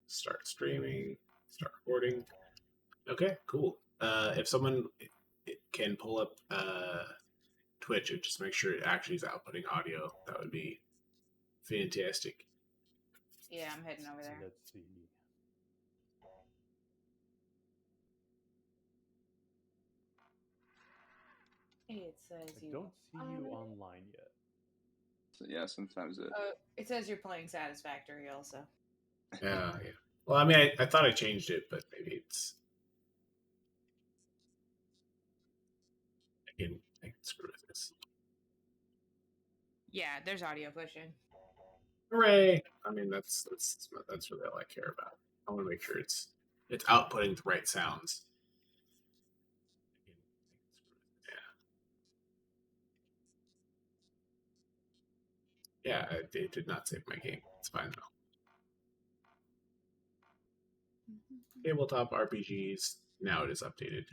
Start streaming. Start recording. Okay, cool. If someone can pull up Twitch and just make sure it actually is outputting audio, that would be fantastic. Yeah, I'm heading over there. Let's see. It says I you don't see you online yet. So yeah, sometimes it says you're playing Satisfactory also. Yeah. Well, I mean, I thought I changed it, but maybe it's. I can screw with this. Yeah, there's audio pushing. Hooray! I mean, that's really all I care about. I want to make sure it's outputting the right sounds. Yeah, it did not save my game. It's fine though. Tabletop RPGs. Now it is updated.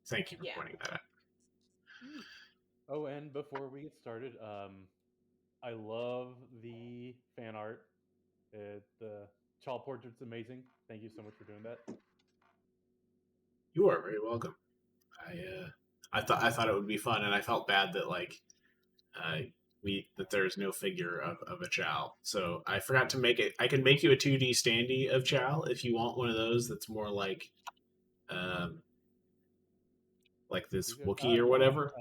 Thank you for pointing that out. Oh, and before we get started, I love the fan art. The Chal portrait's amazing. Thank you so much for doing that. You are very welcome. I thought it would be fun, and I felt bad that that there's no figure of a Chal. So I forgot to make it. I can make you a 2D standee of Chal if you want one of those. That's more like this Wookiee or whatever.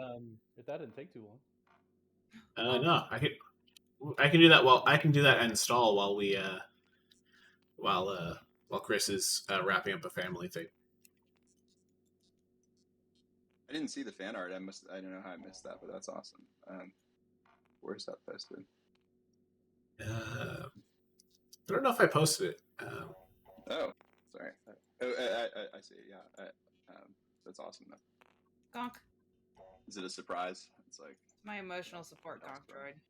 If that didn't take too long. No, I can do that. Well, I can do that and install while Chris is wrapping up a family thing. I didn't see the fan art. I don't know how I missed that, but that's awesome. Where's that posted? I don't know if I posted it. Oh, sorry. I see. Yeah, that's awesome though. Gonk. Is it a surprise? It's like my emotional support gonk droid.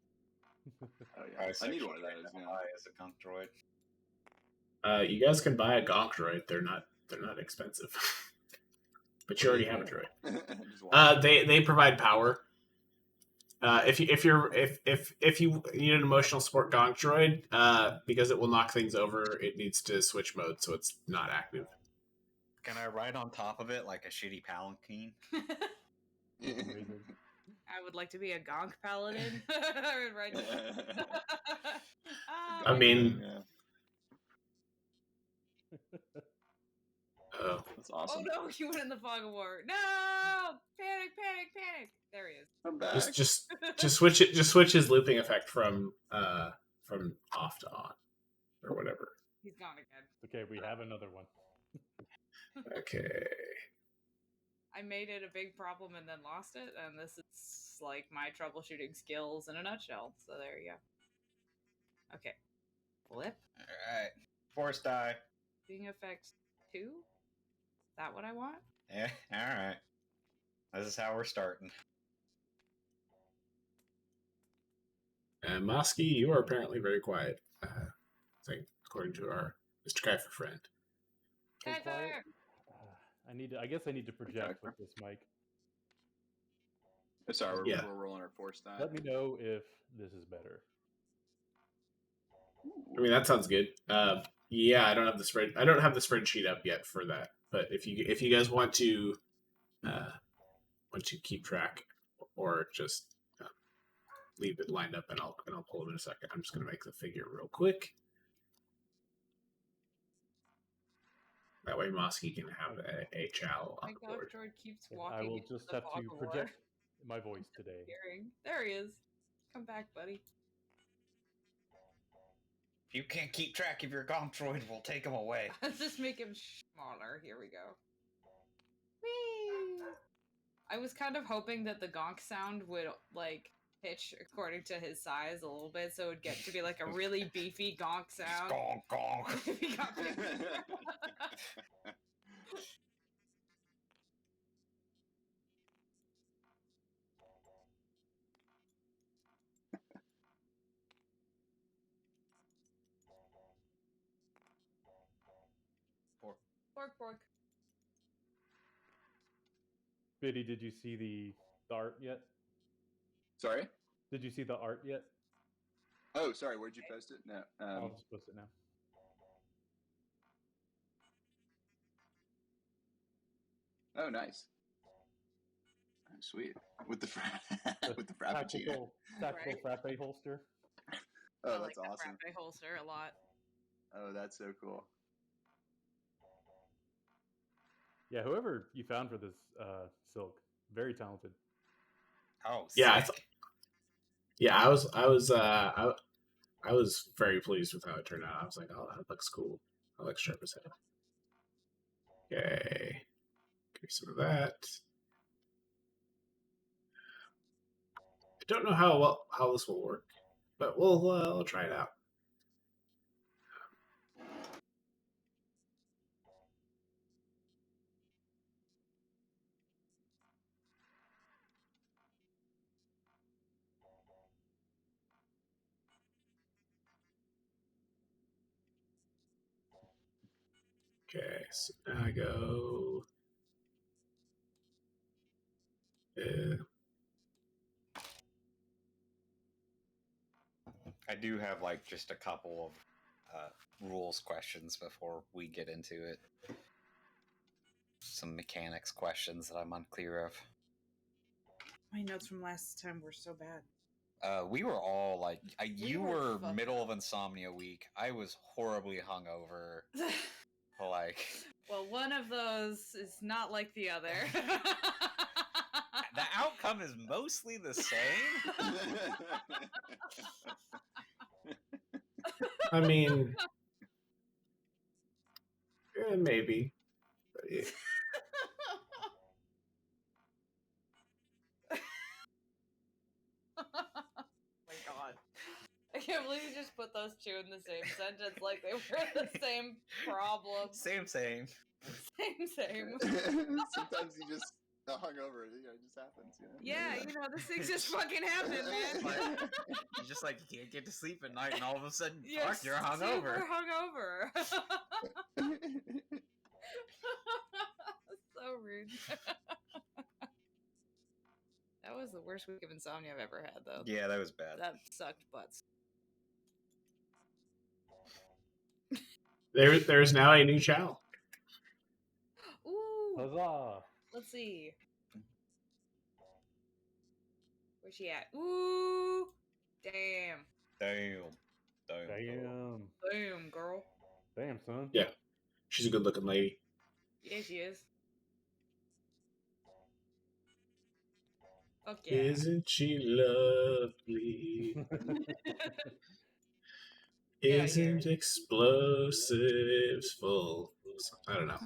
Oh yeah, I need one of those. Yeah. As a gonk droid. You guys can buy a gonk droid. They're not expensive. But you already have a droid. They provide power. If you need an emotional support gonk droid, because it will knock things over, it needs to switch mode, so it's not active. Can I ride on top of it like a shitty palanquin? I would like to be a gonk paladin. I mean, oh, that's awesome. Oh no, you went in the fog of war. No, panic! There he is. I'm back. Just switch it. Just switch his looping effect from off to on, or whatever. He's gone again. Okay, we have another one. Okay. I made it a big problem and then lost it, and this is like my troubleshooting skills in a nutshell. So there you go. Okay. Flip. Alright. Force die. Being effect 2? Is that what I want? Yeah, alright. This is how we're starting. And Moskaw, you are apparently very quiet. I think, according to our Mr. Kiefer friend. Kiefer! I guess I need to project with this mic. Sorry, we're rolling our force die. Let me know if this is better. I mean, that sounds good. Yeah, I don't have the spreadsheet up yet for that. But if you guys want to keep track, or just leave it lined up, and I'll pull it in a second. I'm just gonna make the figure real quick. That way, Moskaw can have a Chal on the board. My droid keeps walking. I will just have to project my voice today. There he is. Come back, buddy. If you can't keep track of your gonk droid, we'll take him away. Let's just make him smaller. Here we go. Whee! I was kind of hoping that the gonk sound would, like, pitch according to his size a little bit, so it would get to be, like, a really beefy gonk sound. Gonk, gonk. If he got bigger. Pork. Biddy, did you see the art yet? Sorry? Did you see the art yet? Oh, sorry. Where'd you post it? No. I'll just post it now. Oh, nice. Oh, sweet. With the frappuccino. Tactical frappe holster. Oh, I that's like awesome. that frappe holster a lot. Oh, that's so cool. Yeah, whoever you found for this silk, very talented. Oh, Yeah, sick. I was very pleased with how it turned out. I was like, oh, that looks cool. I like Sherbert's head. Okay. Give me some of that. I don't know how this will work, but we'll try it out. Okay, so now I go. I do have like just a couple of rules questions before we get into it. Some mechanics questions that I'm unclear of. My notes from last time were so bad. We were all like, you were were fucked middle up. of insomnia week. I was horribly hungover. Like, well, one of those is not like the other. the outcome is mostly the same. I mean, maybe. Oh my god. I can't believe you just put those two in the same sentence like they were the same problem. Same. Same. Sometimes you just hungover. It just happens. You know? Yeah, you know, this thing just fucking happened, man. You just like you can't get to sleep at night, and all of a sudden, You're fuck, you're hungover. super hungover. So rude. That was the worst week of insomnia I've ever had, though. Yeah, that was bad. That sucked butts. There is now a new Chal. Ooh. Huzzah! Let's see. Where's she at? Ooh. Damn. Damn, Girl. Damn, son. Yeah, she's a good looking lady. Yeah, she is. Fuck yeah. Isn't she lovely? Isn't explosives full? I don't know.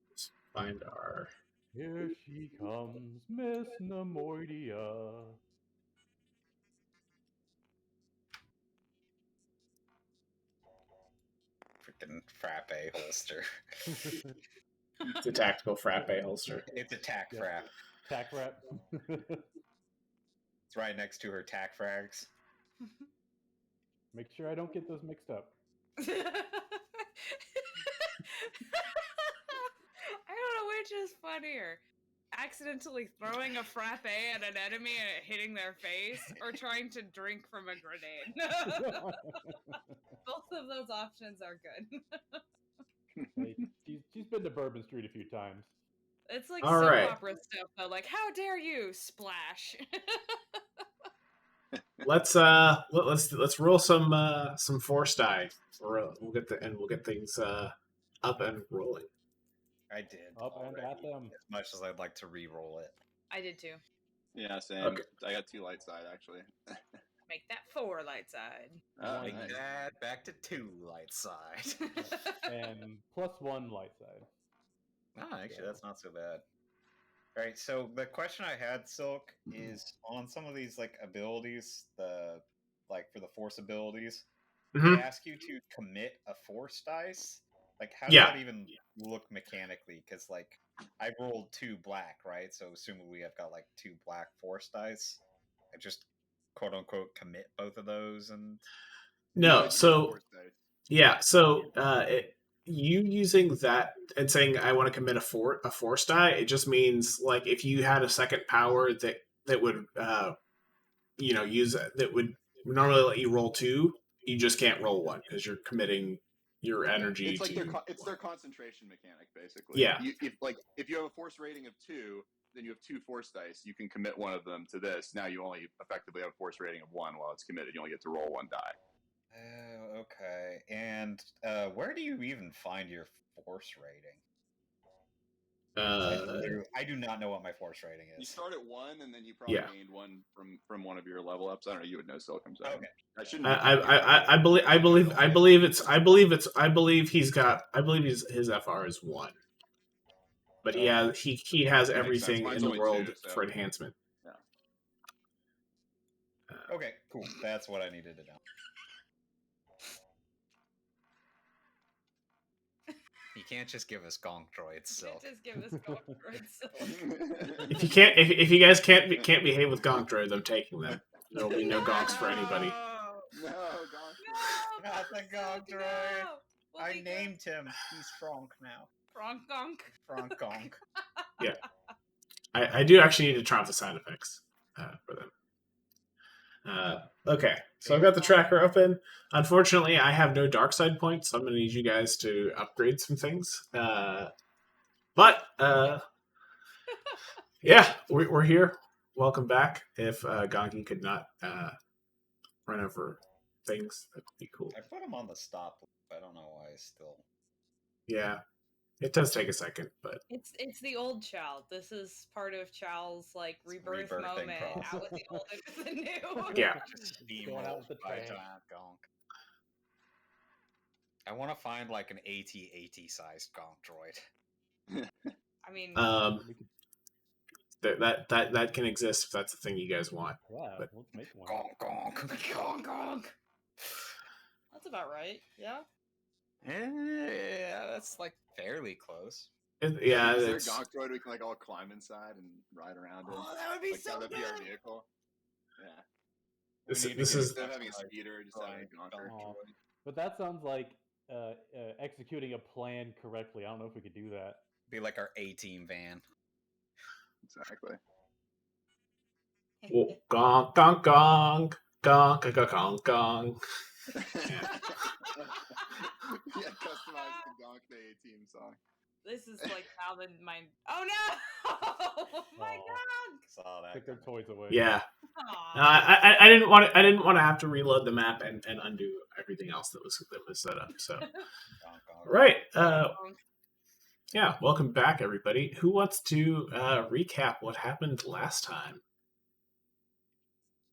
Let's find our. Here she comes, Miss Nemoidia. freaking frappe holster. It's a tactical frappe holster. It's a tac Yeah. frap. Tack wrap. It's right next to her tac frags. Make sure I don't get those mixed up. I don't know which is funnier. Accidentally throwing a frappe at an enemy and it hitting their face, or trying to drink from a grenade. Both of those options are good. Hey, she's been to Bourbon Street a few times. It's like All soap right. opera stuff, though. Like, how dare you, splash! Let's roll some force die. We'll get things up and rolling. I did. Up and already, at them. As much as I'd like to re-roll it. I did too. Yeah, same. Okay. I got 2 light side actually. Make that 4 light side. Oh, Like nice. that back to 2 light side. And +1 light side. Oh, actually, that's not so bad. All right, so the question I had, Silk, is on some of these like abilities, for the force abilities, Mhm. they ask you to commit a force dice. Like, how does Yeah. that even look mechanically? Because like I rolled 2 black, right? So assuming we have got like 2 black force dice, I just quote unquote commit both of those and. No, so Force dice. yeah, so you using that and saying I want to commit a force die, it just means like if you had a second power that would use that would normally let you roll 2, you just can't roll 1 because you're committing your energy. It's like to... it's their concentration mechanic, basically. Yeah. If you have a force rating of 2, then you have 2 force dice. You can commit one of them to this. Now you only effectively have a force rating of 1 while it's committed. You only get to roll 1 die. Okay. And where do you even find your force rating? I do not know what my force rating is. You start at 1, and then you probably gained 1 from one of your level ups. I don't know. You would know still comes out. Okay. I shouldn't. I believe his FR is 1, but he has everything in the world 2, so. for enhancement. Yeah. Okay, cool. That's what I needed to know. You can't just give us gonk droids, so. Just give us gonk droids. If you guys can't behave with gonk droids, I'm taking them. There will be no gonks for anybody. No, gonk. No, not the gonk droid. No. We'll I named him. He's Frank now. Frank gonk. Frank gonk. Yeah, I do actually need to try out the sound effects for them. Okay, so I've got the tracker open. Unfortunately, I have no dark side points, so I'm going to need you guys to upgrade some things. But yeah, we're here. Welcome back. If Gonki could not run over things, that would be cool. I put him on the stop loop. I don't know why he's still. Yeah, it does take a second, but it's the old Chal. This is part of Chal's like rebirth moment. Process. Out with the old and with the new. Yeah. Going out with the by train. giant gonk. I want to find like an AT-AT sized gonk droid. I mean, that can exist if that's the thing you guys want. Yeah, But let's make one. Gonk gonk. gonk gonk. That's about right. Yeah. Yeah, that's like fairly close. Is there a gonk droid we can like all climb inside and ride around in? Oh, that would be like, so that'd good. be our vehicle. Yeah. This is Instead of having a speeder, just having a gonker. But that sounds like executing a plan correctly. I don't know if we could do that. Be like our A-team van. Exactly. Oh, gong gong gong gong gong gong gong. Yeah, customize the Gonk the A-Team song. This is like how my. Oh no! My gonk! Saw that. Take their toys away. Yeah. Aw. I didn't want to have to reload the map and undo everything else that was set up. So Gonk, gonk. right. Yeah. Welcome back, everybody. Who wants to recap what happened last time?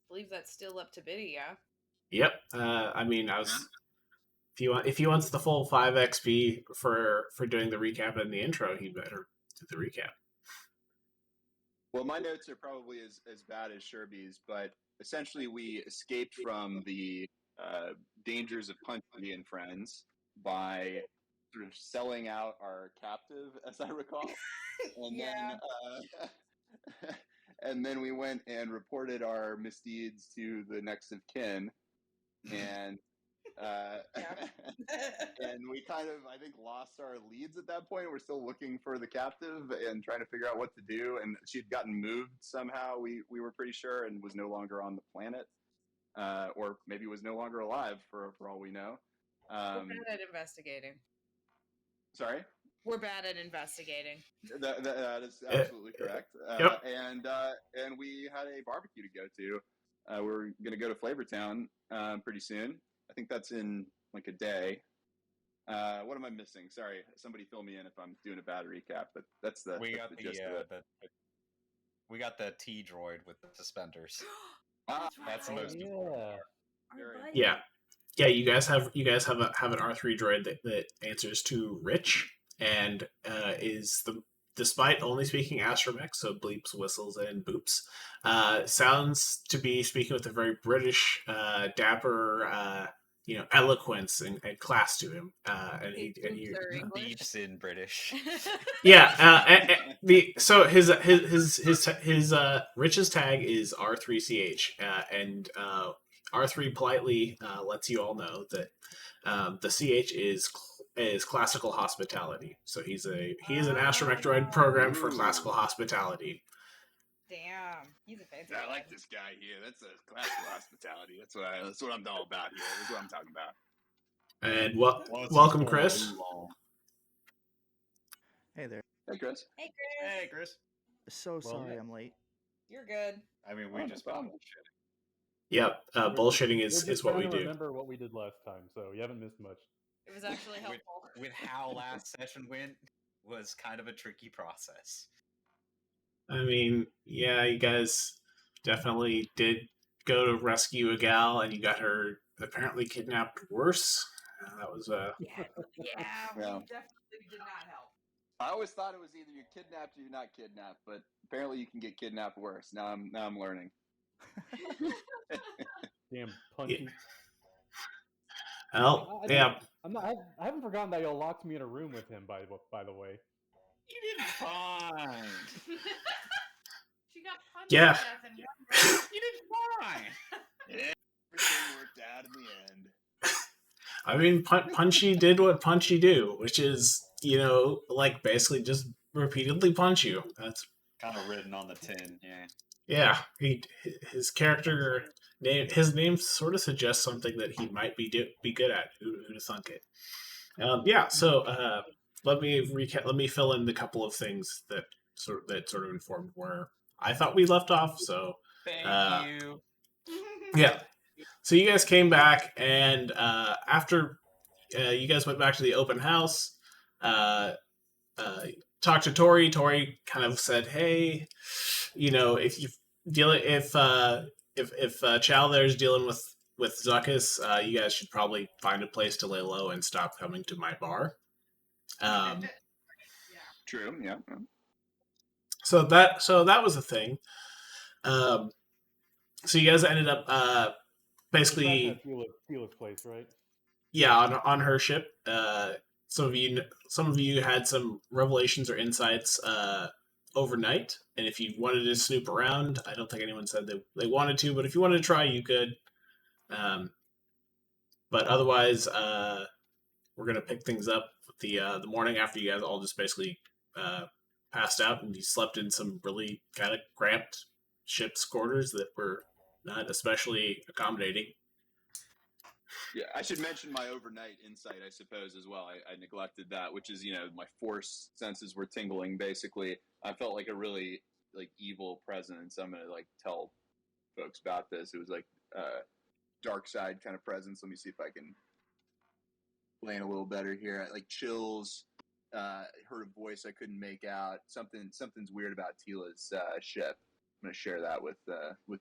I believe that's still up to Biddy, yeah. Yep. I mean, I was. If he wants the full 5 XP for doing the recap and the intro, he better do the recap. Well, my notes are probably as bad as Sherby's, but essentially we escaped from the dangers of Punchy and friends by sort of selling out our captive, as I recall. And Yeah. and then we went and reported our misdeeds to the next of kin, and and we kind of, I think, lost our leads at that point. We're still looking for the captive and trying to figure out what to do. And she had gotten moved somehow, we were pretty sure, and was no longer on the planet, or maybe was no longer alive for all we know. We're bad at investigating. Sorry? We're bad at investigating. That is absolutely correct. Yep. And we had a barbecue to go to. We're going to go to Flavortown pretty soon. I think that's in like a day. What am I missing? Sorry, somebody fill me in if I'm doing a bad recap. But that's the We that's got the gist of it. we got the T droid with the suspenders. That's the most Yeah. Yeah. Yeah, you guys have an R3 droid that answers to Rich and is despite only speaking astromech, so bleeps, whistles, and boops, sounds to be speaking with a very British, dapper, eloquence and class to him. And he Beeps in British. Yeah. So his Rich's tag is R3CH, and R3 politely lets you all know that the CH is classical hospitality. So he is an astromech droid programmed for classical hospitality. Damn, he's a fancy I like this guy here. That's a classical hospitality. That's what I'm all about here. That's what I'm talking about. And Once welcome, he's Chris. too long. Hey there. Hey, Chris. Hey, Chris. Hey, Chris. So Well, sorry I'm late. You're good. I mean, Oh, we no just problem. bullshit. Yep, bullshitting We're is just what trying we to do. remember what we did last time, so you haven't missed much. It was actually helpful. With how last session went, was kind of a tricky process. I mean, yeah, you guys definitely did go to rescue a gal, and you got her apparently kidnapped worse. That was Yeah, we Yeah. definitely did not help. I always thought it was either you're kidnapped or you're not kidnapped, but apparently you can get kidnapped worse. Now I'm learning. Damn punchy. well, yeah. I haven't forgotten that y'all locked me in a room with him. By the way. You did fine. She got punched Yeah. to death in one round. You did fine. Everything worked out in the end. I mean, Punchy did what Punchy do, which is, like basically just repeatedly punch you. That's Kind of written on the tin, yeah. yeah. His character his name sort of suggests something that he might be good at. Who'd have thunk it? Yeah. So let me recap. Let me fill in the couple of things that sort of informed where I thought we left off. So Thank you. yeah. So you guys came back, and after you guys went back to the open house, talked to Tori. Tori kind of said, "Hey, if you if Chal there's dealing with Zuckus, you guys should probably find a place to lay low and stop coming to my bar." True. Yeah. So that was a thing. So you guys ended up basically At Tila's place, right? yeah on her ship. Some of you had some revelations or insights overnight, and if you wanted to snoop around, I don't think anyone said they wanted to, but if you wanted to try, you could. But otherwise, we're gonna pick things up the morning after you guys all just basically passed out and you slept in some really kind of cramped ship's quarters that were not especially accommodating. Yeah, I should mention my overnight insight, I suppose, as well. I neglected that, which is, my force senses were tingling, basically. I felt like a really, evil presence. I'm going to, tell folks about this. It was, dark side kind of presence. Let me see if I can explain a little better here. Chills, heard a voice I couldn't make out. Something's weird about Tila's ship. I'm going to share that with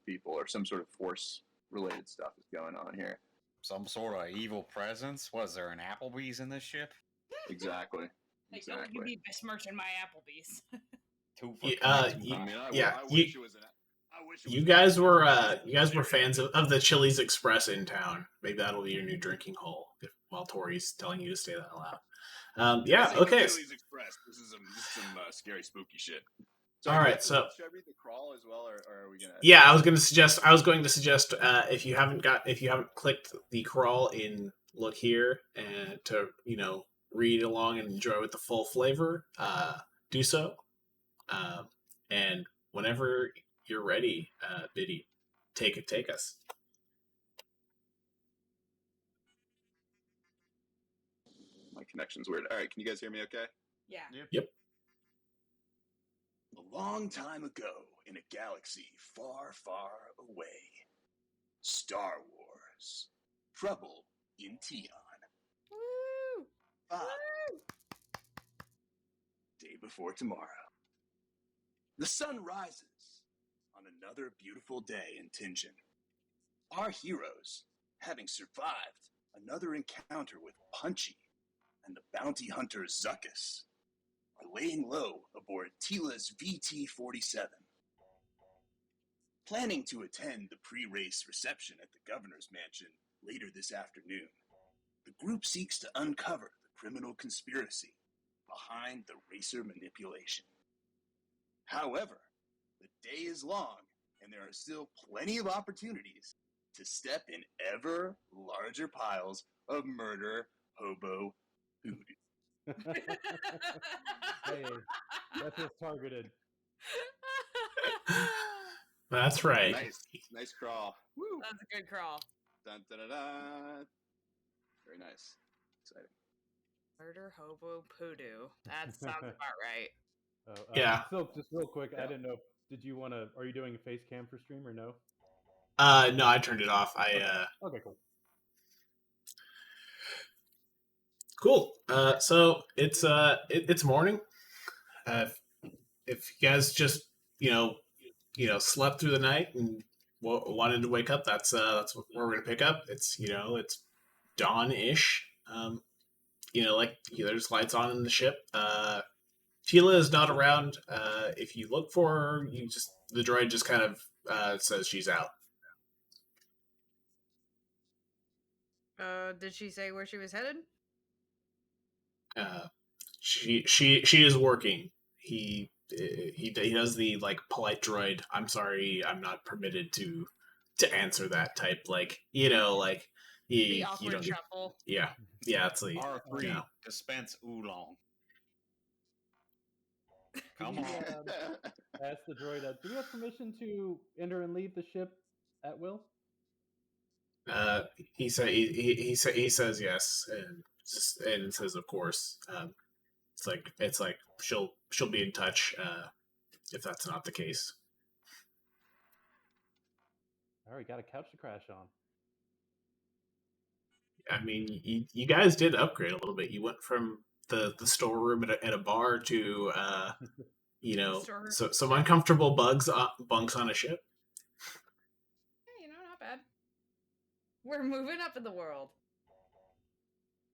people, or some sort of force-related stuff is going on here. Some sort of evil presence? Was there an Applebee's in this ship? Exactly. Like, don't you be besmirching my Applebee's. You guys were fans of the Chili's Express in town. Maybe that'll be your new drinking hole while Tori's telling you to say that aloud. Yeah. Okay. Chili's Express. This is some scary, spooky shit. All right. So should I read the crawl as well, or are we gonna? Yeah, I was going to suggest if you haven't clicked the crawl in look here and to read along and enjoy with the full flavor, do so. And whenever you're ready, Biddy, take us. My connection's weird. All right, can you guys hear me? Okay. Yeah. Yep. A long time ago, in a galaxy far, far away, Star Wars, trouble in Tion. Woo! 5. Day before tomorrow. The sun rises on another beautiful day in Tingen. Our heroes, having survived another encounter with Punchy and the bounty hunter Zuckus, are laying low aboard Tila's VT-47. Planning to attend the pre-race reception at the governor's mansion later this afternoon, the group seeks to uncover the criminal conspiracy behind the racer manipulation. However, the day is long, and there are still plenty of opportunities to step in ever larger piles of murder, hobo, hoodoo. Hey, that's what's targeted. That's right. Nice crawl. Woo. That's a good crawl. Dun, dun, dun, dun. Very nice. Murder hobo poodoo. That sounds about right. Yeah. Silk, just real quick, I Yeah. didn't know. Did you want to? Are you doing a face cam for stream or no? No, I turned it off. Okay, cool. Cool. So it's morning. If you guys just slept through the night and wanted to wake up, that's what we're gonna pick up. It's it's dawn-ish. There's lights on in the ship. Tila is not around. If you look for her, the droid just kind of says she's out. Did she say where she was headed? She is working. He does the polite droid. I'm sorry, I'm not permitted to answer that type. The you awkward don't get, shuffle. yeah. It's the R3, dispense oolong. Come on. Ask the droid. Do we have permission to enter and leave the ship at will? He says yes, and says of course. It's like she'll be in touch if that's not the case. All right, got a couch to crash on. I mean, you guys did upgrade a little bit. You went from the storeroom at a bar to some uncomfortable bunks on a ship. Hey, not bad. We're moving up in the world.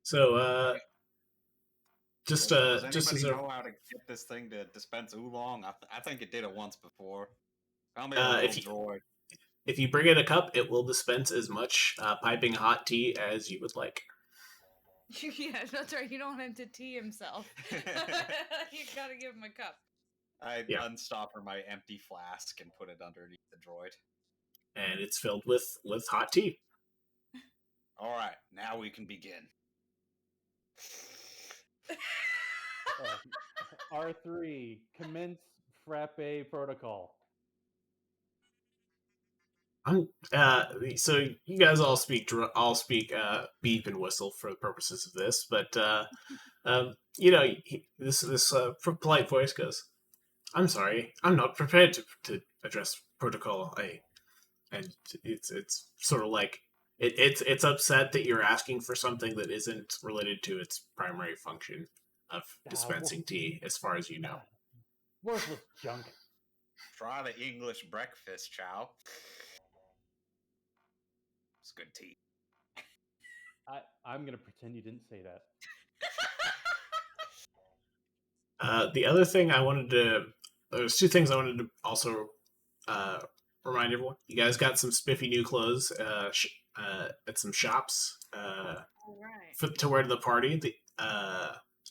So Does anybody as know how to get this thing to dispense oolong? I think it did it once before. Found me a little droid. If you bring in a cup, it will dispense as much piping hot tea as you would like. Yeah, that's right. You don't want him to tea himself. You gotta give him a cup. I unstopper my empty flask and put it underneath the droid. And it's filled with hot tea. All right, now we can begin. R3, commence frappe protocol. So you guys all speak beep and whistle for the purposes of this, but this polite voice goes, "I'm sorry, I'm not prepared to address protocol A," and it's sort of like it's upset that you're asking for something that isn't related to its primary function of dispensing tea, as far as you know. Worthless junk. Try the English breakfast, Chal. It's good tea. I'm gonna pretend you didn't say that. The other thing there's two things I wanted to also remind everyone. You guys got some spiffy new clothes at some shops to wear to the party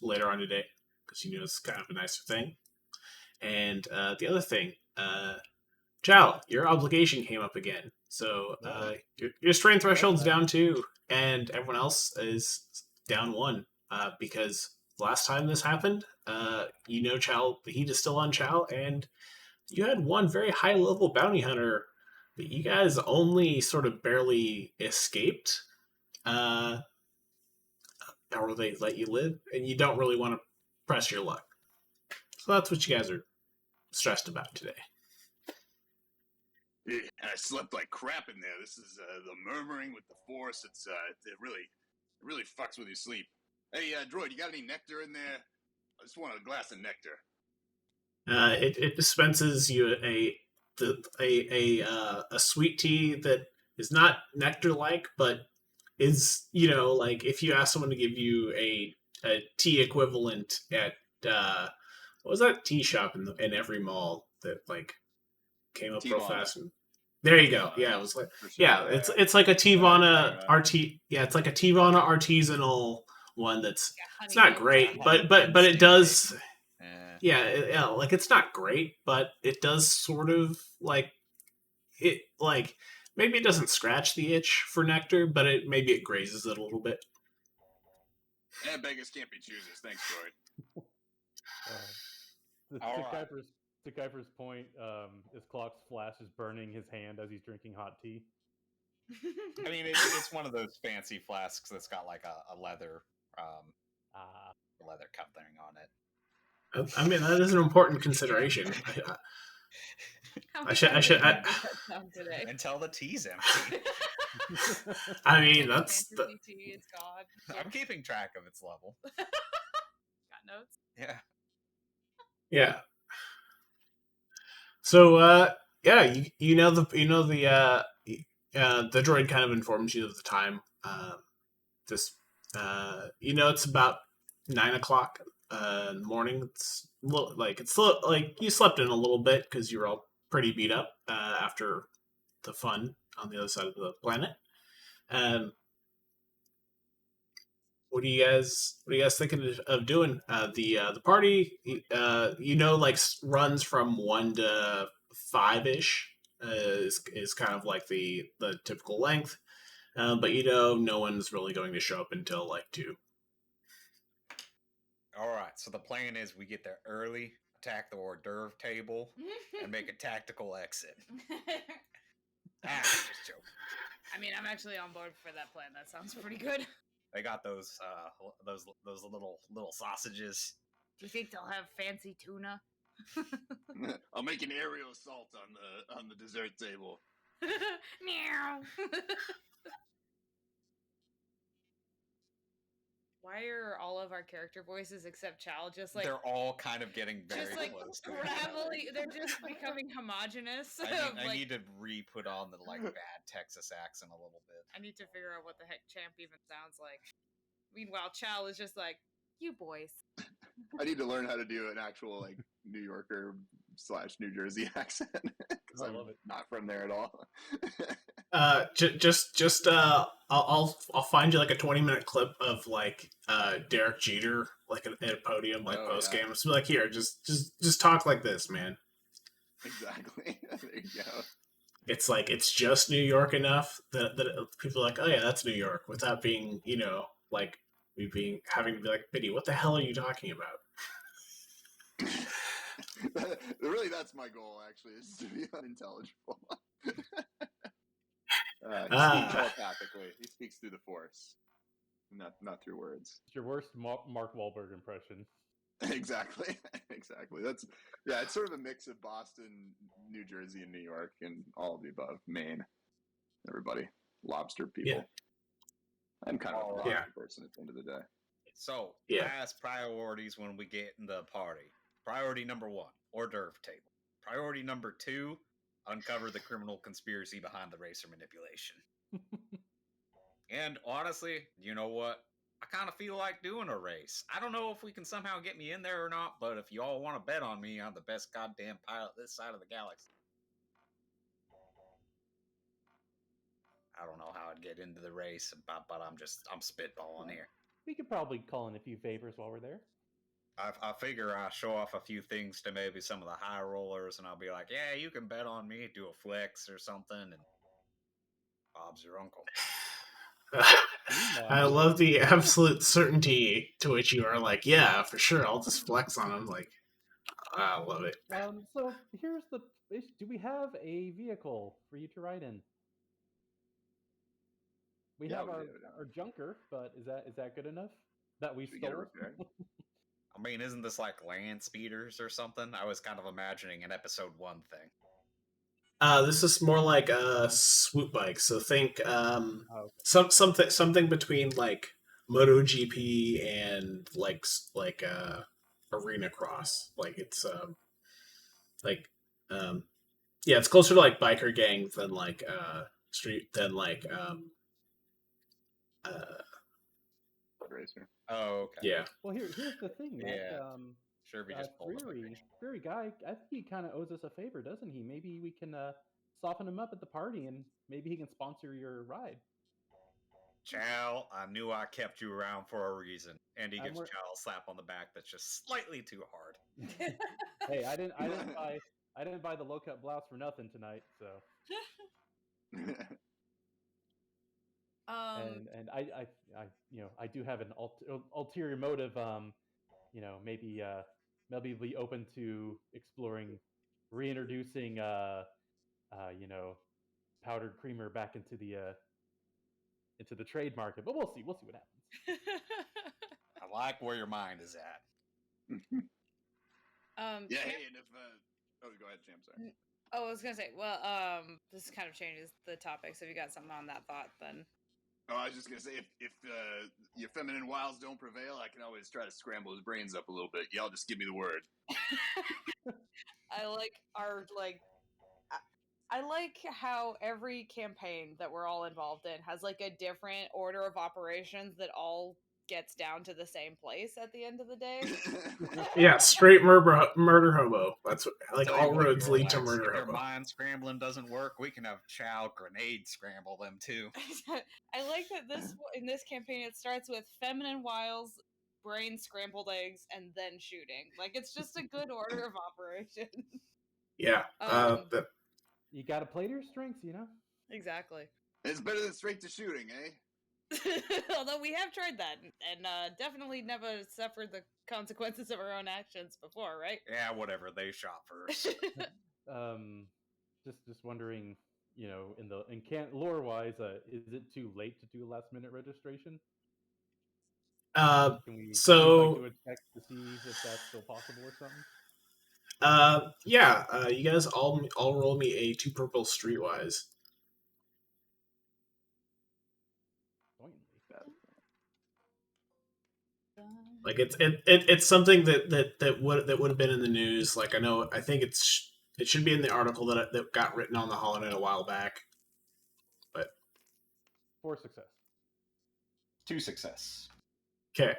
later on today, because it's kind of a nicer thing. And the other thing, Chal, your obligation came up again. So your strain threshold's down 2, and everyone else is down 1 because last time this happened, Chal, the heat is still on Chal, and you had one very high-level bounty hunter that you guys only sort of barely escaped, or they let you live, and you don't really want to press your luck. So that's what you guys are stressed about today. Yeah, I slept like crap in there. This is the murmuring with the force. It really fucks with your sleep. Hey, droid, you got any nectar in there? I just want a glass of nectar. It dispenses you a sweet tea that is not nectar-like, but is like if you ask someone to give you a tea equivalent at what was that tea shop in every mall that came up real fast. There you go. Yeah, it was like it's like a Tivana RT. Yeah, it's like a Tivana artisanal one that's it's not great, but it does. Yeah, like it's not great, but it does sort of maybe it doesn't scratch the itch for nectar, but maybe it grazes it a little bit. Yeah, beggars can't be choosers. Thanks, droid. To Kuiper's point, is Clock's flash is burning his hand as he's drinking hot tea. I mean, it's one of those fancy flasks that's got like a leather leather covering on it. I mean, that is an important consideration. How I many should- I times should- have you I- made that sound today? Until the tea's empty. I mean, Like that's the, fantasy tea, it's gone. I'm keeping track of its level. Got notes. Yeah. yeah. So, yeah, you know the droid kind of informs you of the time. It's about 9 o'clock in the morning. It's like you slept in a little bit because you were all pretty beat up after the fun on the other side of the planet. What are you guys thinking of doing? The party runs from 1 to 5 ish. Is kind of like the typical length, but no one's really going to show up until like 2. All right. So the plan is we get there early, attack the hors d'oeuvre table, and make a tactical exit. Just joking. I mean, I'm actually on board for that plan. That sounds pretty good. They got those little sausages. Do you think they'll have fancy tuna? I'll make an aerial assault on the dessert table. Meow. Why are all of our character voices except Chal just like They're all kind of getting very just like close to each other. gravelly? They're just becoming homogenous. I need to re-put on the bad Texas accent a little bit. I need to figure out what the heck Champ even sounds like. Meanwhile, Chal is just like, you boys. I need to learn how to do an actual New Yorker / New Jersey accent because I I'm love it. not from there at all. I'll find you like a 20-minute clip of Derek Jeter at a podium post game. Just be like, here, just talk like this, man. Exactly. There you go. It's it's just New York enough that people are like, oh yeah, that's New York, without being having to be like, Biddy, what the hell are you talking about? Really, that's my goal. Actually, is to be unintelligible. He speaks telepathically. He speaks through the Force, not through words. It's your worst Mark Wahlberg impression. Exactly. It's sort of a mix of Boston, New Jersey, and New York, and all of the above. Maine, everybody, lobster people. Yeah. I'm kind of a lobster person at the end of the day. So, as priorities when we get in the party. Priority number 1, hors d'oeuvre table. Priority number 2, uncover the criminal conspiracy behind the racer manipulation. And honestly, you know what? I kind of feel like doing a race. I don't know if we can somehow get me in there or not, but if you all want to bet on me, I'm the best goddamn pilot this side of the galaxy. I don't know how I'd get into the race, but I'm spitballing here. We could probably call in a few favors while we're there. I figure I'll show off a few things to maybe some of the high rollers, and I'll be like, yeah, you can bet on me, do a flex or something, and Bob's your uncle. I love the absolute certainty to which you are like, yeah, for sure, I'll just flex on him. I love it. So here's the issue. Do we have a vehicle for you to ride in? We have our junker, but is that good enough? That we stole? I mean, isn't this like land speeders or something? I was kind of imagining an episode 1 thing. This is more like a swoop bike. So think something between MotoGP and arena cross. It's closer to biker gang than street than racer. Oh, okay. Yeah. Well, here's the thing, Matt. Freeri just pulled Freeri Gy, I think he kind of owes us a favor, doesn't he? Maybe we can soften him up at the party, and maybe he can sponsor your ride. Chal, I knew I kept you around for a reason. And he gives Chal a slap on the back that's just slightly too hard. Hey, I didn't buy the low cut blouse for nothing tonight, so. And I do have an ulterior motive. Maybe be open to exploring reintroducing powdered creamer back into the trade market, but we'll see what happens. I like where your mind is at. Yeah, hey, and if oh, go ahead, Jam. Sorry. Oh, I was gonna say, well, this kind of changes the topic. So if you got something on that thought, then. Oh, I was just gonna say, if your feminine wiles don't prevail, I can always try to scramble his brains up a little bit. Y'all just give me the word. I like I like how every campaign that we're all involved in has like a different order of operations that all gets down to the same place at the end of the day. Yeah, straight murder hobo. That's what, like, Tell you all what, roads lead to Eorlax, murder if your hobo. mind scrambling doesn't work, we can have Chal grenade scramble them too. I like that in this campaign it starts with feminine wiles, brain scrambled eggs, and then shooting. Like it's just a good order of operation. Yeah. You got to play to your strengths, you know? Exactly. It's better than straight to shooting, eh? Although we have tried that and definitely never suffered the consequences of our own actions before, right? Yeah, whatever. They shot first. Just wondering, you know, lore wise, is it too late to do a last minute registration? Can we So do a check to see if that's still possible or something? yeah, you guys all roll me a 2 purple streetwise. Like it's something that would have been in the news. Like I think it should be in the article that got written on the holonet a while back. But 4 success. 2 success. Okay,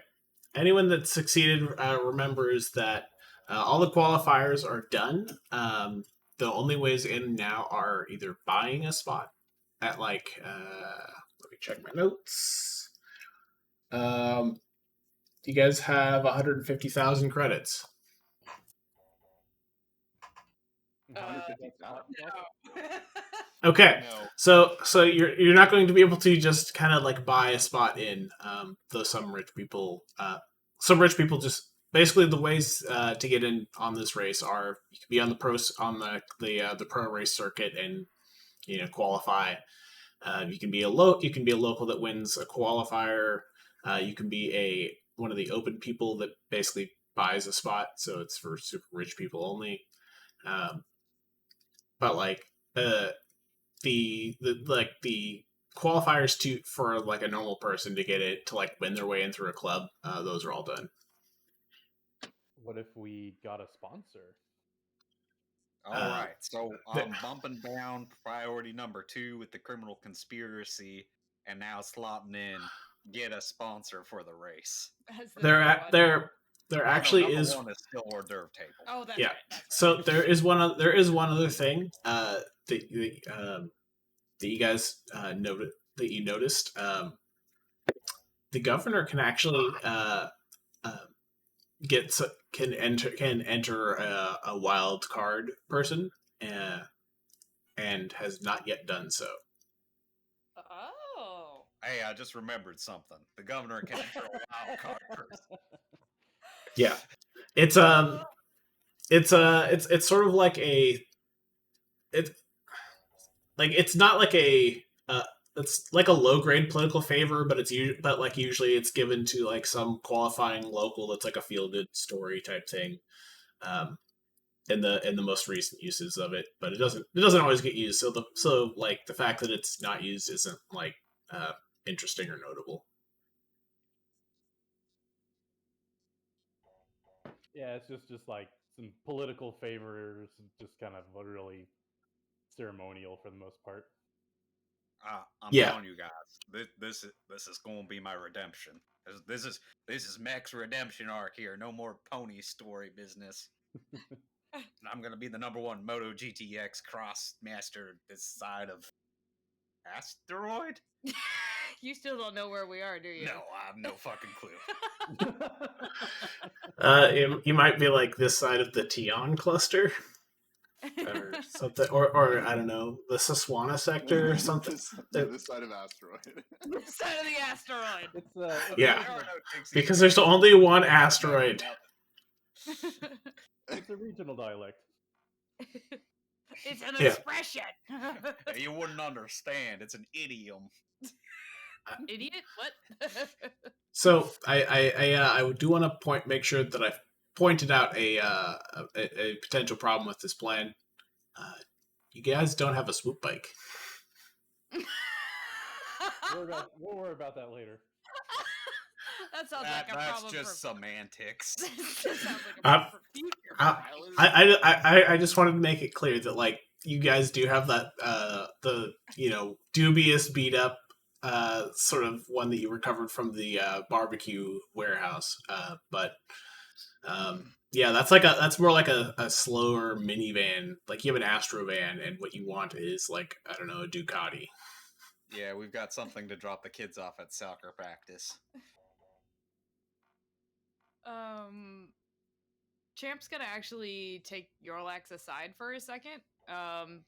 anyone that succeeded remembers that all the qualifiers are done. The only ways in now are either buying a spot at like let me check my notes. You guys have 150,000 credits. 150,000. Okay, No. so you're not going to be able to just kind of like buy a spot in. Though some rich people just basically the ways to get in on this race are you can be on the pro race circuit and qualify. You can be a local that wins a qualifier. You can be one of the open people that basically buys a spot, so it's for super rich people only. But like the qualifiers for like a normal person to get it to like win their way in through a club, those are all done. What if we got a sponsor? All right, so I'm bumping down priority number 2 with the criminal conspiracy, and now slotting in get a sponsor for the race. There actually number is 1 is still hors d'oeuvre table. Oh, that's yeah. right. That's right. So there is one other thing that you guys noticed. The governor can actually can enter a wild card person, and has not yet done so. Oh. Hey, I just remembered something. The governor can enter a wild card person. Yeah, it's sort of like it's not like it's like a low grade political favor, but usually it's given to like some qualifying local that's like a feel good story type thing. In the most recent uses of it, but it doesn't always get used. So like the fact that it's not used isn't like interesting or notable. Yeah, it's just like some political favors, just kind of really ceremonial for the most part. I'm telling you guys, this is going to be my redemption. This is Mech's redemption arc here. No more pony story business. And I'm going to be the number 1 Moto GTX cross master this side of asteroid. You still don't know where we are, do you? No, I have no fucking clue. You might be like this side of the Tion cluster. Or something, or I don't know, the Saswana sector or something. This side of asteroid. This side of the asteroid. Yeah, because there's only one asteroid. It's a regional dialect. It's an expression. You wouldn't understand. It's an idiom. Idiot? What? So I do want to make sure that I've pointed out a potential problem with this plan. You guys don't have a swoop bike. We'll worry about that later. That sounds like a That's problem just for... semantics. That sounds like a problem for future files. I just wanted to make it clear that like you guys do have that the dubious beat up sort of one that you recovered from the barbecue warehouse, but yeah, that's more like a slower minivan. Like you have an Astro van, and what you want is like, I don't know, a Ducati. Yeah, we've got something to drop the kids off at soccer practice. Champ's gonna actually take Eorlax aside for a second,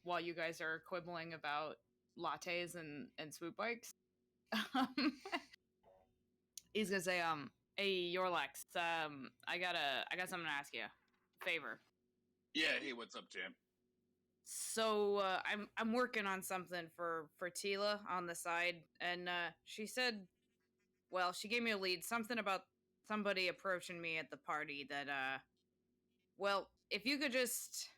while you guys are quibbling about lattes and swoop bikes. He's gonna say, hey Eorlax, I got something to ask you. Favor. Yeah, hey, what's up, champ? So I'm working on something for Tila on the side, and she said, well, she gave me a lead, something about somebody approaching me at the party that well, if you could just,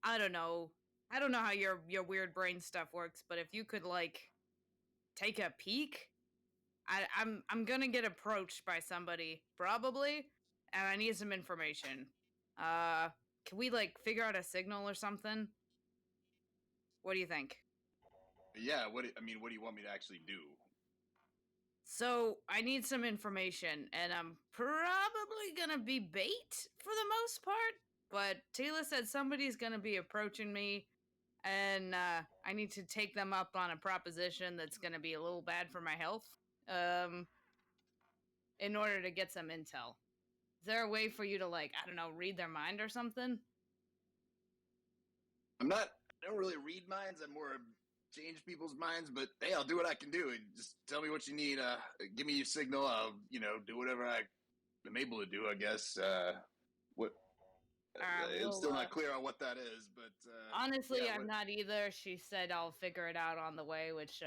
I don't know how your weird brain stuff works, but if you could like take a peek, I'm gonna get approached by somebody probably, and I need some information. Can we like figure out a signal or something? What do you think? Yeah, what do you want me to actually do? So I need some information, and I'm probably gonna be bait for the most part. But Tila said somebody's gonna be approaching me, and I need to take them up on a proposition that's gonna be a little bad for my health. In order to get some intel. Is there a way for you to like, I don't know, read their mind or something? I don't really read minds. I'm more change people's minds, but hey, I'll do what I can do. Just tell me what you need. Give me your signal. I'll, do whatever I'm able to do, I guess. What? I'm still not clear on what that is, but honestly, yeah, I'm not either. She said I'll figure it out on the way, which,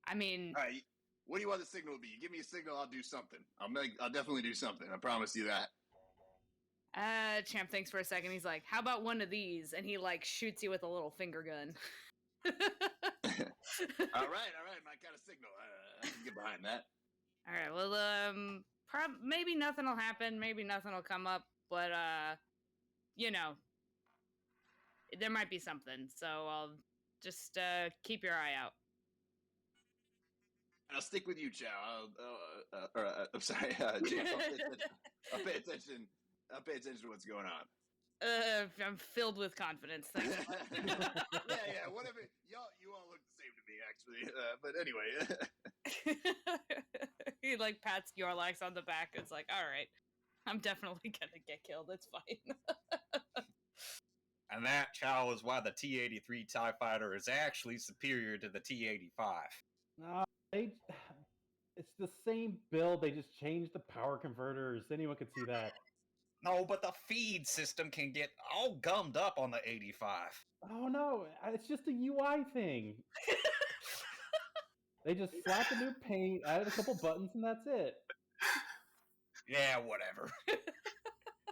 I mean, all right. What do you want the signal to be? Give me a signal, I'll do something. I'll definitely do something. I promise you that. Champ thinks for a second. He's like, how about one of these? And he like shoots you with a little finger gun. All right, my kind of signal. I can get behind that. All right, well, maybe nothing will happen. Maybe nothing will come up, but there might be something. So I'll just keep your eye out. I'll stick with you, Chal. I'm sorry, Champ. I'll pay attention. I'll pay attention to what's going on. I'm filled with confidence. Thanks. yeah. Whatever. You all look the same to me, actually. But anyway. He like pats Eorlax on the back. It's like, all right, I'm definitely gonna get killed. It's fine. And that, Chal, is why the T-83 TIE Fighter is actually superior to the T-85. It's the same build. They just changed the power converters. Anyone could see that. No, but the feed system can get all gummed up on the 85. Oh no, it's just a UI thing. They just slapped a new paint, added a couple buttons, and that's it. Yeah, whatever.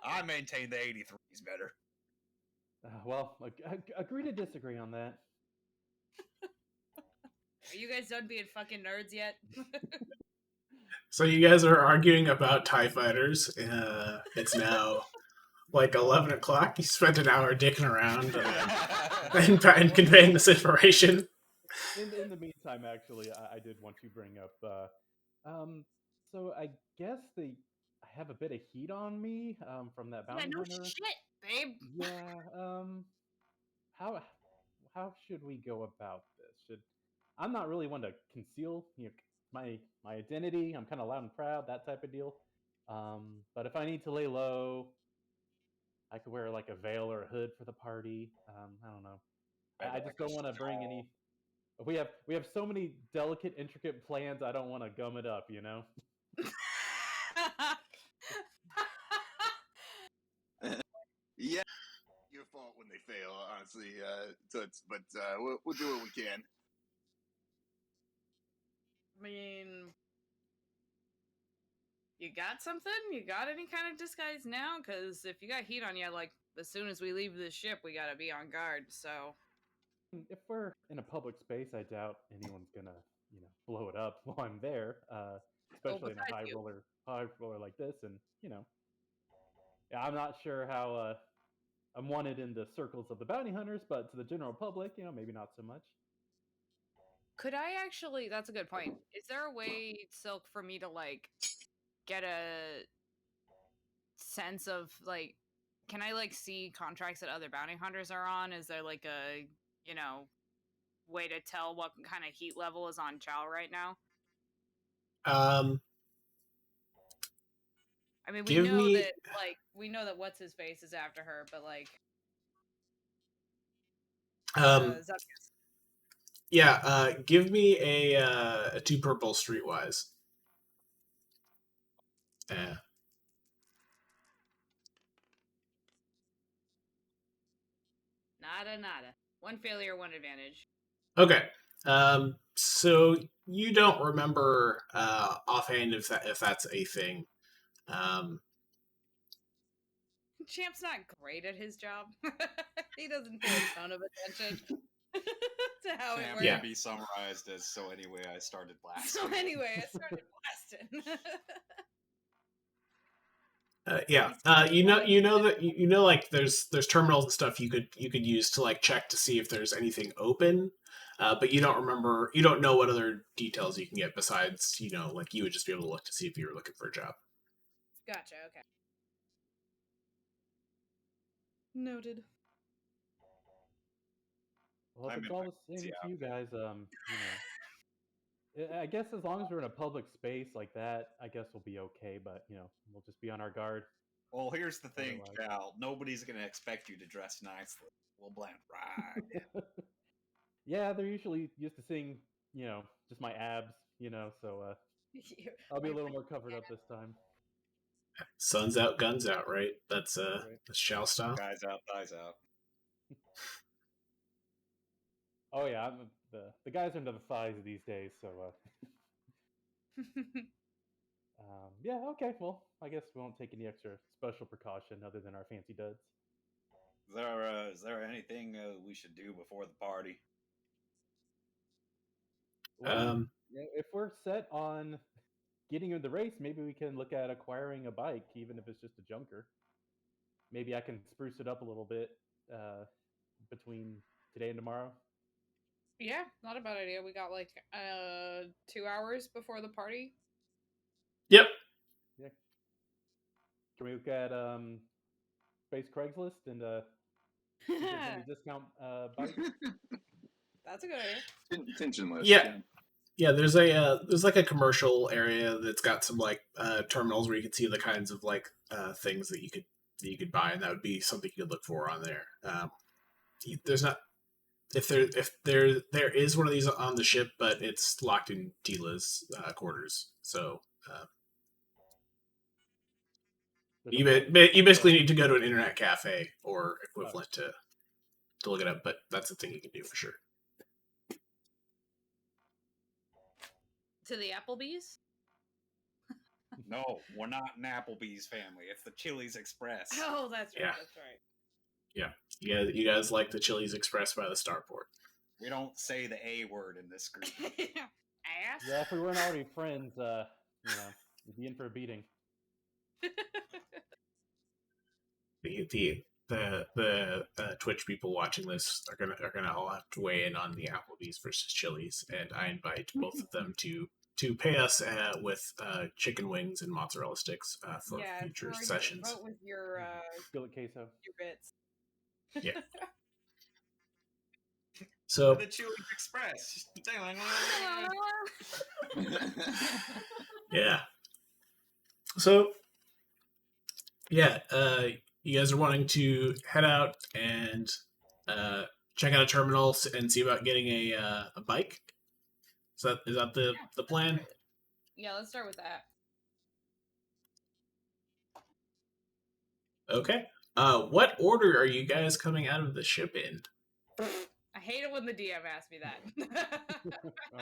I maintain the 83 is better. Well, agree to disagree on that. Are you guys done being fucking nerds yet? So you guys are arguing about TIE fighters. It's now like 11 o'clock. You spent an hour dicking around and conveying this information. In the meantime, actually, I did want to bring up. So I guess I have a bit of heat on me from that bounty hunter. Shit, babe. Yeah. How should we go about this? I'm not really one to conceal my identity. I'm kind of loud and proud, that type of deal. But if I need to lay low, I could wear like a veil or a hood for the party. I don't know. I just don't want to bring any. We have so many delicate, intricate plans. I don't want to gum it up, Yeah, your fault when they fail, honestly. But we'll do what we can. I mean, You got something? You got any kind of disguise now? Because if you got heat on you, like, as soon as we leave this ship, we gotta be on guard, so... If we're in a public space, I doubt anyone's gonna, blow it up while I'm there. Especially in a besides you. high roller like this, and yeah, I'm not sure how I'm wanted in the circles of the bounty hunters, but to the general public, maybe not so much. Could I actually... That's a good point. Is there a way, Silk, for me to, like, get a sense of, like... Can I, like, see contracts that other bounty hunters are on? Is there, like, a, way to tell what kind of heat level is on Chal right now? I mean, we Give know me- that, like, what's his face is after her, but like, Zupkus. Yeah, give me a 2 purple streetwise. Yeah. Nada. One failure, one advantage. Okay. So you don't remember offhand if that's a thing. Champ's not great at his job. He doesn't pay a ton of attention to how it works. Yeah. Can be summarized as so anyway I started blasting. So anyway, I started blasting. Yeah. Like there's terminals and stuff you could use to like check to see if there's anything open. But you don't know what other details you can get besides, like you would just be able to look to see if you were looking for a job. Gotcha, okay. Noted. Well, if it's all the same to you guys, I guess as long as we're in a public space like that, I guess we'll be okay, but, we'll just be on our guard. Well, here's the thing, Otherwise. Chal. Nobody's going to expect you to dress nicely. We'll blend right in. Yeah, they're usually used to seeing, just my abs, so I'll be a little more covered up this time. Sun's out, guns out, right? That's that's Chal style. Guys out, thighs out. Oh yeah, the guys are into the thighs these days, so yeah, okay, well, I guess we won't take any extra special precaution other than our fancy duds. Is there anything we should do before the party? Well, if we're set on getting in the race, maybe we can look at acquiring a bike, even if it's just a junker. Maybe I can spruce it up a little bit between today and tomorrow. Yeah, not a bad idea. We got like 2 hours before the party. Yep. Yeah. Can we look at Space Craigslist and see if there's any discount bikes? That's a good idea. Tensionless. Yeah, there's like a commercial area that's got some like terminals where you can see the kinds of like things that you could buy, and that would be something you could look for on there. There's not if there is one of these on the ship, but it's locked in Tila's quarters. So you basically need to go to an internet cafe or equivalent to look it up. But that's a thing you can do for sure. To the Applebee's? No, we're not an Applebee's family. It's the Chili's Express. Oh, that's right. Yeah. That's right. Yeah, you guys like the Chili's Express by the starport. We don't say the A word in this group. Ass? Yeah, if we weren't already friends, we'd be in for a beating. The Twitch people watching this are gonna all have to weigh in on the Applebee's versus Chili's, and I invite both of them to pay us with chicken wings and mozzarella sticks for future sessions. Vote with your Skillet queso. your bits. Yeah. So The Chili's Express. yeah. So yeah, you guys are wanting to head out and check out a terminal and see about getting a bike. Is that the plan? Yeah, let's start with that. Okay. What order are you guys coming out of the ship in? I hate it when the DM asks me that.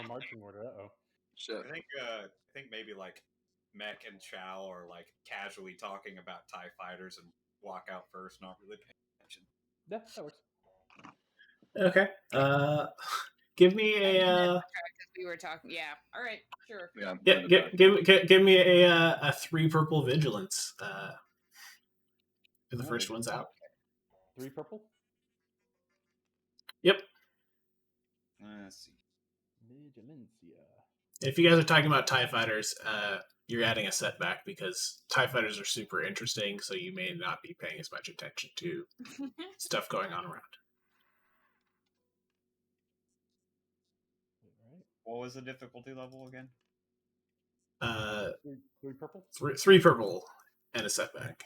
Marching order. Uh-oh. Shit. I think maybe like Mech and Chal are like casually talking about TIE fighters and walk out first, not really paying attention. Yeah, that works. Okay. Give me Because we were talking. Yeah. All right. Sure. Yeah. give me a 3 purple vigilance. The first one's out. 3 purple. Yep. Let's see. Vigilancia. If you guys are talking about TIE fighters, you're adding a setback because TIE fighters are super interesting, so you may not be paying as much attention to stuff going on around. Right. What was the difficulty level again? 3 purple. 3 purple and a setback.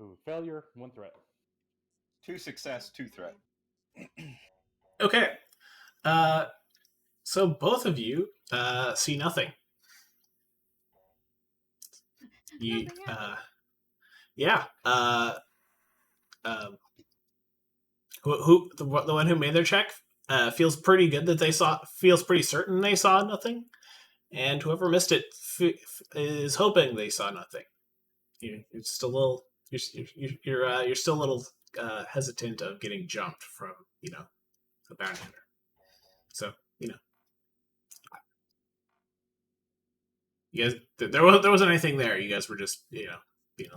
Ooh, failure, 1 threat. 2 success, 2 threat. Okay. So both of you see nothing. You, yeah. The one who made their check feels pretty good that feels pretty certain they saw nothing, and whoever missed it is hoping they saw nothing. You're just a little. You're still a little hesitant of getting jumped from a bounty hunter. So you guys, there wasn't anything there. You guys were just being a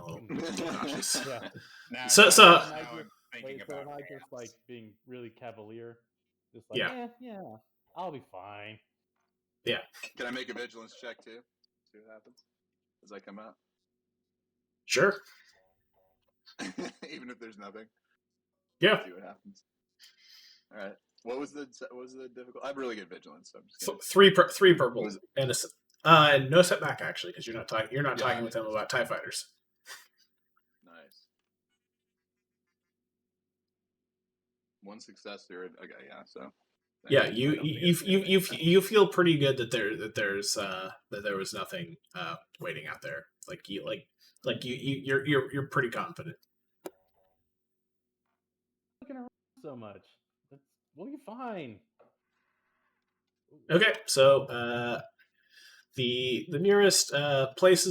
little cautious. Yeah. Now, So- I'm thinking So about am I just like being really cavalier? Just like, Yeah. I'll be fine. Yeah. Can I make a vigilance check too? See what happens as I come out. Sure. Even if there's nothing. Yeah. See what happens. All right. What was the difficult? I have really good vigilance. So I'm just gonna... 3 purple and no setback actually because you're not talking. You're not talking with them about TIE fighters. Nice. 1 success here. Okay, yeah. So. Yeah, you feel pretty good that there was nothing waiting out there. You're pretty confident. Looking around so much. We'll be fine. Okay, so the nearest place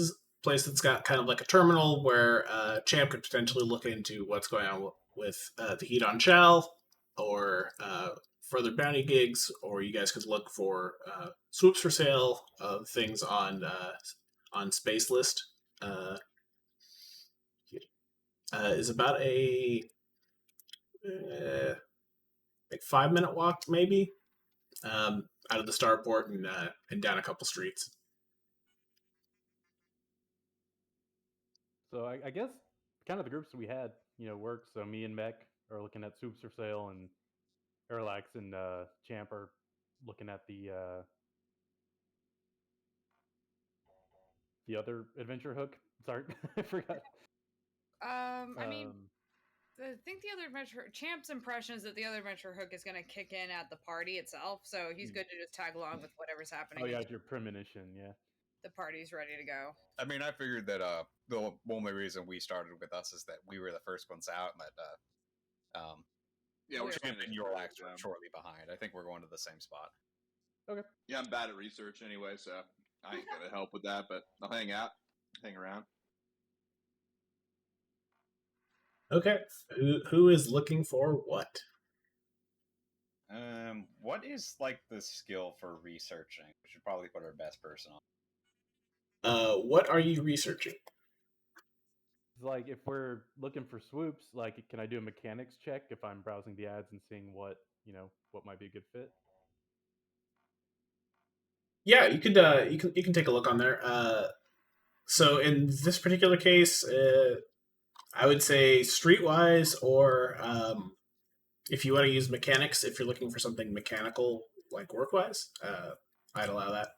that's got kind of like a terminal where Champ could potentially look into what's going on with the heat on Chal or further bounty gigs, or you guys could look for swoops for sale of things on Space List. Is about a like 5-minute walk maybe out of the starport and down a couple streets. So I guess kind of the groups we had, worked. So me and Mech are looking at swoops for sale, and Eorlax and Champ are looking at the other adventure hook. Sorry, I forgot. I think the other adventure Champ's impression is that the other adventure hook is going to kick in at the party itself, so he's good to just tag along with whatever's happening. Oh yeah, your premonition, yeah. The party's ready to go. I mean, I figured that the only reason we started with us is that we were the first ones out, and that we're Champ and Eorlax were shortly behind. I think we're going to the same spot. Okay. Yeah, I'm bad at research anyway, so I ain't gonna help with that. But I'll hang around. Okay, who is looking for what? What is like the skill for researching? We should probably put our best person on. What are you researching? Like if we're looking for swoops, like can I do a mechanics check if I'm browsing the ads and seeing what might be a good fit? Yeah, you could you can take a look on there. So in this particular case, I would say streetwise, or if you want to use mechanics, if you're looking for something mechanical like workwise, I'd allow that.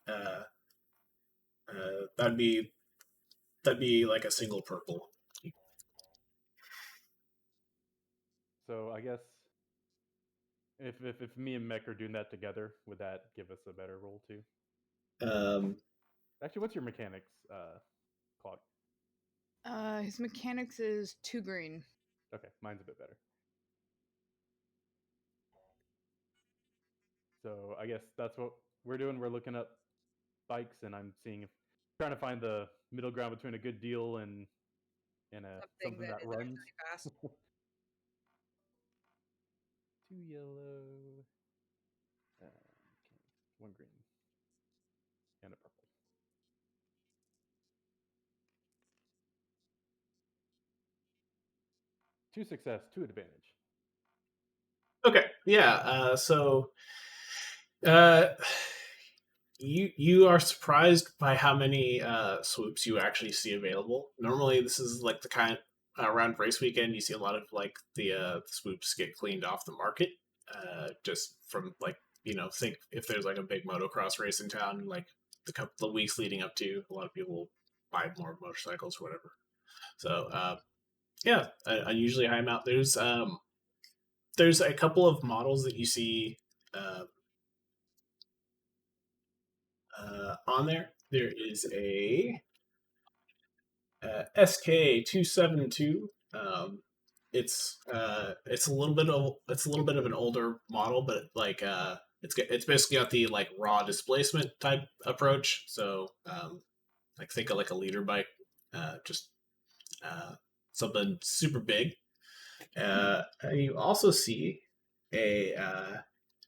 That'd be like a single purple. So I guess if me and Mech are doing that together, would that give us a better roll too? Actually, what's your mechanics, Clock? His mechanics is 2 green. Okay, mine's a bit better. So I guess that's what we're doing. We're looking up bikes, and I'm trying to find the middle ground between a good deal and something that is runs. actually fast. 2 yellow, okay, 1 green, and a purple. 2 success, 2 advantage. Okay, yeah. So, uh, you are surprised by how many swoops you actually see available. Normally, this is like the kind around race weekend you see a lot of like the swoops get cleaned off the market, just from like think if there's like a big motocross race in town, like the couple of weeks leading up to, a lot of people buy more motorcycles or whatever. So yeah, unusually high amount. There's a couple of models that you see uh, on there. There is a SK272. It's a little bit of an older model, but like it's basically got the like raw displacement type approach. So like think of like a leader bike, just something super big. You also see a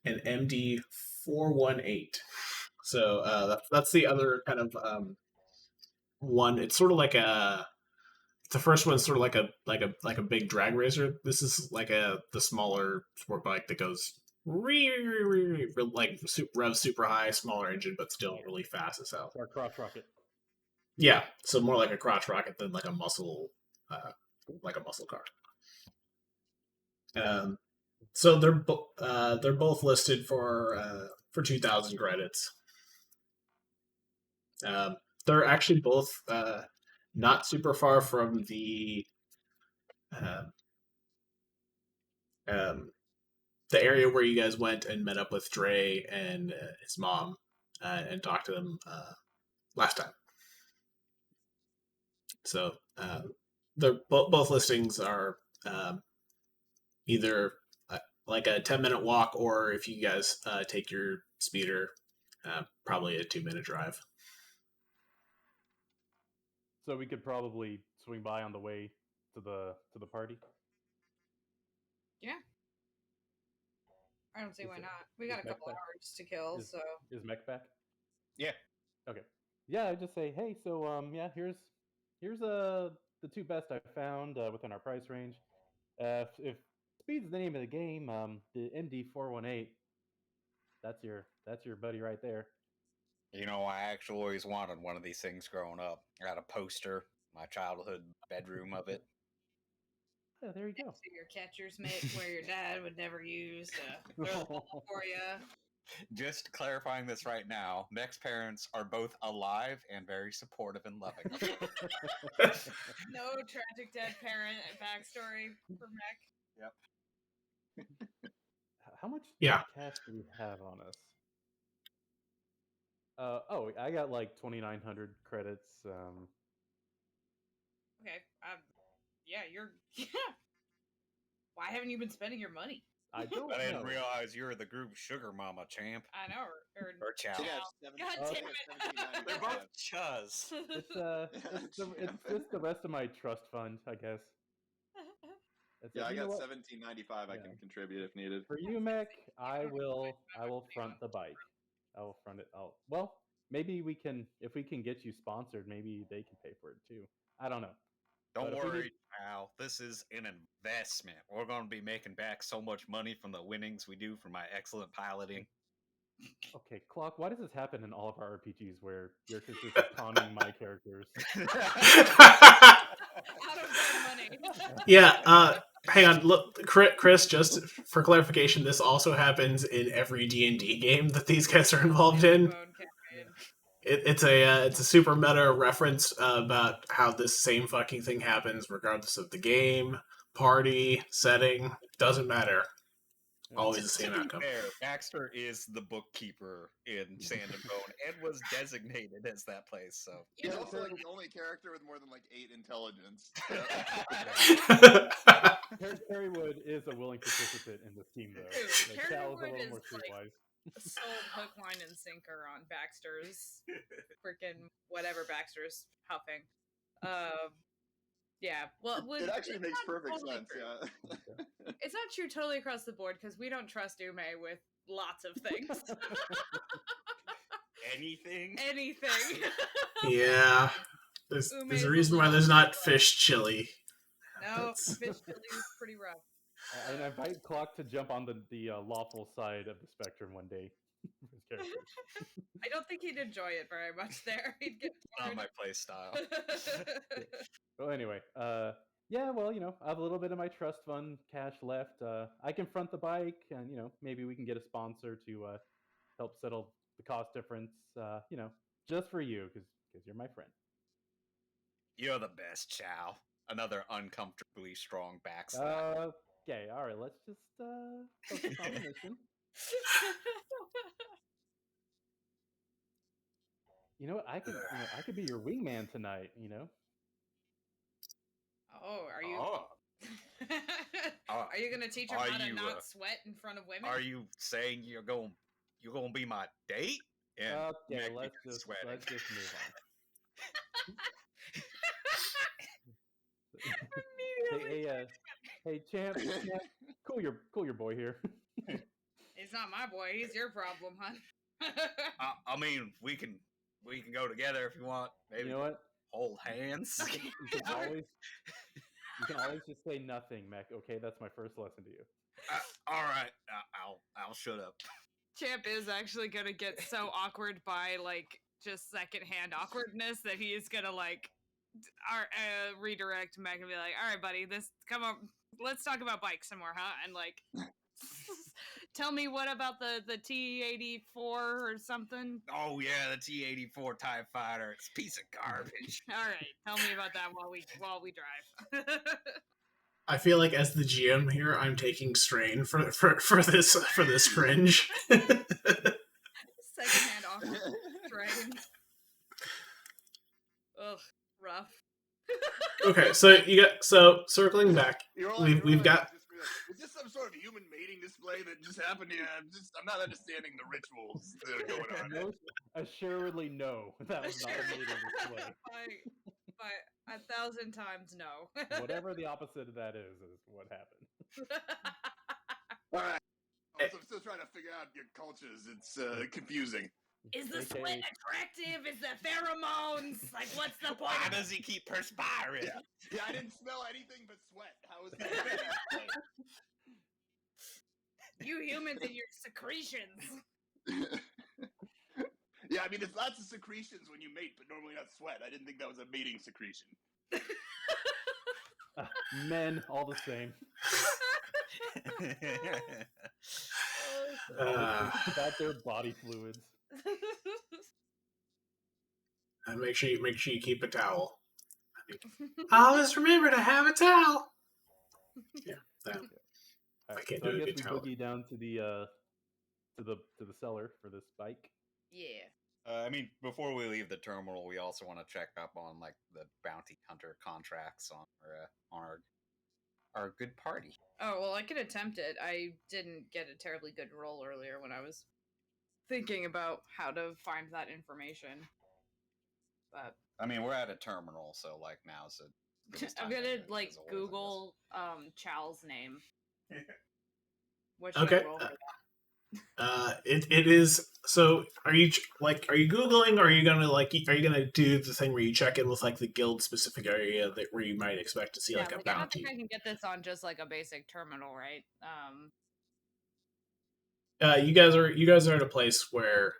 an MD418. So that's the other kind of one. It's sort of like the first one's sort of like a big drag racer. This is like the smaller sport bike that goes like rev super high, smaller engine, but still really fast as hell. Our crotch rocket. Yeah, so more like a crotch rocket than like a muscle car. So they're both listed for 2,000 credits. They're actually both not super far from uh, um, the area where you guys went and met up with Dre and his mom and talked to them last time. So both listings are either like a 10-minute walk, or if you guys take your speeder, probably a 2-minute drive. So we could probably swing by on the way to the party. Yeah. I don't see why not. We got a couple hours to kill, so. Is Mech back? Yeah. Okay. Yeah, I just say, hey, so yeah, here's the 2 best I found within our price range. If speed's the name of the game, the MD418, that's your buddy right there. I actually always wanted one of these things growing up. I got a poster, my childhood bedroom of it. Yeah, there you go. So your catcher's mitt where your dad would never use to throw the ball for you. Just clarifying this right now, Mech's parents are both alive and very supportive and loving of him. No tragic dead parent backstory for Mech. Yep. How much cash do we have on us? I got like 2,900 credits. Okay. Yeah, you're. Yeah. Why haven't you been spending your money? I don't. I didn't realize you were the group sugar mama, champ. I know, or Chal. God damn it! They're both chuz. It's just the rest of my trust fund, I guess. Yeah, I got $17.95 I can contribute if needed. For you, Mech, I will front the bike. I will front it. Well, maybe we can, if we can get you sponsored, maybe they can pay for it too. I don't know. Don't worry, pal. This is an investment. We're going to be making back so much money from the winnings we do from my excellent piloting. Okay, Clock, why does this happen in all of our RPGs where you're consistently conning my characters? Out of their money. Yeah, hang on. Look, Chris, just for clarification, this also happens in every D&D game that these guys are involved in. It's a super meta reference about how this same fucking thing happens regardless of the game, party, setting. Doesn't matter. Always the same outcome. Fair, Baxter is the bookkeeper in Sand and Bone and was designated as that place. So he's also like the only character with more than like 8 intelligence. Terrywood is a willing participant in this team, though. Chal is a little more streetwise. Sold hook, line, and sinker on Baxter's freaking whatever Baxter's huffing. Yeah. Well, It actually it's makes not perfect totally sense. true. Yeah. It's not true totally across the board because we don't trust Ume with lots of things. Anything? Anything. Yeah. There's a reason why there's not fish chili. No, That's- fish chili is pretty rough. I invite Clock to jump on the lawful side of the spectrum one day. His characters. I don't think he'd enjoy it very much there. He'd get Not bored. my play style. Well, anyway, yeah, well, I have a little bit of my trust fund cash left. I can front the bike, and maybe we can get a sponsor to help settle the cost difference. Just for you, because you're my friend. You're the best, Chal. Another uncomfortably strong backslap. Okay, all right. Let's just focus on the mission. You know what? I could be your wingman tonight. Oh, are you? Oh, Are you gonna teach her are how to you, not sweat in front of women? are you saying you're going to be my date? And Okay, make me let's just sweating? move on. Immediately. Hey, champ, cool your boy here. He's not my boy. He's your problem, hon. I mean, we can go together if you want. Maybe You know what? hold hands. You can always just say nothing, Mech. Okay, that's my first lesson to you. All right, I'll shut up. Champ is actually gonna get so awkward by just secondhand awkwardness that he is gonna redirect Meg and be like, "All right, buddy, come on, let's talk about bikes some more, huh?" And tell me what about the T-84 or something? Oh yeah, the T-84 TIE Fighter. It's a piece of garbage. All right, tell me about that while we drive. I feel like as the GM here, I'm taking strain for this cringe. Secondhand awkward strain. Ugh, rough. Okay, so circling back, we've got. Is this some sort of human mating display that just happened here? I'm not understanding the rituals that are going on. Most assuredly, no. That was not a mating display. By 1,000 times no. Whatever the opposite of that is what happened. All right. I'm still trying to figure out your cultures. It's confusing. Is the sweat attractive? Is the pheromones? What's the point? Why does he keep perspiring? Yeah, I didn't smell anything but sweat. How is that? You humans and your secretions. Yeah, I mean, there's lots of secretions when you mate, but normally not sweat. I didn't think that was a mating secretion. Men, all the same. About their body fluids. And make sure you keep a towel. Always remember to have a towel. Yeah, that. I can't do a good towel. We boogie down to the cellar for this bike. Yeah. I mean, before we leave the terminal, we also want to check up on the bounty hunter contracts on our good party. Oh well, I could attempt it. I didn't get a terribly good roll earlier when I was thinking about how to find that information. But I mean, we're at a terminal, so now's I'm gonna Google Chal's name. What should Okay. I roll for that? It is. So are you Googling, or are you gonna do the thing where you check in with the guild specific area where you might expect to see a bounty? I don't think I can get this on just a basic terminal, right? You guys are at a place where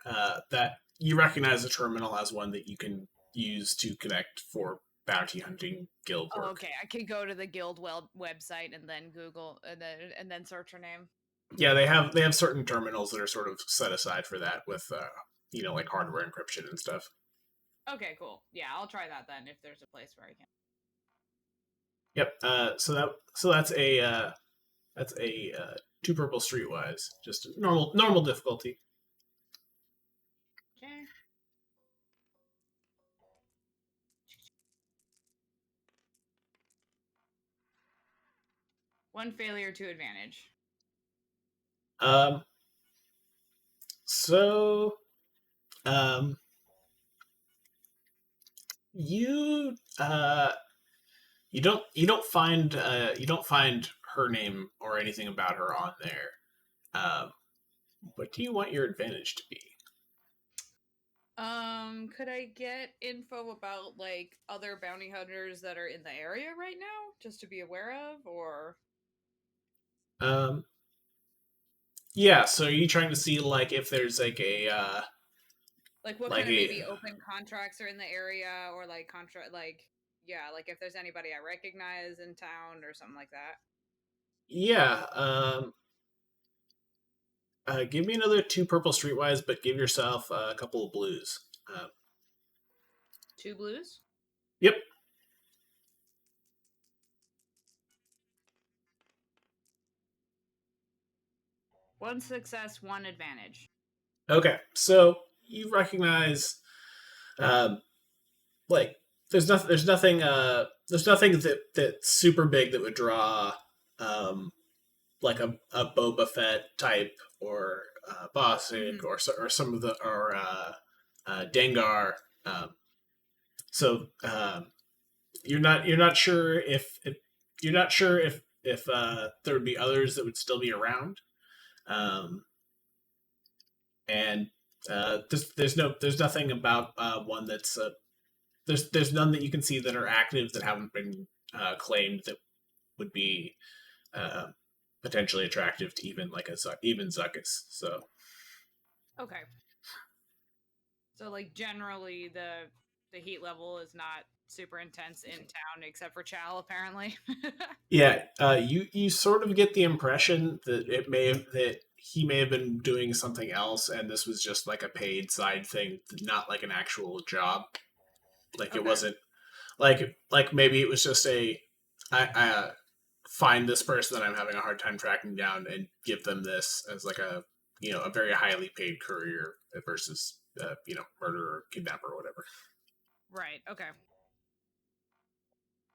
that you recognize the terminal as one that you can use to connect for bounty hunting guild work. Oh, okay, I could go to the guild website and then Google and then search her name. Yeah, they have certain terminals that are sort of set aside for that with hardware encryption and stuff. Okay, cool. Yeah, I'll try that then if there's a place where I can. Yep. So that's a 2 purple streetwise, just normal difficulty. Okay. One failure, 2 advantage. So, you you don't find her name or anything about her on there. What do you want your advantage to be? Could I get info about like other bounty hunters that are in the area right now, just to be aware of, or? Um, yeah. So, are you trying to see like if there's Like what like kind of a maybe open contracts are in the area, or like contract, like yeah, like if there's anybody I recognize in town or something like that. yeah? Give me another 2 purple streetwise, but give yourself a couple of blues. 2 blues. Yep. One success, one advantage. Okay. So you recognize, um, like there's nothing that's super big that would draw, like a Boba Fett type or Bossk or some of the or Dengar. Um, so you're not sure if you're not sure if there would be others that would still be around. Um, and there's nothing about one that's there's none that you can see that are active that haven't been claimed that would be uh, potentially attractive to even like even Zuckus. So Okay. So like generally the heat level is not super intense in town except for Chal apparently. yeah, you sort of get the impression that that he may have been doing something else, and this was just like a paid side thing, not like an actual job. Like it Okay. wasn't like maybe it was just I find this person that I'm having a hard time tracking down and give them this as like a a very highly paid courier versus murder or kidnapper or whatever. Right. Okay.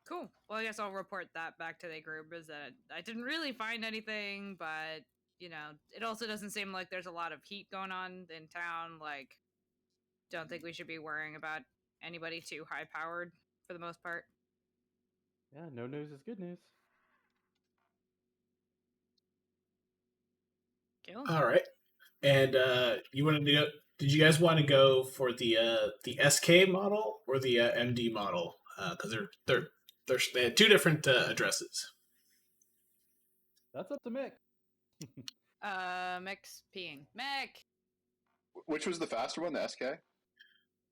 Cool. Well, I guess I'll report that back to the group is that I didn't really find anything, but it also doesn't seem like there's a lot of heat going on in town. Like, don't think we should be worrying about anybody too high powered for the most part. Yeah, no news is good news. Cool. All right, and you wanted to go? Did you guys want to go for the SK model or the MD model? Because they had 2 different addresses. That's up to Mick. Mech's peeing. Mech! Which was the faster one, the SK?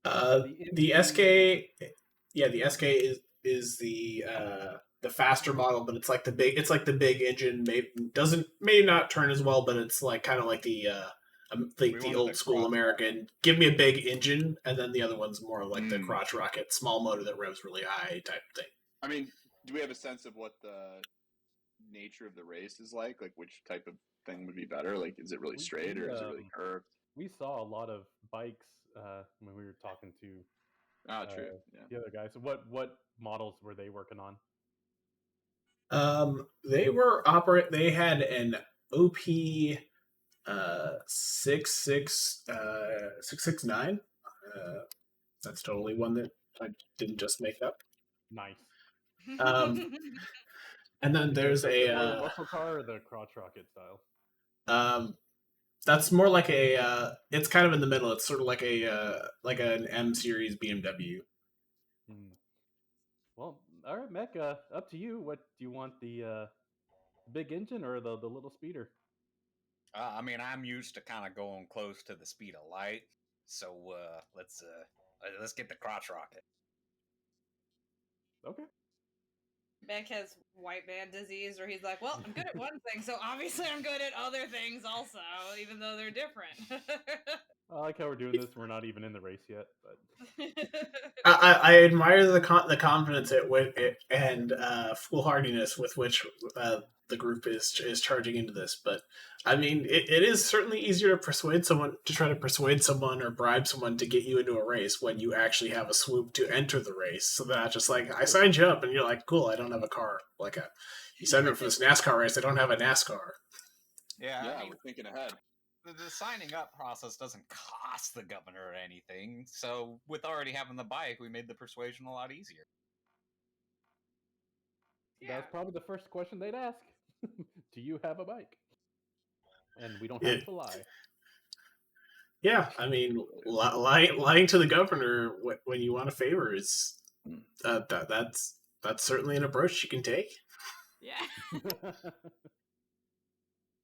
The SK, yeah, the SK is the faster model, but it's like the big engine. May not turn as well, but it's like kind of like the old school American. Give me a big engine, and then the other one's more like the crotch rocket, small motor that revs really high type thing. I mean, do we have a sense of what the nature of the race is like? Like, which type of thing would be better? Like, is it really straight or is it really curved? We saw a lot of bikes when we were talking to True. Yeah. the other guys. So what models were they working on? They had an OP 669. That's totally one that I didn't just make up. Nice. And then there's a muscle car or the crotch rocket style. That's more like it's kind of in the middle. It's sort of like like an M series BMW. Well, all right, Mech, up to you. What do you want, the big engine or the little speeder? I mean, I'm used to kind of going close to the speed of light, so let's get the crotch rocket. Okay. Beck has white man disease, where he's like, well, I'm good at one thing, so obviously I'm good at other things also, even though they're different. I like how we're doing this. We're not even in the race yet, but I admire the confidence and foolhardiness with which the group is charging into this. But I mean, it is certainly easier to try to persuade someone or bribe someone to get you into a race when you actually have a swoop to enter the race. So that just like I signed you up, and you're like, cool, I don't have a car. You signed me up for this NASCAR race. I don't have a NASCAR. Yeah, we're thinking ahead. the signing up process doesn't cost the governor anything. So with already having the bike, we made the persuasion a lot easier. That's probably the first question they'd ask. Do you have a bike? And we don't Yeah. have to lie. Yeah, I mean, lying to the governor when you want a favor is that's certainly an approach you can take. Yeah.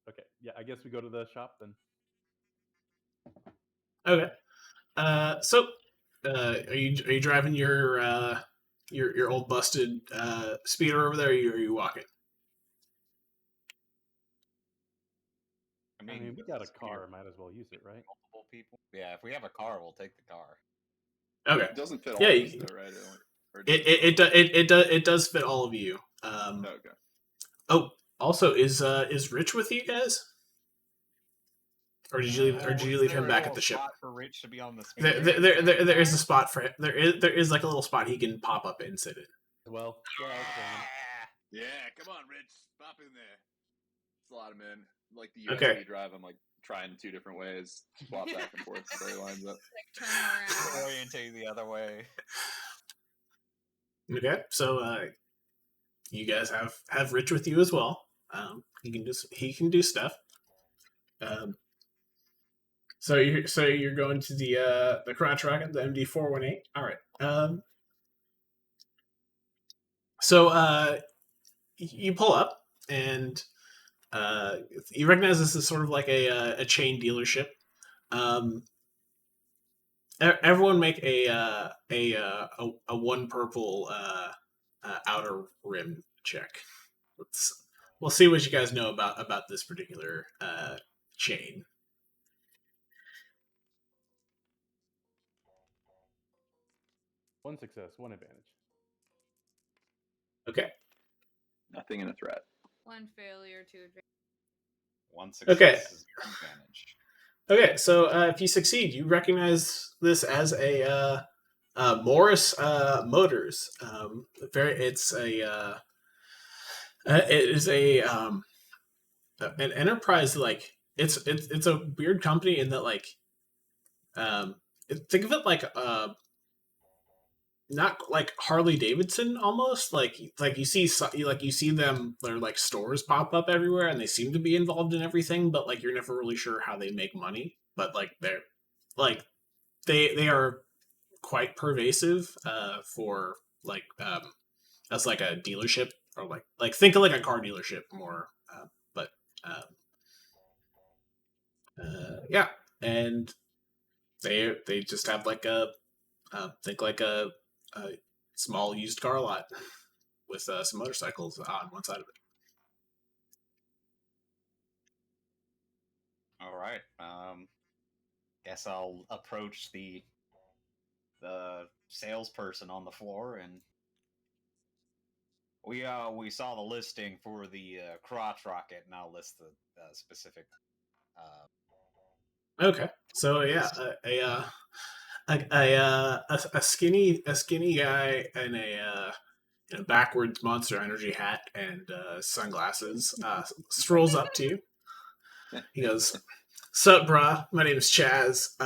Okay, yeah, I guess we go to the shop then. Okay. So, are you driving your old busted speeder over there, or are you walking? I mean, we got a car, might as well use it, right? Multiple people. Yeah, if we have a car, we'll take the car. Okay. It doesn't fit all Yeah, of us, though, right? it does fit all of you. Okay. Oh, also, is Rich with you guys? Or did you leave him back at the ship? Spot for Rich to be on the There is a spot for him. There is like a little spot he can pop up and sit in. Well, yeah, come on, Rich, pop in there. It's a lot of men. Like the USB Okay. drive, I'm like trying 2 different ways, swap back and forth, so it lines up. Like turn around. Orientate the other way. Okay, so you guys have Rich with you as well. He can do stuff. So you're going to the crotch rocket, the MD-418. All right. So you pull up and you recognize this is sort of like a chain dealership. Everyone make a 1 purple outer rim check. We'll see what you guys know about this particular chain. One success, one advantage. Okay. Nothing in a threat. 1 failure, 2 advantage. 1 success is an advantage. Okay, so if you succeed, you recognize this as a Morris Motors. It is an enterprise. Like it's a weird company in that like think of it like not like Harley Davidson almost like you see them, their like stores pop up everywhere and they seem to be involved in everything, but like you're never really sure how they make money, but like they're like they are quite pervasive for like as like a dealership, or like think of like a car dealership more, but yeah, and they just have like a think like a small used car lot with some motorcycles on one side of it. All right. Guess I'll approach the salesperson on the floor, and we saw the listing for the crotch rocket, and I'll list the specific. Okay, so yeah, a skinny guy in a backwards Monster Energy hat and sunglasses strolls up to you. He goes, "Sup, brah? My name is Chaz.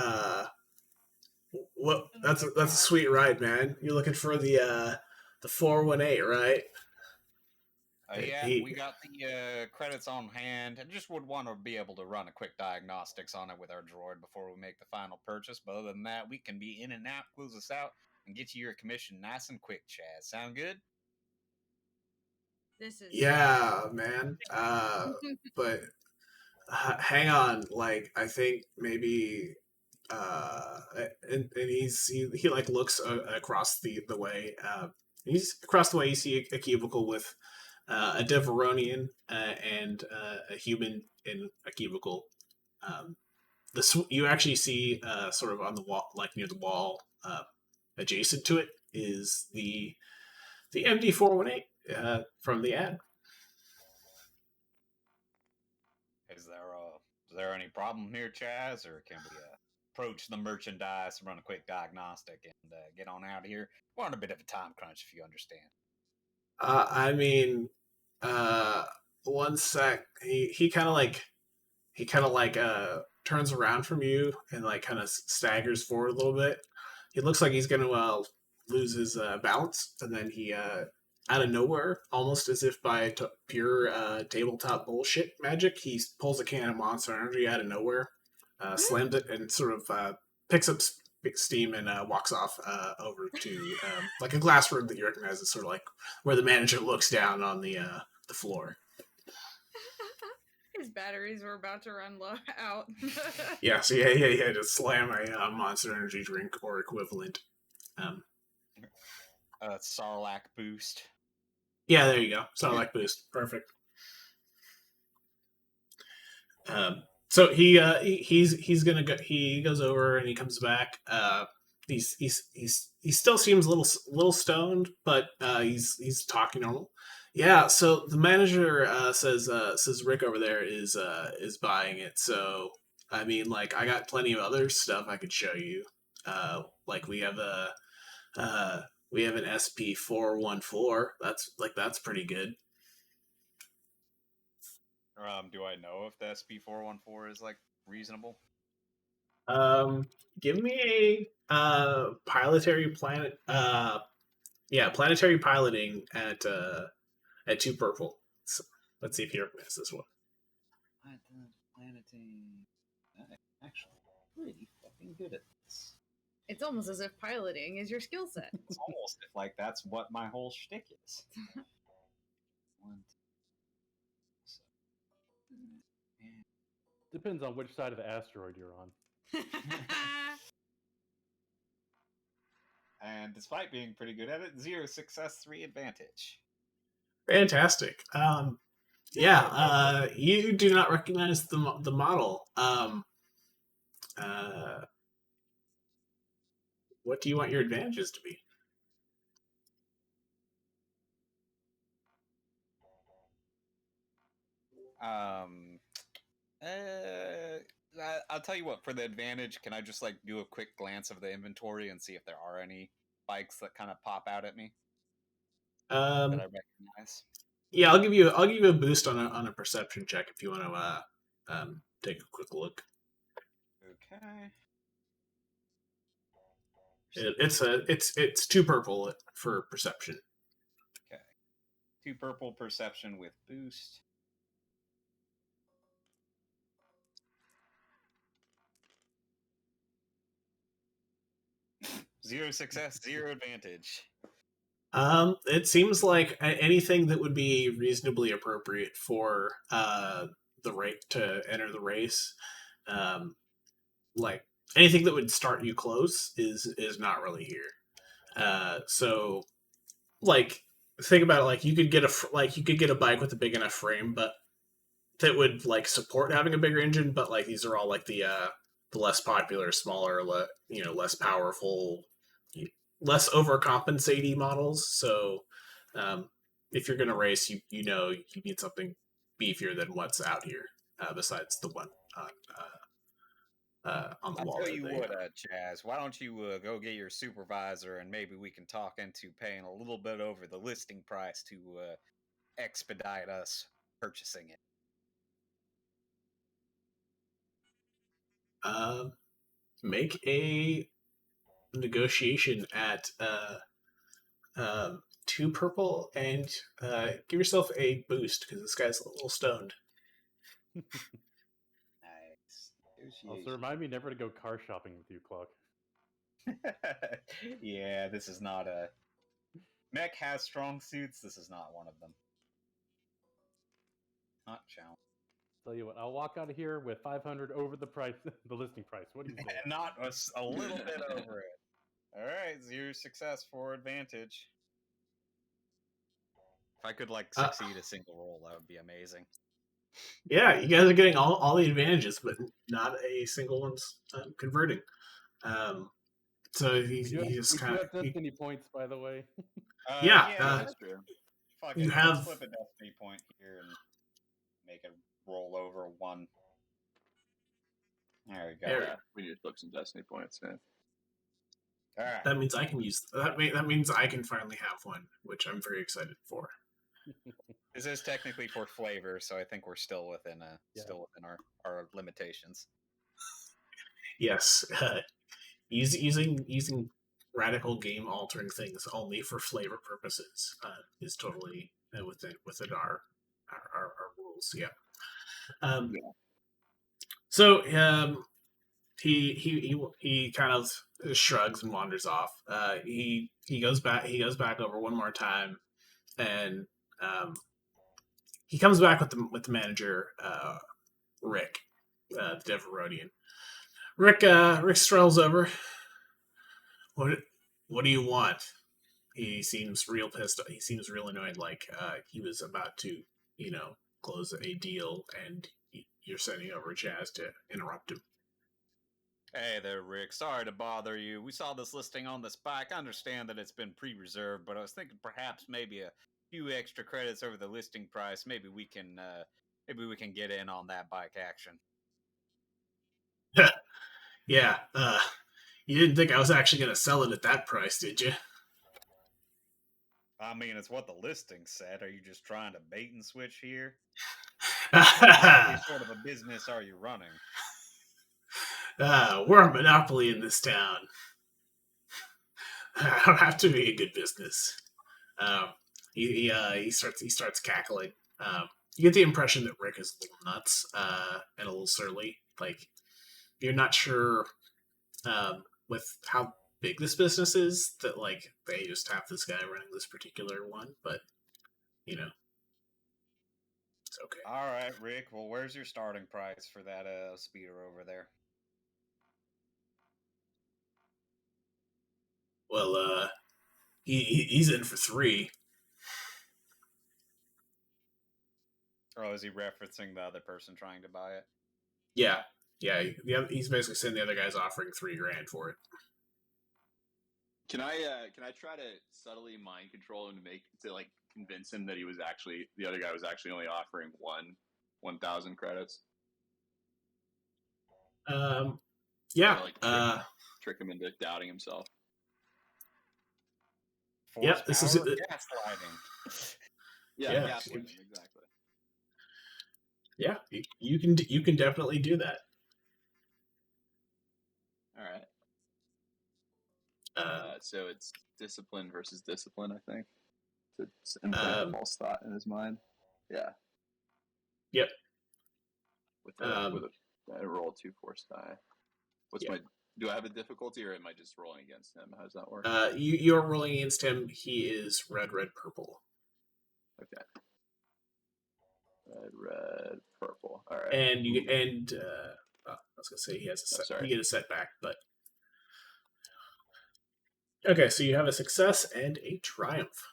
What? That's a sweet ride, man. You're looking for the 418, right?" Yeah, we got the credits on hand. I just would want to be able to run a quick diagnostics on it with our droid before we make the final purchase. But other than that, we can be in and out, close us out, and get you your commission nice and quick, Chaz. Sound good? This is man. But hang on. Like, I think maybe. And he like looks across the way. He's across the way. You see a cubicle with a Deveronian and a human in a cubicle. You actually see sort of on the wall, like near the wall, adjacent to it, is the MD-418 from the ad. Is there any problem here, Chaz, or can we approach the merchandise, run a quick diagnostic, and get on out of here? We're on a bit of a time crunch, if you understand. I mean, one sec. He kind of like he kind of like turns around from you and like kind of staggers forward a little bit. He looks like he's gonna lose his balance, and then he out of nowhere, almost as if by pure tabletop bullshit magic, he pulls a can of Monster Energy out of nowhere, slams it, and sort of picks up steam and walks off over to like a glass room that you recognize as sort of like where the manager looks down on the floor. His batteries were about to run low out. Yeah, so he had to slam a Monster Energy drink or equivalent. Sarlacc boost. Yeah, there you go. Sarlacc boost, perfect. So he's gonna go. He goes over and he comes back. He still seems a little stoned, but he's talking normal. Yeah. So the manager says Rick over there is buying it. So I mean, like I got plenty of other stuff I could show you. Like we have an SP414. That's pretty good. Do I know if the SP414 is like reasonable? Give me a planetary piloting at 2 purple. So, let's see if you recognize this one. Planetary. Actually, pretty fucking good at this. It's almost as if piloting is your skill set. It's almost like that's what my whole shtick is. Depends on which side of the asteroid you're on. And despite being pretty good at it, 0 success, 3 advantage. Fantastic. Yeah. You do not recognize the model. What do you want your advantages to be? I'll tell you what. For the advantage, can I just like do a quick glance of the inventory and see if there are any bikes that kind of pop out at me that I recognize? Yeah, I'll give you a boost on a perception check if you want to take a quick look. Okay. It's 2 purple for perception. Okay. 2 purple perception with boost. Zero success, 0 advantage. It seems like anything that would be reasonably appropriate for the rate to enter the race, like anything that would start you close is not really here. So like think about it, like you could get a bike with a big enough frame, but that would like support having a bigger engine, but like these are all like the less popular, smaller, less powerful, less overcompensating models. So if you're gonna race, you need something beefier than what's out here, besides the one on the wall. I'll tell you what, Chaz, why don't you go get your supervisor and maybe we can talk into paying a little bit over the listing price to expedite us purchasing it. Make a negotiation at 2 purple and give yourself a boost because this guy's a little stoned. Nice. Also, remind me never to go car shopping with you, Clock. Yeah, this is not a... Mech has strong suits. This is not one of them. Not Chal. Tell you what, I'll walk out of here with 500 over the price, the listing price. What do you say? Not a little bit over it. All right, 0 success, 4 advantage. If I could like succeed a single roll, that would be amazing. Yeah, you guys are getting all the advantages, but not a single one's converting. So he just kind of destiny points, by the way. Yeah, that's true. Fuck you it, have let's flip a destiny point here and make it roll over 1. There we go. Yeah, we need to flip some destiny points, man. All right. That means I can use that. That means I can finally have one, which I'm very excited for. This is technically for flavor, so I think we're still within Yeah. our limitations. Yes, using radical game altering things only for flavor purposes is totally within our rules. Yeah. Yeah. So he kind of shrugs and wanders off. He goes back over one more time, and he comes back with the manager, Rick, the Deverodian. Rick strolls over. What do you want? He seems real pissed. He seems real annoyed, like he was about to, close a deal, and you're sending over Jazz to interrupt him. Hey there, Rick. Sorry to bother you. We saw this listing on this bike. I understand that it's been pre-reserved, but I was thinking perhaps maybe a few extra credits over the listing price. Maybe we can get in on that bike action. Yeah. You didn't think I was actually going to sell it at that price, did you? I mean, it's what the listing said. Are you just trying to bait and switch here? What sort of a business are you running? We're a monopoly in this town. I don't have to be a good business. He starts cackling. You get the impression that Rick is a little nuts and a little surly. Like, you're not sure with how big this business is that like they just have this guy running this particular one, but it's okay. All right, Rick. Well, where's your starting price for that speeder over there? Well, he's in for 3. Or is he referencing the other person trying to buy it? Yeah. He's basically saying the other guy's offering $3,000 for it. Can I try to subtly mind control him to convince him that the other guy was actually only offering 1,000 credits? Yeah. Trick him into doubting himself. Yep. This is gaslighting. Yeah, gaslighting, exactly. Yeah, you can definitely do that. All right. So it's discipline versus discipline, I think. To implant a false thought in his mind. Yeah. Yep. With a roll 2 force die. Do I have a difficulty, or am I just rolling against him? How does that work? You're rolling against him. He is red, purple. Okay. Red, purple. All right. And I was gonna say he has you get a setback, but okay. So you have a success and a triumph.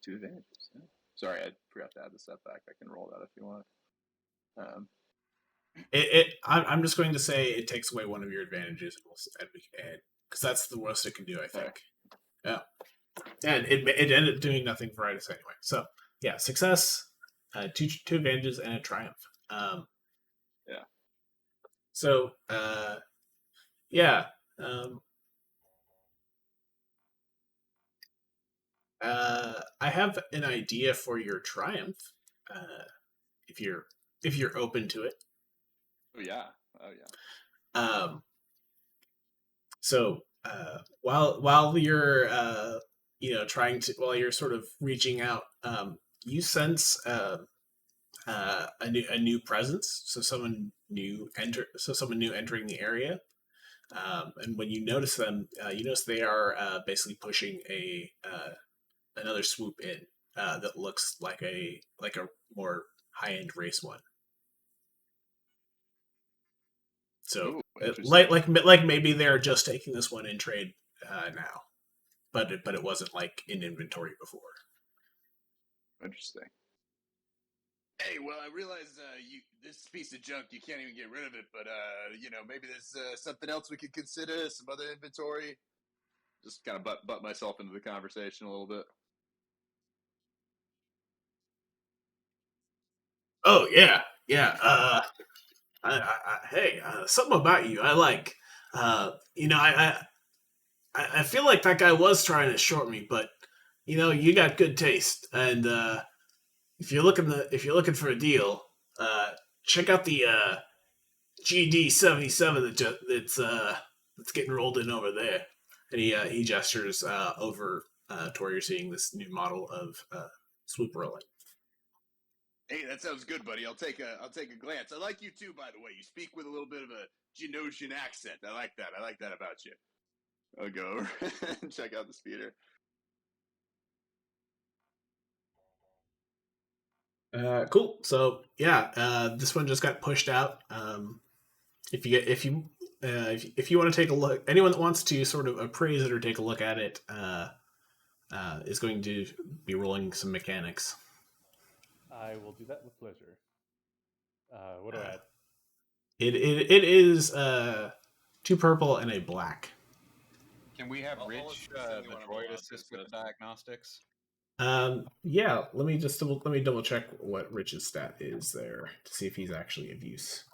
2 advantages. Yeah. Sorry, I forgot to add the setback. I can roll that if you want. I'm just going to say it takes away one of your advantages, because that's the worst it can do, I think. Yeah, and it ended up doing nothing for Itis anyway. So yeah, success, 2 advantages, and a triumph. Yeah. So yeah. I have an idea for your triumph. If you're open to it. Oh yeah. So while you're while you're sort of reaching out, you sense a new presence. So someone new entering the area. And when you notice them, you notice they are basically pushing another swoop in that looks like a more high-end race one. So like maybe they're just taking this one in trade now, but it wasn't like in inventory before. Interesting. Hey, well, I realize this piece of junk, you can't even get rid of it, but maybe there's something else we could consider, some other inventory. Just kind of butt myself into the conversation a little bit. Oh yeah. Hey, something about you I like. I feel like that guy was trying to short me, but you got good taste, and if you're looking for a deal, check out the GD77 that's getting rolled in over there. And he gestures over to where you're seeing this new model of swoop rolling. Hey, that sounds good, buddy. I'll take a glance. I like you too, by the way. You speak with a little bit of a Genosian accent. I like that. I like that about you. I'll go over and check out the speeder. Cool. So yeah, this one just got pushed out. If you want to take a look, anyone that wants to sort of appraise it or take a look at it is going to be rolling some mechanics. I will do that with pleasure. What do I add? It is 2 purple and a black. Can we have I'll Rich, send the you one of droid, them, assist with the diagnostics? Yeah. Let me double check what Rich's stat is there to see if he's actually of use.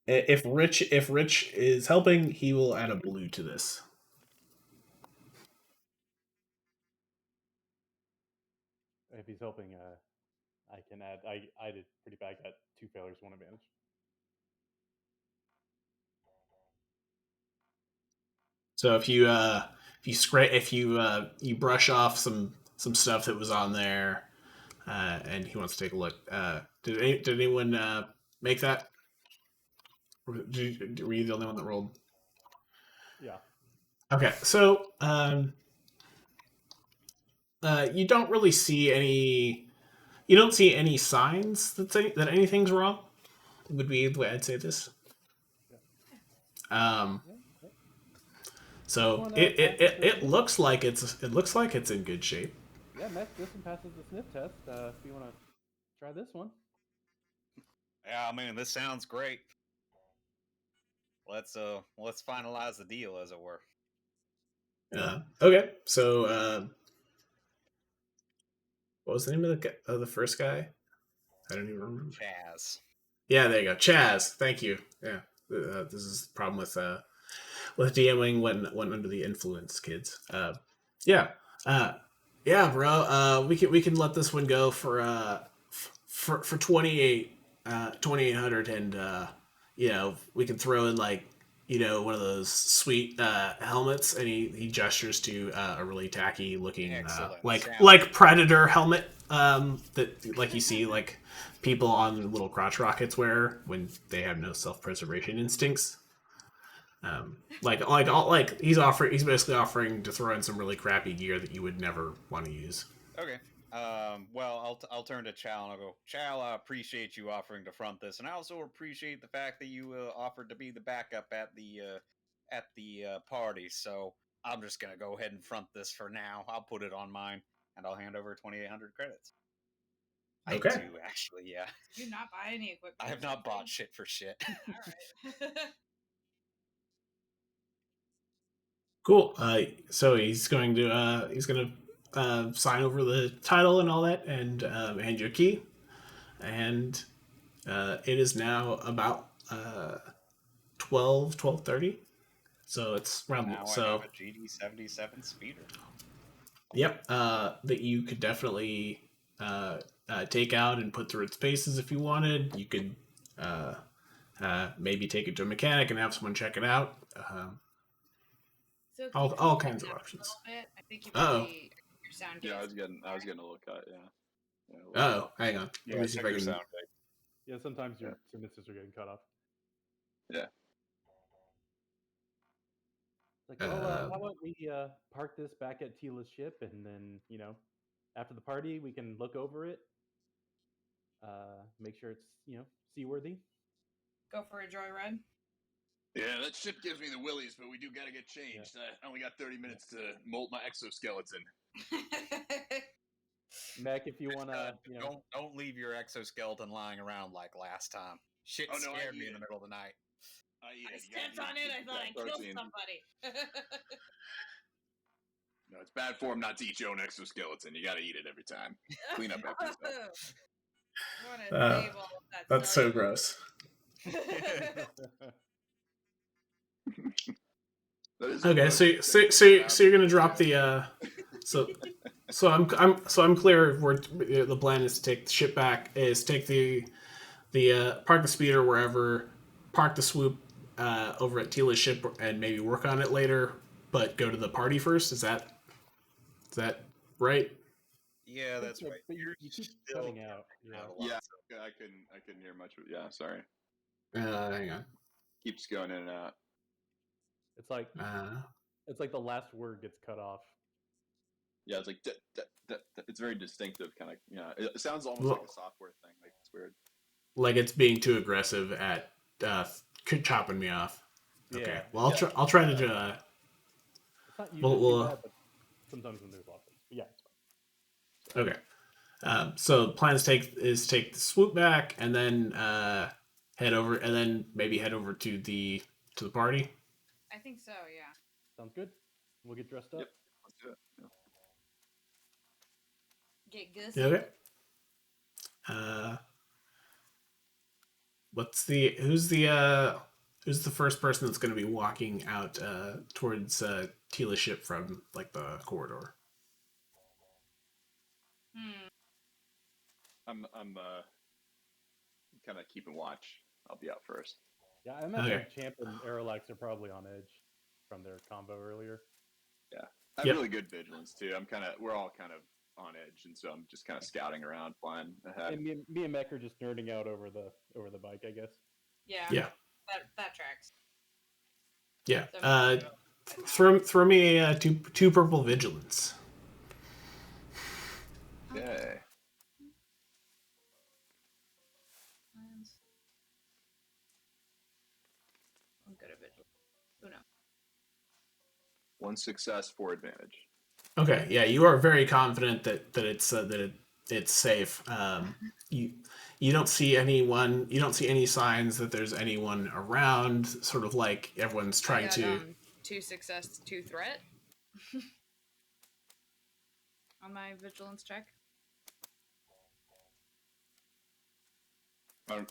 If Rich is helping, he will add a blue to this. If he's helping, I can add. I did pretty bad. Got 2 failures, 1 advantage. So if you brush off some stuff that was on there, and he wants to take a look. Did anyone make that? Were you the only one that rolled? Yeah. Okay, so you don't really see any. You don't see any signs that anything's wrong. Would be the way I'd say this. So it looks like it's in good shape. Yeah, Mac, this one passes the sniff test. If you want to try this one. Yeah, I mean, this sounds great. Let's finalize the deal, as it were. Okay, so what was the name of the first guy? I don't even remember. Chaz. Yeah, there you go, Chaz. Thank you. Yeah, this is the problem with DMing when under the influence, kids. Yeah, bro. We can let this one go for 2800, and we can throw in like one of those sweet helmets, and he gestures to a really tacky looking like Predator helmet that like you see like people on little crotch rockets wear when they have no self-preservation instincts. He's basically offering to throw in some really crappy gear that you would never want to use. Okay. Well, I'll turn to Chal and I'll go, Chal, I appreciate you offering to front this, and I also appreciate the fact that you offered to be the backup at the party. So I'm just gonna go ahead and front this for now. I'll put it on mine, and I'll hand over 2,800 credits. Okay. I do, actually, yeah. Did you not buy any equipment? I have not bought shit for shit. All right. Cool. So he's going to sign over the title and all that, and hand you a key. And it is now about 12:30. So it's around. Now so I have a GD77 speeder. Yep. That you could definitely take out and put through its paces if you wanted. You could maybe take it to a mechanic and have someone check it out. So all kinds of options. I think you Uh-oh. your sound. Yeah, I was getting a little cut. Yeah. Oh, hang on. Yeah, Let me see if I can. sound Yeah, sometimes your submissives are getting cut off. Yeah. Like, how about we park this back at Tila's ship, and then after the party we can look over it, make sure it's seaworthy. Go for a joyride. Yeah, that ship gives me the willies, but we do gotta get changed. Yeah. I only got 30 minutes to molt my exoskeleton. Mac, if you wanna, don't leave your exoskeleton lying around like last time. Shit scared me in the middle of the night. I stepped on it. I thought I killed somebody. No, it's bad form not to eat your own exoskeleton. You gotta eat it every time. Clean up after yourself. That's so gross. That Okay, so you're gonna drop the so I'm clear. Where the plan is to take the ship back is take the park the speeder wherever, park the swoop over at Tila's ship and maybe work on it later, but go to the party first. Is that right? Yeah, that's So, right. but You're you keep still cutting out. Yeah. out a lot. Yeah, I couldn't hear much. Yeah, sorry. Hang on. Keeps going in and out. It's like the last word gets cut off. Yeah, it's like it's very distinctive, kind of. Yeah, it sounds almost Well- like a software thing. Like it's weird. Like it's being too aggressive at chopping me off. Okay. Yeah. Well, I'll try to. It's not usually Well, too bad, but sometimes when there's lots of. But yeah, it's fine. Okay. So the plan is take the swoop back and then head over and then maybe head over to the party. I think so. Yeah. Sounds good. We'll get dressed up. Yep. Let's do it. Yeah. Get Gus. Okay. Who's the first person that's going to be walking out towards Tila's ship from like the corridor? I'm kind of keeping watch. I'll be out first. Yeah, I imagine Okay. Champ and Aerolax are probably on edge from their combo earlier. Yeah, I have Yep. really good vigilance too. We're all kind of on edge, and so I'm just kind of scouting around, flying ahead. And me and Mech are just nerding out over the bike, I guess. Yeah. Yeah. That tracks. Yeah. So- Throw me a two purple vigilance. Okay. I'm good at vigil. Who knows? 1 success, 4 advantage. Okay. Yeah, you are very confident that it's safe. You don't see anyone. You don't see any signs that there's anyone around. Sort of like everyone's trying to. 2 success, 2 threat. On my vigilance check.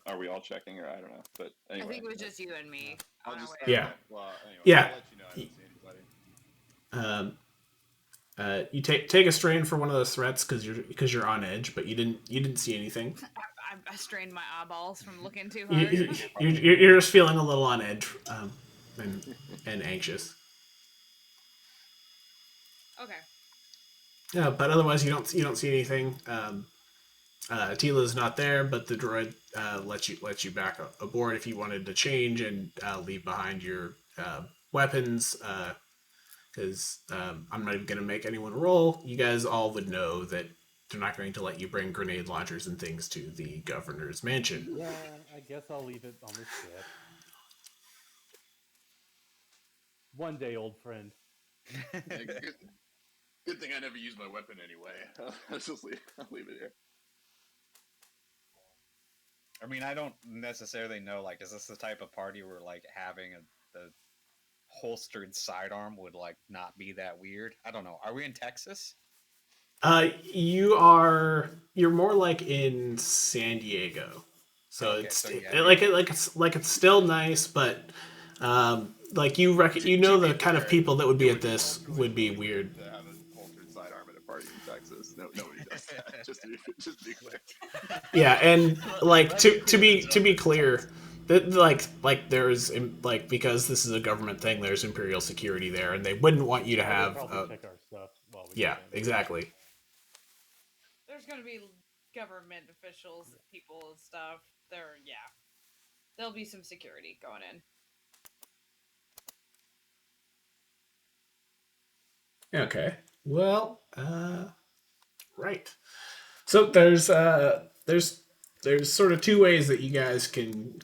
Are we all checking, or I don't know? But anyway, I think it was just you and me. I'll on our just way. Yeah. okay. Well, anyway, Yeah. I'll let you know. I don't see anybody. You take a strain for one of those threats because you're on edge, but you didn't see anything. I strained my eyeballs from looking too hard. You're just feeling a little on edge and anxious. Okay. Yeah, but otherwise you don't see anything. Tila's not there, but the droid lets you back aboard if you wanted to change and leave behind your weapons. Because I'm not even going to make anyone roll. You guys all would know that they're not going to let you bring grenade launchers and things to the governor's mansion. Yeah, I guess I'll leave it on the ship. One day, old friend. Good thing I never use my weapon anyway. I'll leave it here. I mean, I don't necessarily know. Like, is this the type of party where like having the holstered sidearm would like not be that weird? I don't know. Are we in Texas? You're more like in San Diego, so Okay, it's so yeah, it's still nice, but like you know the kind of people that would be at this would be weird. To have a holstered sidearm at a party in Texas. Nobody does that. just to be clear. Yeah, and like to be clear, that like there's like because this is a government thing, there's imperial security there, and they wouldn't want you to have. Probably check our stuff while we Yeah, get in. exactly. There's gonna be government officials, people and stuff. There'll be some security going in. Okay. Well, right. So there's sort of two ways that you guys can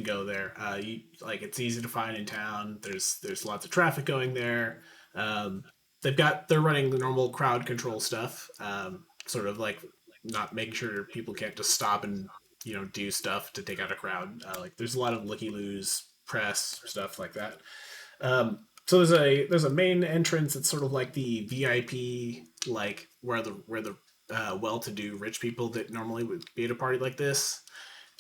go there. It's easy to find in town. There's lots of traffic going there. They're running the normal crowd control stuff. Sort of like not making sure people can't just stop and do stuff to take out a crowd. Like there's a lot of looky-loos, press stuff like that. So there's a main entrance. It's sort of like the VIP, like where the well-to-do rich people that normally would be at a party like this.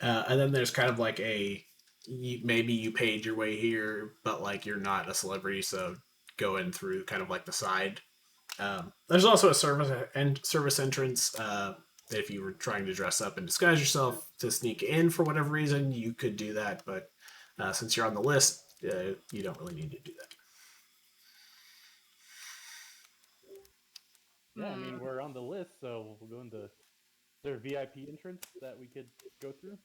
And then there's kind of like a maybe you paid your way here, but like you're not a celebrity, so go in through kind of like the side. There's also a service entrance. If you were trying to dress up and disguise yourself to sneak in for whatever reason, you could do that. But since you're on the list, you don't really need to do that. Yeah, I mean we're on the list, so we'll go into. Is there a VIP entrance that we could go through?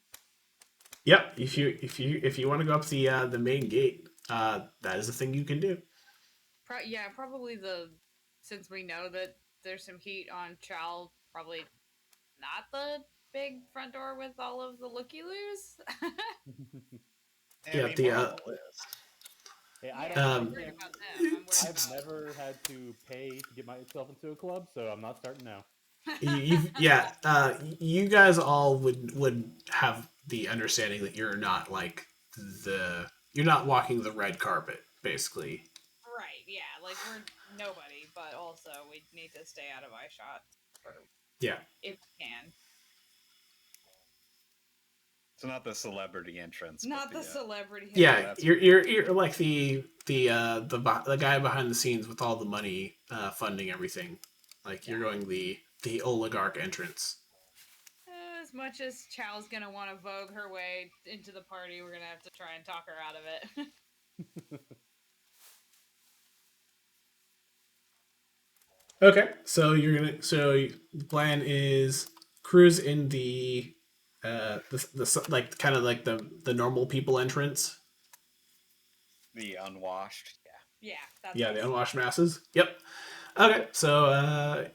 Yep. If you want to go up the main gate, that is a thing you can do. Yeah, probably since we know that there's some heat on Chal, probably not the big front door with all of the looky-loos. Yeah, we're on the list. Hey, I don't. Yeah, I I'm worried can't. about them. I'm worried I've about never had to pay to get myself into a club, so I'm not starting now. You guys all would have the understanding that you're not like you're not walking the red carpet, basically. Right, yeah, like we're nobody, but also we need to stay out of eye shot Yeah. if we can. So not the celebrity entrance. Not but the celebrity. Yeah, that's- you're like the guy behind the scenes with all the money funding everything. Like you're going the oligarch entrance. As much as Chal's gonna want to vogue her way into the party, we're gonna have to try and talk her out of it. Okay, so the plan is cruise in the like kind of like the normal people entrance. the unwashed. Yeah, that's Yeah, us. the unwashed masses. Yep. Okay, so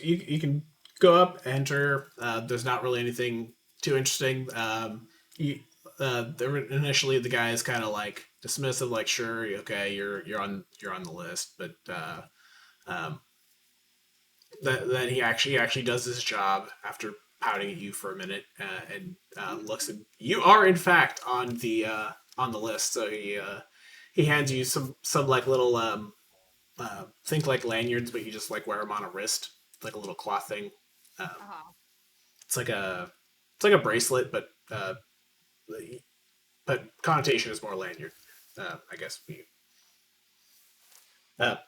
you can go up, enter. There's not really anything too interesting. Initially the guy is kind of like dismissive, like sure, okay, you're on the list, but um, then he actually does his job after pouting at you for a minute and looks at you are in fact on the list. So he hands you some like little think like lanyards, but you just like wear them on a wrist, like a little cloth thing. It's like a bracelet, but connotation is more lanyard, I guess.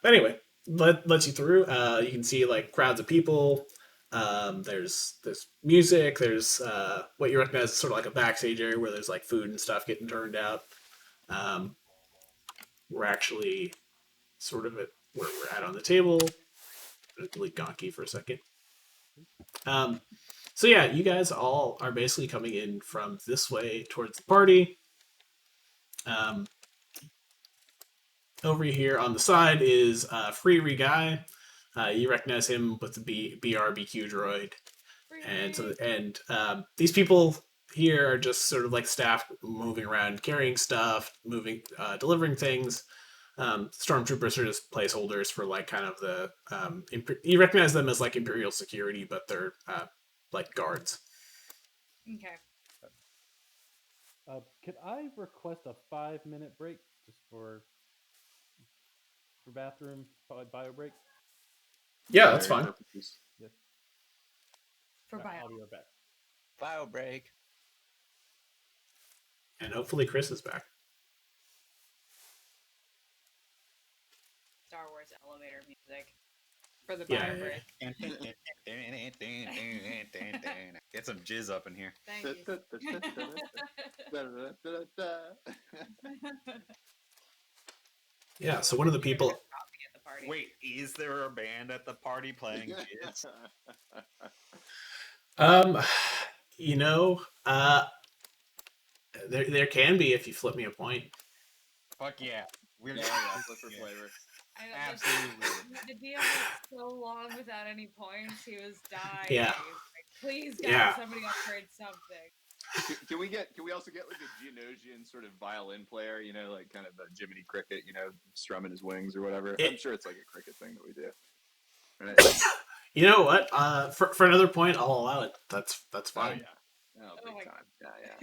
Anyway, lets you through. You can see like crowds of people. There's music. There's what you recognize as sort of like a backstage area where there's like food and stuff getting turned out. We're actually sort of at where we're at on the table. I'm gonna delete Gonki for a second. So yeah, you guys all are basically coming in from this way towards the party. Over here on the side is Freeri Gy. You recognize him with the BRBQ droid, and these people here are just sort of like staff moving around, carrying stuff, delivering things. Stormtroopers are just placeholders for like kind of the you recognize them as like Imperial security, but they're like guards. Okay. Could I request a 5-minute break just for bathroom bio break? Yeah, that's fine. Yes. For bio. I'll be right back. Bio break. And hopefully Chris is back. Star Wars elevator music for the bio break. Get some jizz up in here. Thank you. Yeah, so one of the people. Wait, is there a band at the party playing jizz? You know, there can be if you flip me a point. Fuck yeah. We're flip for flavor. Absolutely. The DM was so long without any points. He was dying. Yeah. He was like, please, guys, Yeah. somebody upgrade something. Can we also get like a Geonosian sort of violin player, you know, like kind of a Jiminy Cricket, you know, strumming his wings or whatever? I'm sure it's like a cricket thing that we do. Right? You know what? For another point, I'll allow it. That's fine. Oh yeah. Oh, big time. Yeah.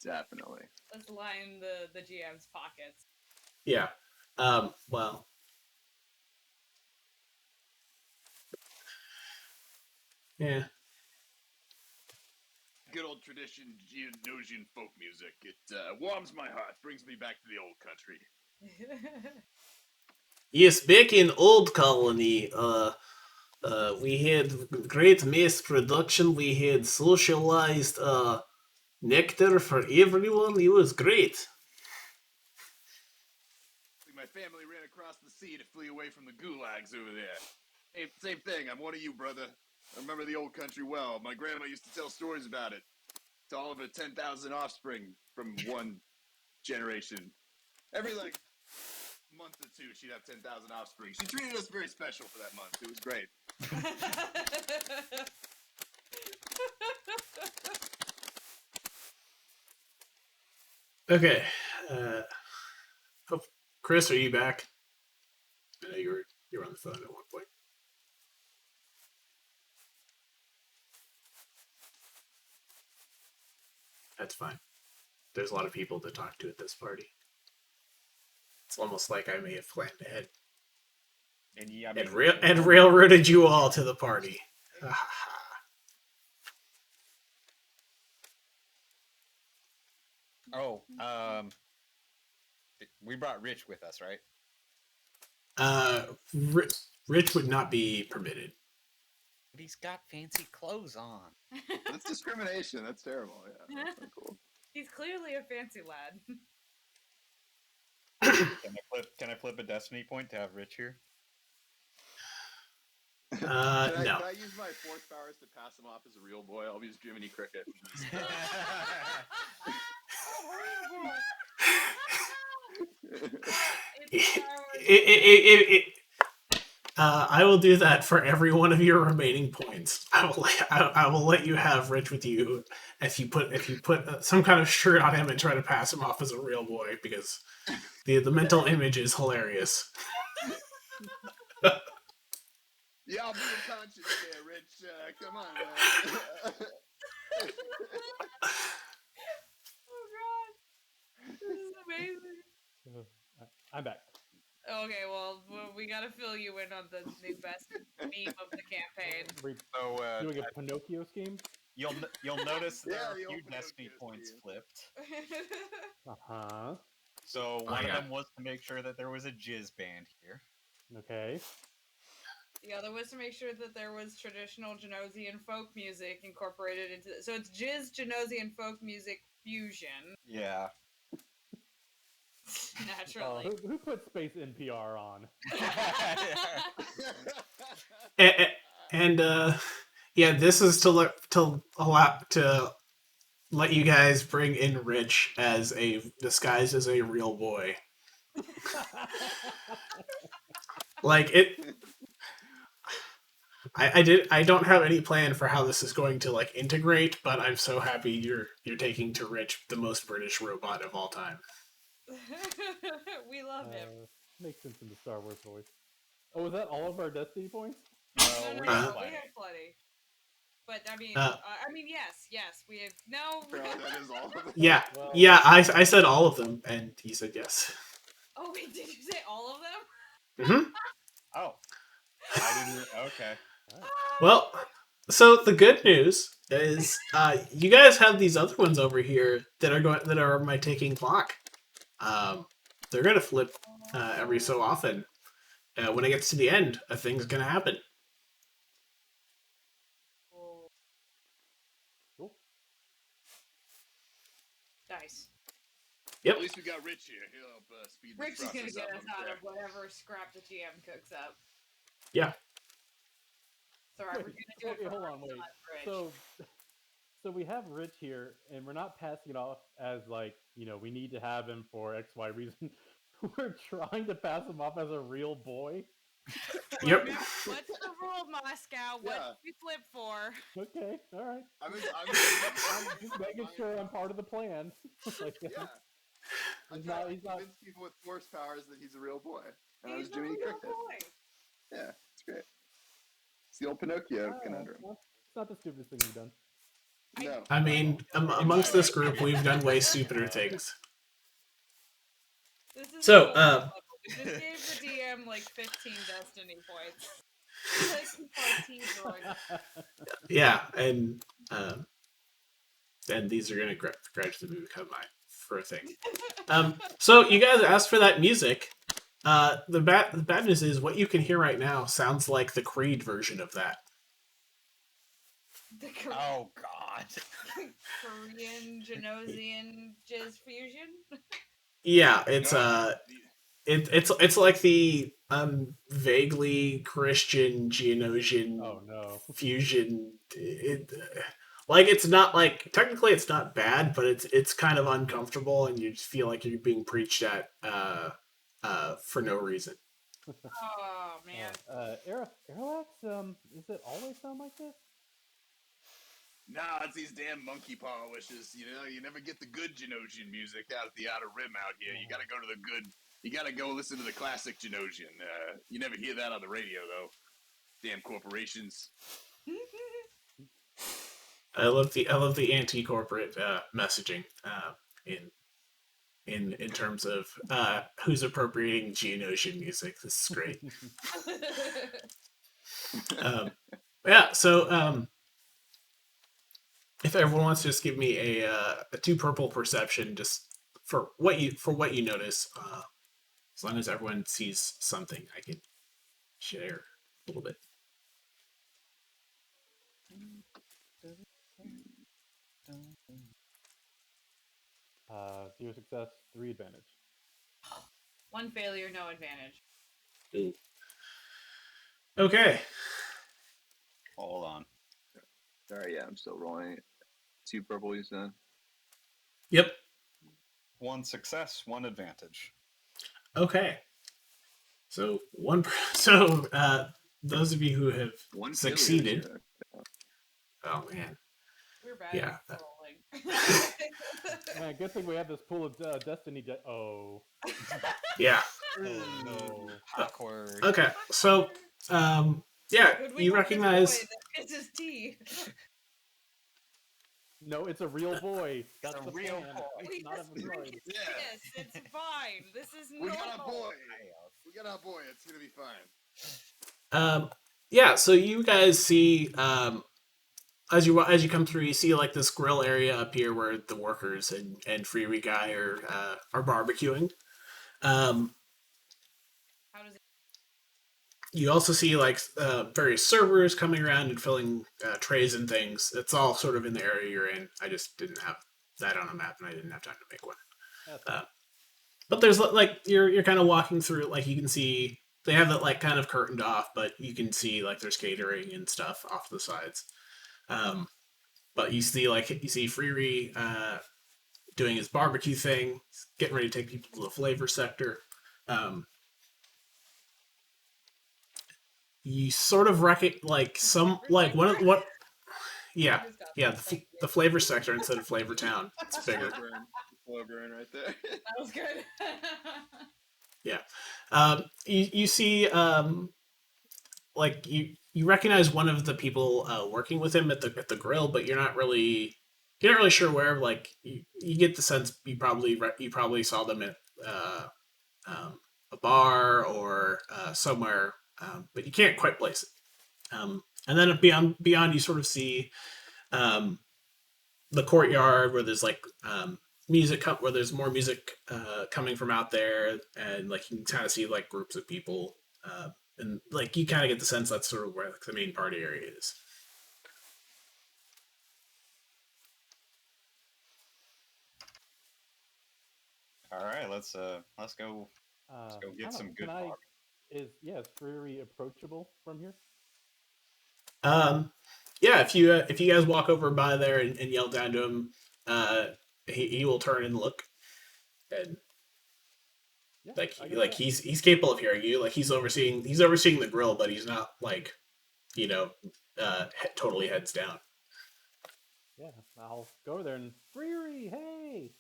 Definitely. Let's line the GM's pockets. Yeah. Well. Yeah. Good old tradition, Geonosian folk music. It warms my heart, brings me back to the old country. Yes, back in Old Colony, we had great mass production. We had socialized nectar for everyone. It was great. My family ran across the sea to flee away from the gulags over there. Hey, same thing. I'm one of you, brother. I remember the old country well. My grandma used to tell stories about it. To all of her 10,000 offspring from one generation. Every, month or two, she'd have 10,000 offspring. She treated us very special for that month. It was great. Okay. Chris, are you back? I know you were on the phone at one point. That's fine. There's a lot of people to talk to at this party. It's almost like I may have planned ahead. And railroaded you all to the party. Oh, we brought Rich with us, right? Rich would not be permitted. But he's got fancy clothes on. That's discrimination. That's terrible. Yeah, that's not cool. He's clearly a fancy lad. Can I flip a destiny point to have Rich here? No. Can I use my force powers to pass him off as a real boy? I'll use Jiminy Cricket. I will do that for every one of your remaining points. I will let you have Rich with you if you put some kind of shirt on him and try to pass him off as a real boy, because the mental image is hilarious. Yeah, I'll be your conscience there, Rich. Come on, man. Oh god, this is amazing. I'm back. Okay, well, we gotta fill you in on the new best meme of the campaign. We're doing a Pinocchio scheme. You'll notice there are a the few old destiny Pinocchio points scheme. flipped. Uh-huh. So one of them was to make sure that there was a jizz band here. Okay. The other was to make sure that there was traditional Genosian folk music incorporated into it. So it's Jizz Genosian folk music fusion. Yeah. Naturally. Who put space NPR on? And yeah, this is to let you guys bring in Rich as disguised as a real boy. Like it. I don't have any plan for how this is going to integrate, but I'm so happy you're taking to Rich, the most British robot of all time. We love him. Makes sense in the Star Wars voice. Oh, is that all of our destiny points? No, we have plenty. But I mean, yes, we have That is all of them. Yeah, yeah. I said all of them, and he said yes. Oh wait, did you say all of them? Mm-hmm. Oh, I didn't. Okay. Well, so the good news is, you guys have these other ones over here that are my ticking clock. They're gonna flip every so often. When it gets to the end, a thing's gonna happen. Cool. Nice. Yep. At least we got Rich here. He'll help speed this Rich is process gonna get up, us I'm out sure. of whatever scrap the GM cooks up. Yeah. Sorry, we're gonna do it. Hold on, wait. So we have Rich here, and we're not passing it off as we need to have him for X, Y reason. We're trying to pass him off as a real boy. Yep. What's the rule, Moskaw? What did we flip for? Okay, all right. I'm just making sure I'm part of the plan. Yeah. I'm trying to convince people with force powers that he's a real boy. And He's I was Jiminy Cricket. boy. Yeah, it's great. It's the old Pinocchio conundrum. It's not the stupidest thing you've done. No. I mean, amongst this group, we've done way stupider things. This is So, we just gave the DM 15 destiny points. Yeah, and and these are going to gradually become mine for a thing. So you guys asked for that music. The bad news is what you can hear right now sounds like the Creed version of that. Oh God! Korean Genosian jazz fusion. Yeah, it's like the vaguely Christian Geonosian Oh no. fusion. Like it's not like technically it's not bad, but it's kind of uncomfortable, and you just feel like you're being preached at for no reason. Oh man. Eorlax, does it always sound like this? Nah, it's these damn monkey paw wishes. You know, you never get the good Genosian music out at the Outer Rim out here. You gotta go to the good. You gotta go listen to the classic Genosian. You never hear that on the radio, though. Damn corporations. I love the anti-corporate messaging in terms of who's appropriating Geonosian music. This is great. Yeah. So if everyone wants to just give me a 2 purple perception, just for what you notice, as long as everyone sees something, I can share a little bit. 0 success, 3 advantage. 1 failure, no advantage. Ooh. Okay. Hold on. Sorry, yeah, I'm still rolling. 2 purple, you said? Yep. 1 success, 1 advantage. Okay. So those of you who have One succeeded. failure, Oh man. We're bad Yeah. at rolling. Man, good thing we have this pool of destiny. Oh. Yeah. Oh no. Awkward. Okay. So yeah, Could we you have this recognize. boy that pisses tea? No, it's a real boy. That's a the real plan. boy. It's We not a just droid. drink his piss. It's fine. This is We normal. got a boy. We got a boy. It's gonna be fine. Yeah. So you guys see as you come through, you see like this grill area up here where the workers and Freeri Gy are barbecuing. How does it? You also see like various servers coming around and filling trays and things. It's all sort of in the area you're in. I just didn't have that on a map, and I didn't have time to make one. But there's like you're kind of walking through. Like you can see they have it like kind of curtained off, but you can see like there's catering and stuff off to the sides. But you see Freeri doing his barbecue thing, getting ready to take people to the flavor sector. You sort of like some like what yeah the flavor sector instead of Flavor Town. It's bigger. Slow burn right there. That was good. Yeah. You see like you recognize one of the people working with him at the grill, but you're not really sure where. Like you get the sense you probably saw them at a bar or somewhere, but you can't quite place it. And then beyond you sort of see the courtyard where there's like music where there's more music coming from out there, and like you can kind of see like groups of people. And like you kind of get the sense that's sort of where like, the main party area is. All right, let's go get some good party. Is Freeri approachable from here? Yeah, if you guys walk over by there and yell down to him, he will turn and look, and like he's capable of hearing you. Like he's overseeing the grill, but he's not like totally heads down. Yeah, I'll go over there and Freeri, hey.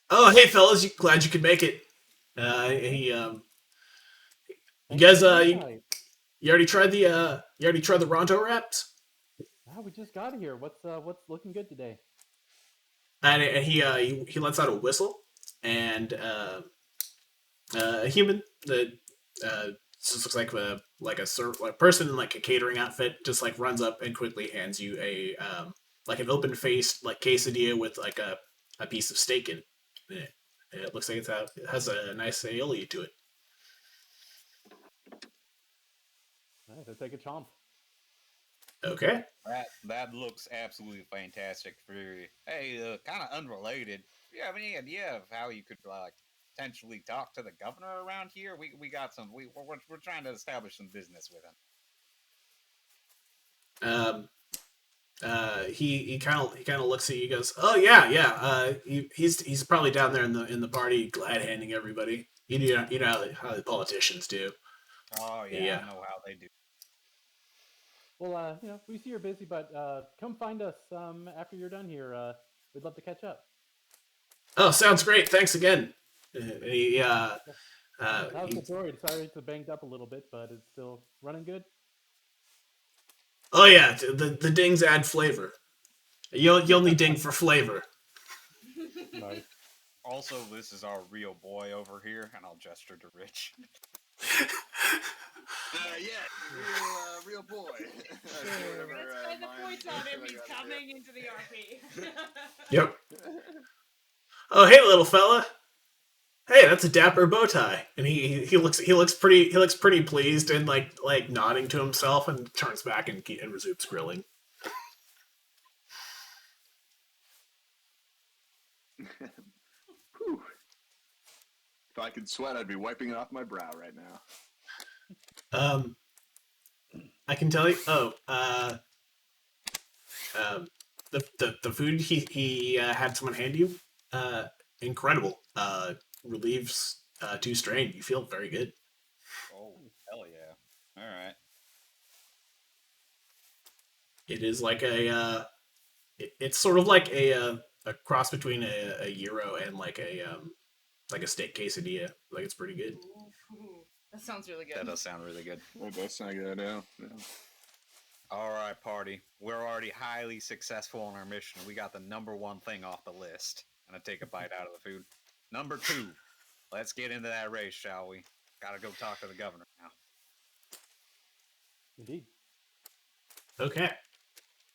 Oh, hey fellas, glad you could make it. You guys you already tried the Ronto wraps? We just got here. What's looking good today? And he lets out a whistle, and a human that just looks like a person in like a catering outfit just like runs up and quickly hands you an open faced like quesadilla with like a piece of steak in it. It looks like it has a nice aioli to it. Nice. I take a chomp. Okay. That looks absolutely fantastic. Freeri. Hey, kind of unrelated. Do you have any idea of how you could like potentially talk to the governor around here? We got some. We're trying to establish some business with him. He kind of looks at you. He goes, "Oh yeah. He's probably down there in the party, glad handing everybody. You know how the politicians do." Oh Yeah. I know how they do. Well, we see you're busy, but come find us after you're done here. We'd love to catch up. Oh, sounds great. Thanks again. How's the droid? Sorry, it's banged up a little bit, but it's still running good. Oh yeah, the dings add flavor. You'll need ding for flavor. Nice. Also, this is our real boy over here, and I'll gesture to Rich. Real boy. Let's spend the points on him. He's coming into the RP. Yep. Oh hey, little fella. Hey, that's a dapper bow tie, and he looks pretty pleased and like nodding to himself, and turns back and resumes grilling. If I could sweat, I'd be wiping it off my brow right now. I can tell you. The food he had someone hand you, incredible. Relieves 2 strain. You feel very good. Oh hell yeah! All right. It is like it's sort of like a cross between a gyro and like a steak quesadilla. Like it's pretty good. Ooh, that sounds really good. That does sound really good. That does sound good, yeah. All right, party. We're already highly successful on our mission. We got the number 1 thing off the list. I'm gonna take a bite out of the food. Number 2. Let's get into that race, shall we? Gotta go talk to the governor now. Indeed. Okay.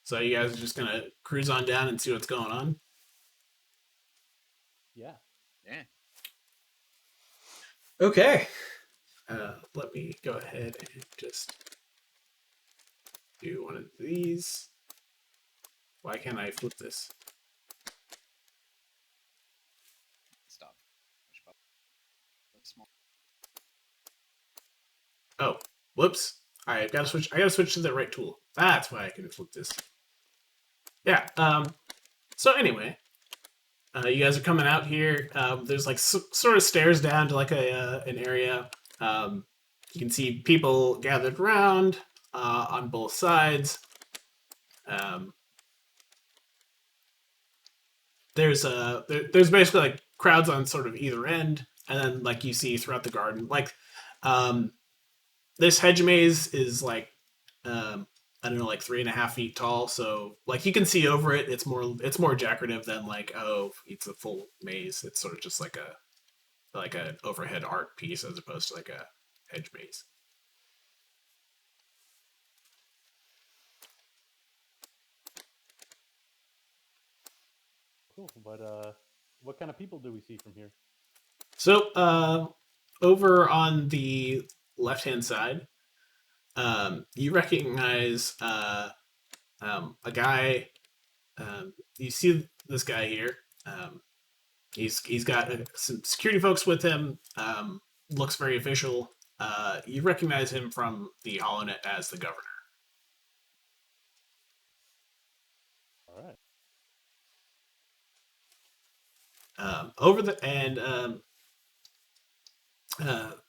So you guys are just gonna cruise on down and see what's going on? Yeah. Yeah. Okay. Let me go ahead and just do one of these. Why can't I flip this? Stop. Oh, whoops. All right, I gotta switch to the right tool. That's why I can flip this. Yeah. So anyway, you guys are coming out here. There's like sort of stairs down to like an area. You can see people gathered around on both sides. There's basically like crowds on sort of either end, and then like you see throughout the garden, like this hedge maze is like I don't know, like 3.5 feet tall. So like you can see over it. It's more decorative than like, oh, it's a full maze. It's sort of just like an overhead art piece as opposed to like a hedge maze. Cool. But what kind of people do we see from here? So over on the left hand side, you recognize a guy. You see this guy here. He's got some security folks with him. Looks very official. You recognize him from the HoloNet as the governor. All right.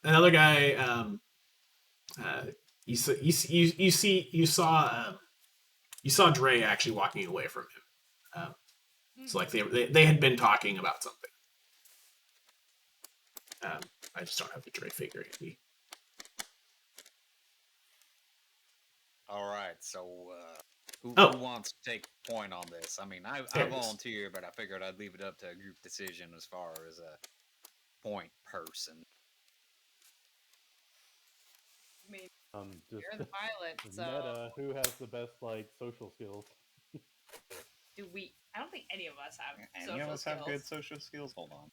Another guy. You saw Dre actually walking away from him. So like they had been talking about something. I just don't have the Dre figure handy. All right, so who wants to take point on this? I mean, I volunteer, but I figured I'd leave it up to a group decision as far as a point person. I mean, Just you're the pilot, so meta, who has the best like social skills? do we? I don't think any of us have Any social of us skills. have good social skills? Hold on.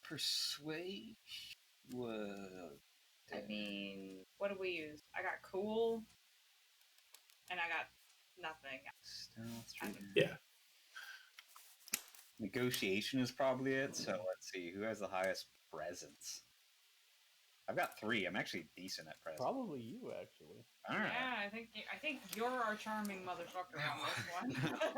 Persuade. I mean, what do we use? I got cool, and I got nothing. Yeah. Negotiation is probably it. So let's see who has the highest presence. I've got 3. I'm actually decent at presence. Probably you, actually. All right. Yeah, I think you're our charming motherfucker on this one.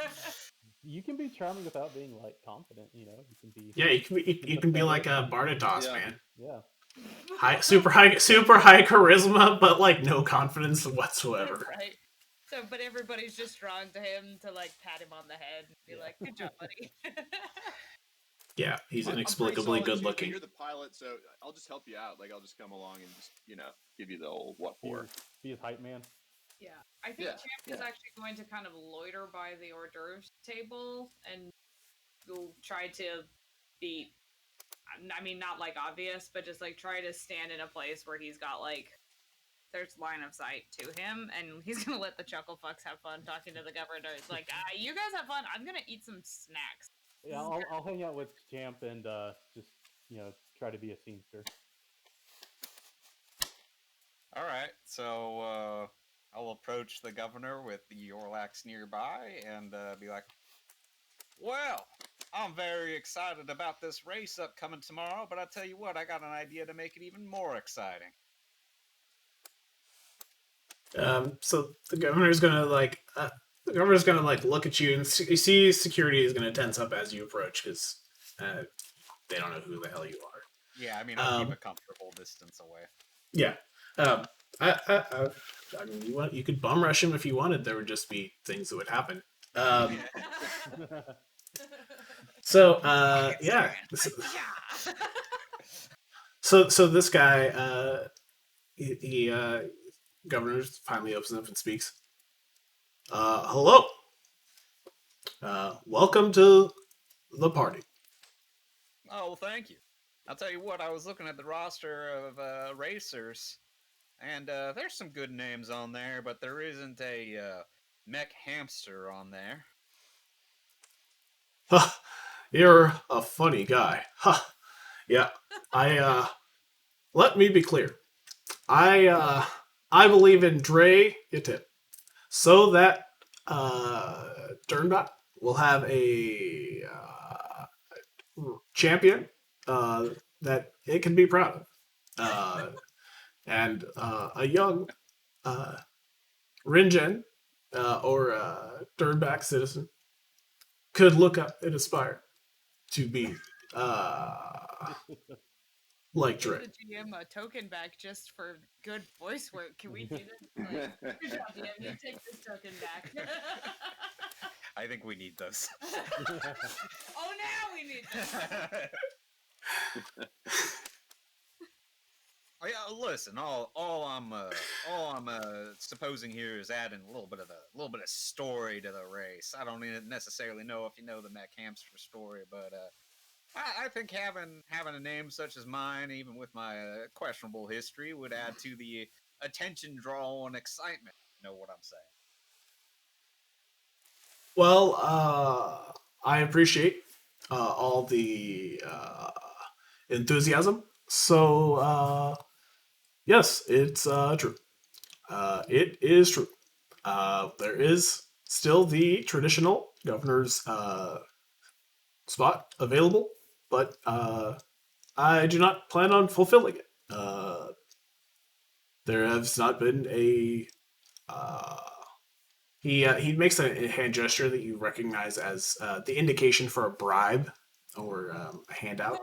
You can be charming without being like confident. You know, you can be. Yeah, you can be like a Bartatos, Yeah. man. Yeah. Super high charisma, but like no confidence whatsoever. Right. So, but everybody's just drawn to him to like pat him on the head and be like, "Good job, buddy." Yeah, he's I'm pretty inexplicably solid good too, but looking. You're the pilot, so I'll just help you out. Like I'll just come along and just give you the old what for. Be his hype man. Yeah, I think Champ is actually going to kind of loiter by the hors d'oeuvres table and will try to be, I mean, not like obvious, but just like try to stand in a place where he's got like, there's line of sight to him, and he's gonna let the chuckle fucks have fun talking to the governor. It's like, you guys have fun. I'm gonna eat some snacks. Yeah, I'll hang out with Champ and just try to be a scenester. All right. So I'll approach the governor with the Eorlax nearby and be like, "Well, I'm very excited about this race upcoming tomorrow, but I tell you what, I got an idea to make it even more exciting." So the governor's gonna like look at you, and you see security is gonna tense up as you approach because they don't know who the hell you are. Yeah, I mean, I'll keep a comfortable distance away. Yeah. I mean, you could bum rush him if you wanted. There would just be things that would happen. So yeah. So this guy, he governor finally opens up and speaks. Hello. Welcome to the party. Oh, well, thank you. I'll tell you what, I was looking at the roster of racers, and there's some good names on there, but there isn't a mech hamster on there. You're a funny guy. Yeah. Let me be clear. I believe in Dre Yatim, so that Dernbot will have a champion that it can be proud of, and a young Ringen or Dernback citizen could look up and aspire to be like Dre. Give the GM a token back just for good voice work. Can we do this? Like, good job, DM. You take this token back. I think we need those. Oh, now we need this. Oh, yeah, listen. All I'm supposing here is adding a little bit of story to the race. I don't necessarily know if you know the mech hamster story, but I think having a name such as mine, even with my questionable history, would add to the attention draw and excitement. You know what I'm saying? Well, I appreciate all the enthusiasm. So, yes, it's true. It is true. There is still the traditional governor's spot available, but I do not plan on fulfilling it. There has not been a... He makes a hand gesture that you recognize as the indication for a bribe or a handout.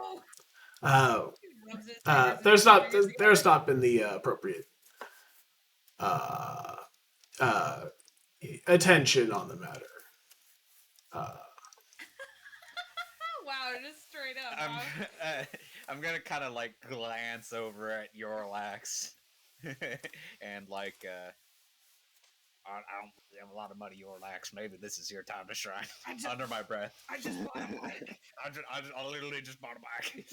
There's not been the appropriate attention on the matter. Wow, just straight up. I'm gonna kind of like glance over at Eorlax and like I don't really have a lot of money, Eorlax. Maybe this is your time to shine. Under my breath. I just bought a bike. I literally just bought a bike.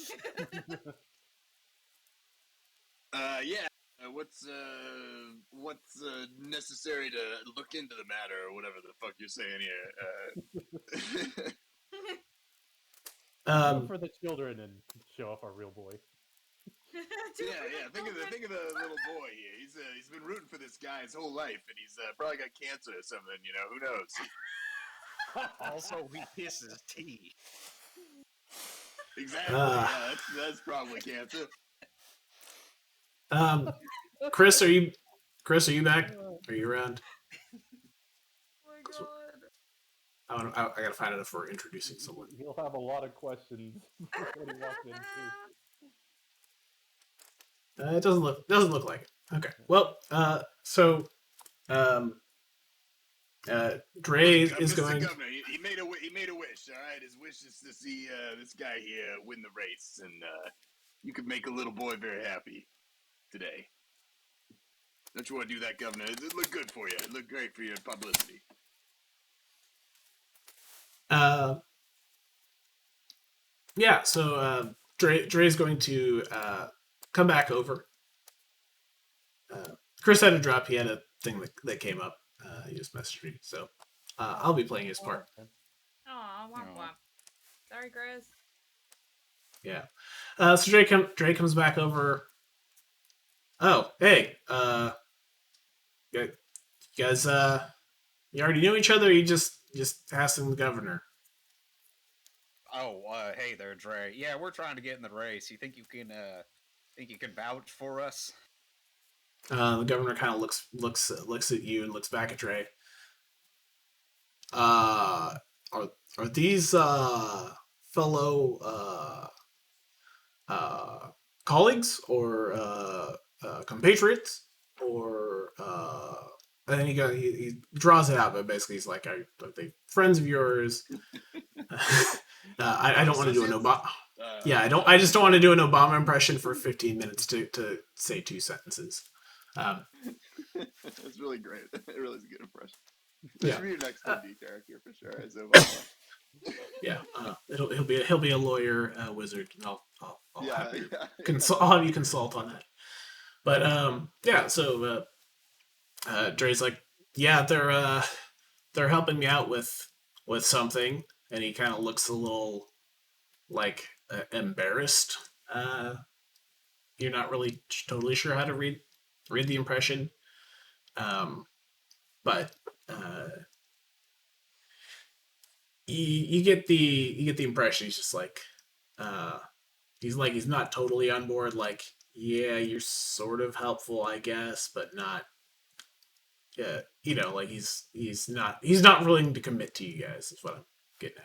Yeah. what's necessary to look into the matter, or whatever the fuck you're saying here? Go for the children and show off our real boy. Yeah. Think of the little boy here. He's been rooting for this guy his whole life, and he's probably got cancer or something. You know, who knows? Also, he pisses tea. Exactly. Yeah, that's probably cancer. Chris, are you back? Are you around? Oh my god. I gotta find out if we're introducing someone. He'll have a lot of questions when he walks in. It doesn't look like it. Okay. Well, so Dre is going. The governor, he made a wish. All right, his wish is to see this guy here win the race, and you could make a little boy very happy today. Don't you want to do that, Governor? It looked good for you. It looked great for your publicity. Yeah. So Dre's going to come back over. Chris had to drop. He had a thing that came up. He just messaged me, so I'll be playing his part. Aw, womp womp. Sorry, Chris. Yeah. So Dre comes back over. Oh, hey. You guys, you already knew each other. Or you just asking the governor. Oh, hey there, Dre. Yeah, we're trying to get in the race. You think you can vouch for us? The governor kind of looks at you and looks back at Dre. Are these fellow colleagues or compatriots or and then he draws it out, but basically he's like, are they friends of yours? I don't want to do an Obama. Yeah, I just don't want to do an Obama impression for 15 minutes to say 2 sentences. That's really great. It really is a good impression. Yeah. Should be your next D character for sure. As Obama. Yeah, he'll be a lawyer, wizard, and I'll have you consult on that. But yeah, so Dre's like, yeah, they're helping me out with something, and he kind of looks a little like embarrassed. You're not really totally sure how to read the impression, but you get the impression he's just like he's not totally on board. Like, yeah, you're sort of helpful, I guess, but not. Yeah, like he's not willing to commit to you guys. Is what I'm getting at.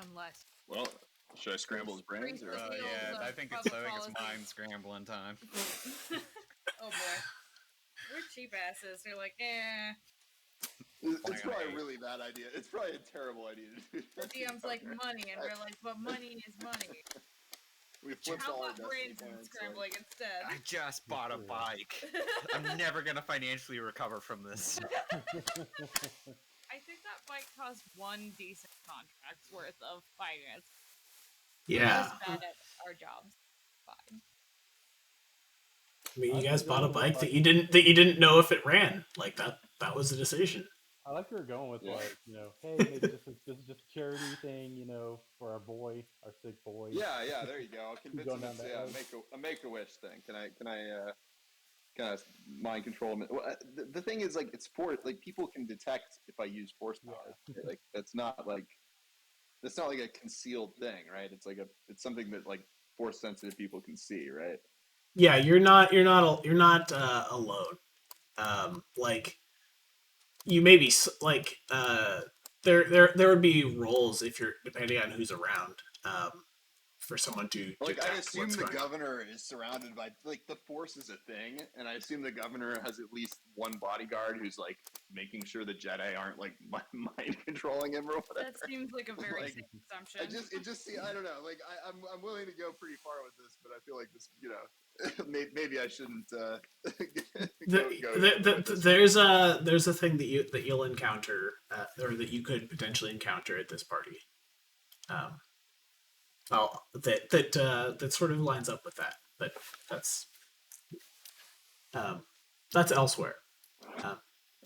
Unless. Well, should I scramble his brains? Or? Yeah, I think it's mind scrambling time. Oh boy, we're cheap asses. They're like, eh. It's probably a really bad idea. It's probably a terrible idea to do. The DM's like money, and we're like, but money is money. We flipped How all our about brains destiny and points, scrambling instead? I just bought a bike. I'm never gonna financially recover from this. I think that bike cost 1 decent contract's worth of finance. Yeah. We're just bad at our jobs. Fine. I mean, you guys bought a bike that you didn't know if it ran. Like that was the decision. I like where you're going with like, hey, maybe this is just a charity thing, for our boy, our sick boy. Yeah, there you go. I'll convince him to make a wish thing. Can I kind of mind control him? Well, the thing is, like, it's force. Like, people can detect if I use force power. Right? Like, that's not like a concealed thing, right? It's like it's something that like force sensitive people can see, right? Yeah, you're not alone. Like, you may be like there would be roles if you're depending on who's around. For someone to like, I assume the governor is surrounded by, like, the force is a thing, and I assume the governor has at least one bodyguard who's like making sure the Jedi aren't like mind controlling him or whatever. That seems like a very safe assumption. I don't know. Like, I'm willing to go pretty far with this, but I feel like this, maybe I shouldn't. There's a thing that you'll encounter, or that you could potentially encounter at this party. that sort of lines up with that. But that's elsewhere. Okay.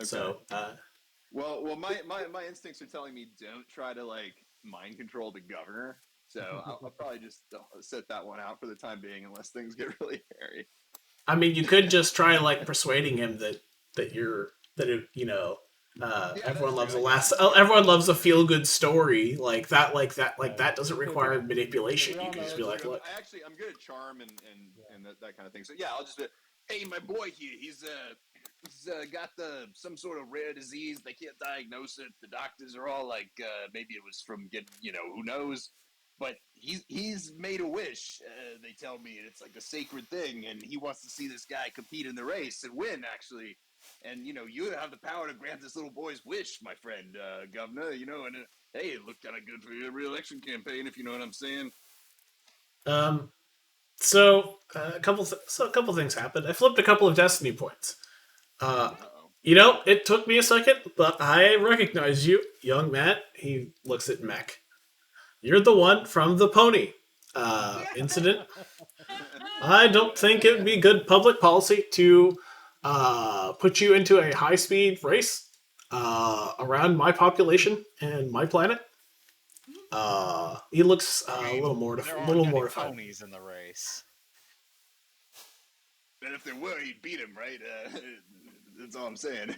So. Well, my instincts are telling me don't try to like mind control the governor. So I'll probably just set that one out for the time being, unless things get really hairy. I mean, you could just try like persuading him everyone loves a feel good story like that doesn't require manipulation. You can just be like, look. I'm good at charm and that kind of thing. So yeah, I'll just be, hey, my boy here, he's got some sort of rare disease. They can't diagnose it. The doctors are all like, maybe it was from who knows. But he's made a wish. They tell me, and it's like a sacred thing. And he wants to see this guy compete in the race and win, actually. And you have the power to grant this little boy's wish, my friend, Governor. And hey, it looked kind of good for your re-election campaign, if you know what I'm saying. So a couple things happened. I flipped a couple of destiny points. It took me a second, but I recognize you, young man. He looks at Mech. You're the one from the pony incident. I don't think it would be good public policy to put you into a high-speed race around my population and my planet. He looks a little mortified. Ponies in the race. And if there were, he'd beat him, right? That's all I'm saying.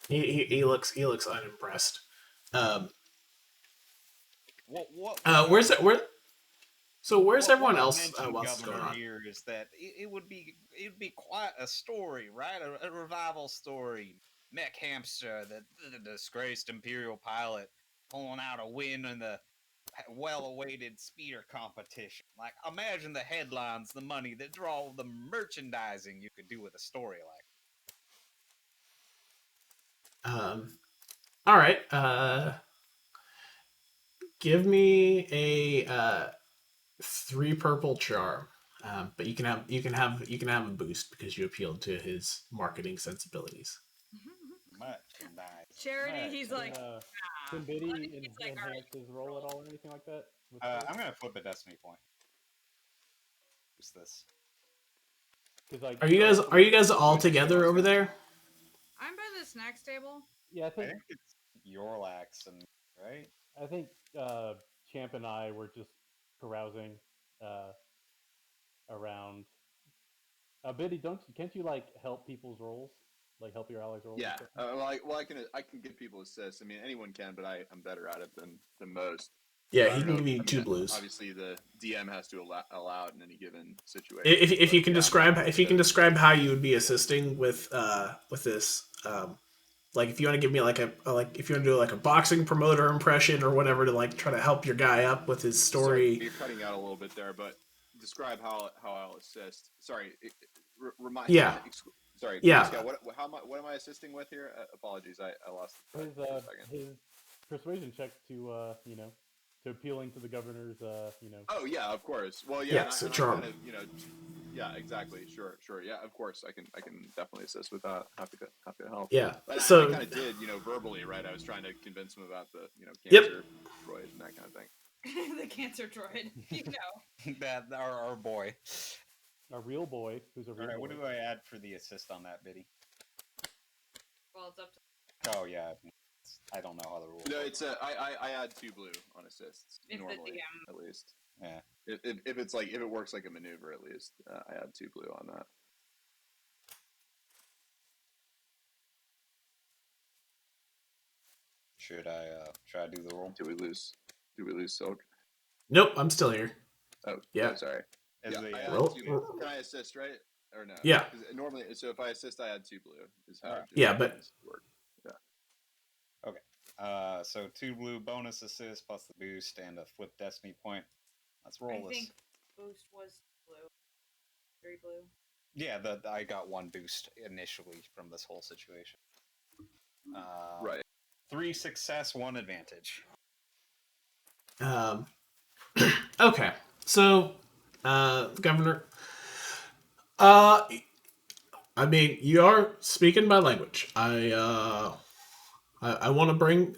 He looks unimpressed. Where's everyone else? What's going on here is that it would be quite a story, right? A revival story. Mech Hamster, the disgraced Imperial pilot, pulling out a win in the well-awaited speeder competition. Like, imagine the headlines, the money, the draw, the merchandising you could do with a story like. All right. Give me a 3 purple charm. But you can have a boost because you appealed to his marketing sensibilities. Merchandise. Charity, he's like, can Biddy enhance his roll at all or anything like that? I'm gonna flip a destiny point. Who's this? Are you guys all together over there? I'm by the snacks table. Yeah, I think it's Eorlax and right. I think Champ and I were just carousing around. Biddy, can't you like help people's rolls? Like help your allies roll? Yeah. I can give people assists. I mean, anyone can, but I'm better at it than most. Yeah, he can give you 2 blues. Obviously, the DM has to allow it in any given situation. If you can describe how you would be assisting with this, like if you want to give me if you want to do like a boxing promoter impression or whatever to like try to help your guy up with his story. Sorry, you're cutting out a little bit there, but describe how I'll assist. Sorry, remind. Yeah. Sorry. Yeah. Moskaw, what am I assisting with here? Apologies, I lost the his for a second. His persuasion check to to appealing to the governor's Oh yeah, of course. Well, yeah. Yeah, so charm. Yeah, exactly. Sure. Yeah, of course. I can definitely assist with that. Happy to help. Yeah. But so I kind of did, verbally, right? I was trying to convince him about the, Yep. cancer droid and that kind of thing. The cancer droid, That our boy. A real boy who's a real boy. What do I add for the assist on that, Biddy? Well, it's up to. Oh yeah, I don't know how the rules. No, it's I add 2 blue on assists If normally, the DM. at least. Yeah. If it works like a maneuver, at least I add 2 blue on that. Should I do the roll? Do we lose Silk? Nope, I'm still here. Oh yeah. Oh, sorry. Yeah, can I assist, right? Or no? Yeah. Normally, so if I assist, I add 2 blue. Is how yeah, but work. Yeah. Okay. So 2 blue bonus assist plus the boost and a flip destiny point. Let's roll this. I think boost was blue. 3 blue. Yeah, I got 1 boost initially from this whole situation. Right. 3 success, 1 advantage. Okay. So, Governor, I mean, you are speaking my language. I I want to bring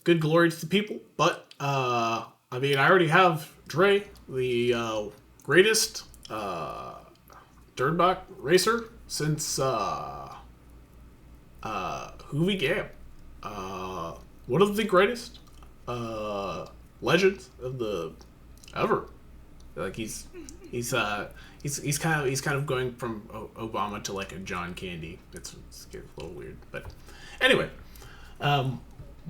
good glory to the people, but I mean, I already have Dre, the greatest dirt bike racer since Hoovy Gam. One of the greatest legends of the ever. Like he's kind of going from Obama to like a John Candy. It's a little weird, but anyway.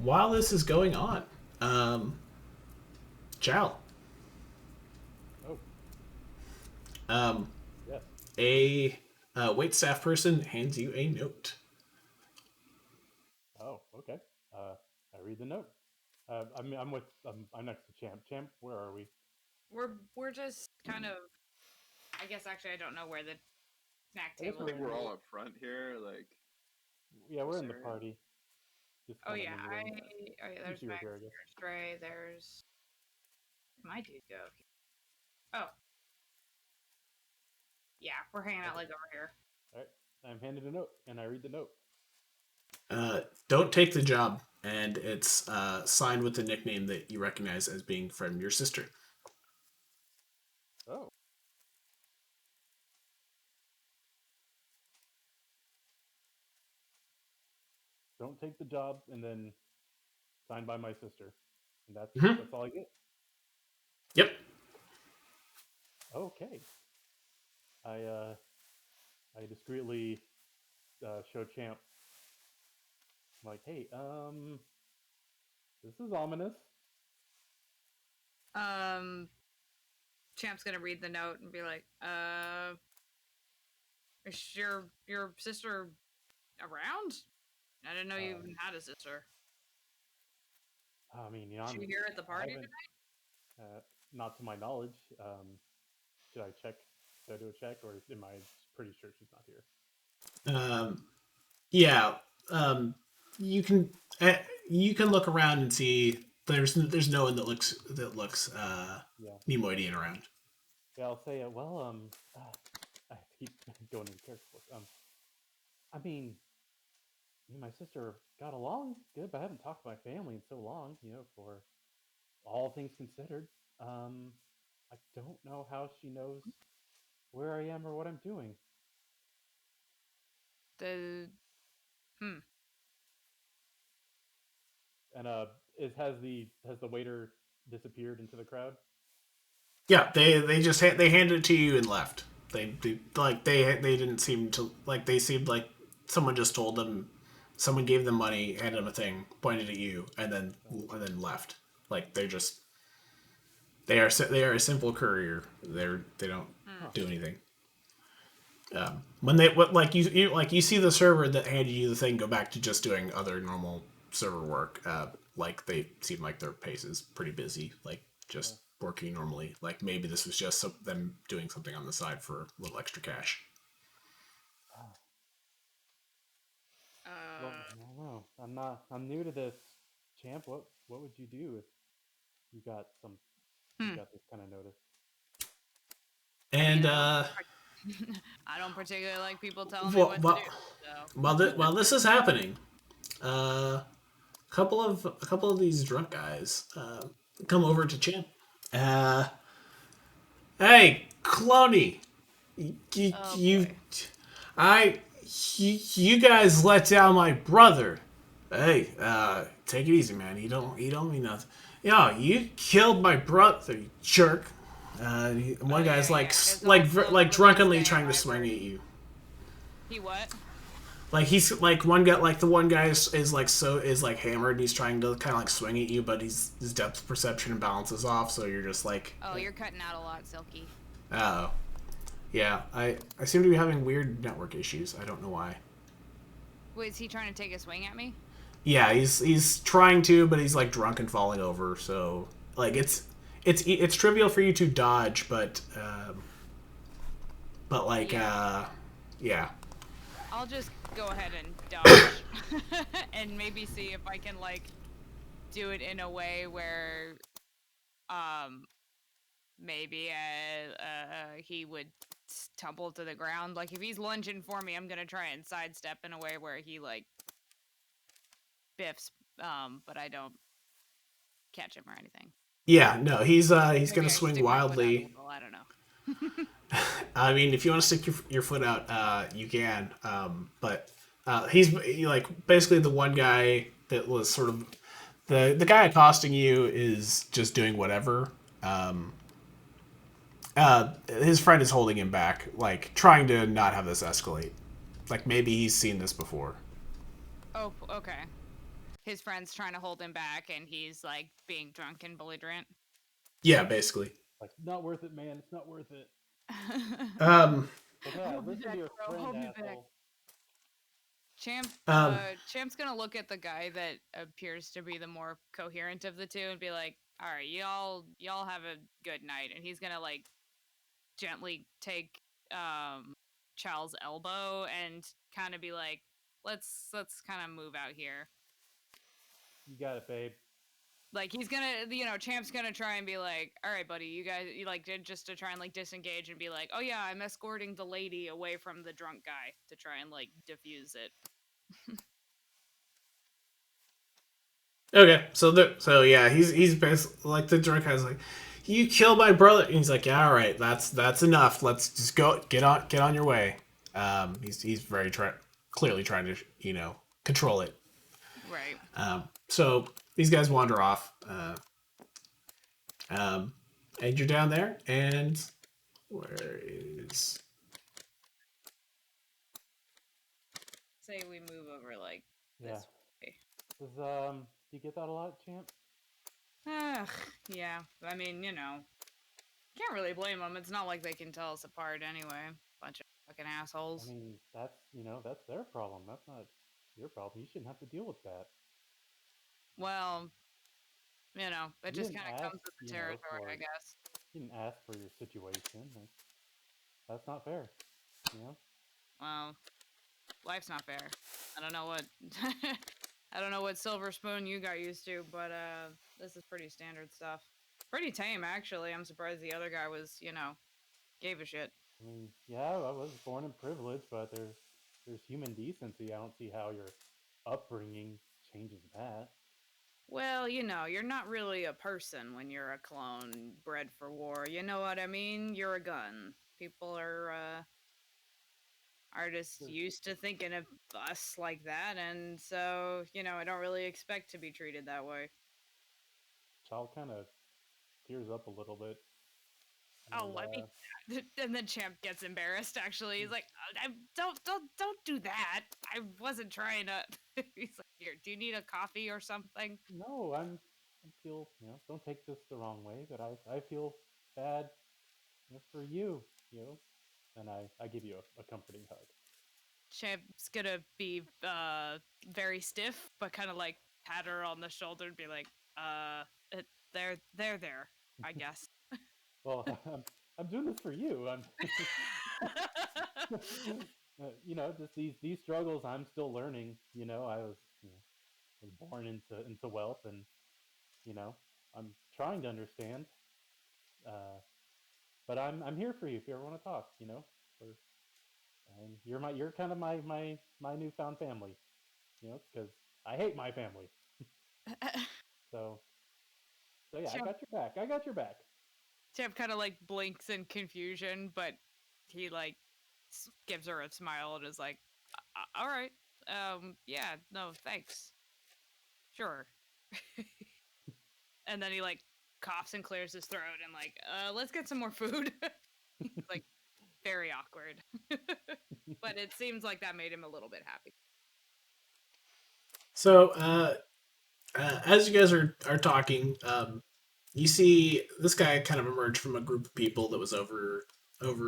While this is going on, Chal. Oh. Yes. A wait staff person hands you a note. Oh, okay. I read the note. I'm next to Champ. Champ, where are we? We're just kind of. I guess actually I don't know where the snack I guess table. I think we're all up front here. Like, Yeah, we're in the area. party. Just Oh kinda yeah, mingling. there's You were Max, here, I guess. there's Dre, there's my dude go. Oh, yeah, we're hanging out like over here. All right. I'm handed a note, and I read the note. Don't take the job, and it's signed with the nickname that you recognize as being from your sister. Oh. Don't take the job, and then signed by my sister. And that's all I get. Yep. Okay. I discreetly show Champ. I'm like, hey, this is ominous. Champ's gonna read the note and be like, is your sister around? I didn't know you even had a sister. I mean, Is she here at the party tonight? Not to my knowledge. Should I check? Should I do a check, or am I pretty sure she's not here? Yeah. You can look around and see there's no one that looks Nemoidian around. Yeah, I'll say, I keep going into character. I mean, me and my sister got along good, but I haven't talked to my family in so long, for all things considered. I don't know how she knows where I am or what I'm doing. And has the waiter disappeared into the crowd? Yeah, they just they handed it to you and left. They didn't seem to like they seemed like someone just told them, someone gave them money, handed them a thing, pointed at you, and then left. Like they are a simple courier. They don't do anything. When they you see the server that handed you the thing go back to just doing other normal server work. Like they seem like their pace is pretty busy. Like just working normally. Like maybe this was just them doing something on the side for a little extra cash. Well, I don't know. I'm new to this, Champ. What would you do if you got this kind of notice? And I don't particularly like people telling me what to do. So. While this is happening, a couple of these drunk guys come over to Champ. Hey, Cloney, you guys let down my brother. Hey, take it easy, man. He don't mean nothing. Yeah, you killed my brother, you jerk. One guy's drunkenly trying to swing at you. He what? Like he's like one guy, like the one guy is hammered. And he's trying to kind of like swing at you, but his depth perception and balance is off. So you're just like, oh, you're cutting out a lot, Silky. Oh, yeah. I seem to be having weird network issues. I don't know why. Wait, is he trying to take a swing at me? Yeah, he's trying to, but he's like drunk and falling over. So like it's trivial for you to dodge, but yeah. I'll just go ahead and dodge and maybe see if I can like do it in a way where maybe he would tumble to the ground. Like if he's lunging for me, I'm gonna try and sidestep in a way where he like Biff's, but I don't catch him or anything. Yeah, no, he's Maybe gonna I swing stick my foot out a wildly. little, I don't know. I mean, if you want to stick your foot out, you can. But he's like basically the one guy that was sort of the guy accosting you is just doing whatever. His friend is holding him back, like trying to not have this escalate. Like maybe he's seen this before. Oh, okay. His friend's trying to hold him back, and he's like being drunk and belligerent. Yeah, basically. Like, not worth it, man. It's not worth it. Um, But yeah, listen to your friend, asshole. Champ's gonna look at the guy that appears to be the more coherent of the two and be like, "All right, y'all have a good night." And he's gonna like gently take Chal's elbow and kind of be like, "Let's kind of move out here." You got it, babe. Like he's gonna, Champ's gonna try and be like, "All right, buddy, you guys, just to try and like disengage and be like, oh yeah, I'm escorting the lady away from the drunk guy to try and like diffuse it." okay, so yeah, he's basically like the drunk guy's like, you killed my brother. And he's like, yeah, all right, that's enough. Let's just go get on your way. He's very clearly trying to control it. Right. So these guys wander off. And you're down there, and where is? Say we move over like Yeah. this way. Do you get that a lot, Champ? Yeah. I mean, can't really blame them. It's not like they can tell us apart anyway. Bunch of fucking assholes. I mean, that's their problem. That's not your problem. You shouldn't have to deal with that. Well, it just kind of comes with the territory, I guess. You didn't ask for your situation. That's not fair. Well, life's not fair. I don't know what I don't know what silver spoon you got used to, but this is pretty standard stuff. Pretty tame, actually. I'm surprised the other guy was, gave a shit. I mean, yeah, I was born in privilege, but there's human decency. I don't see how your upbringing changes that. Well, you're not really a person when you're a clone bred for war. You know what I mean? You're a gun. People are just used to thinking of us like that, and so, I don't really expect to be treated that way. Chal kind of tears up a little bit. Oh, I mean, and then Champ gets embarrassed. Actually, he's like, "Don't do that. I wasn't trying to." He's like, "Here, do you need a coffee or something?" No, I feel, don't take this the wrong way, but I feel bad for you, and I give you a comforting hug. Champ's gonna be very stiff, but kind of like pat her on the shoulder and be like, there, I guess." Well, I'm doing this for you. Just these struggles. I'm still learning. I was born into wealth, and I'm trying to understand. But I'm here for you if you ever want to talk. And you're kind of my newfound family. Because I hate my family. So yeah, Champ, I got your back. Champ kind of like blinks in confusion, but he like gives her a smile and is like, "All right, yeah, no, thanks, sure." And then he like coughs and clears his throat and like, let's get some more food. Like very awkward. But it seems like that made him a little bit happy. So, as you guys are talking, you see this guy kind of emerge from a group of people that was over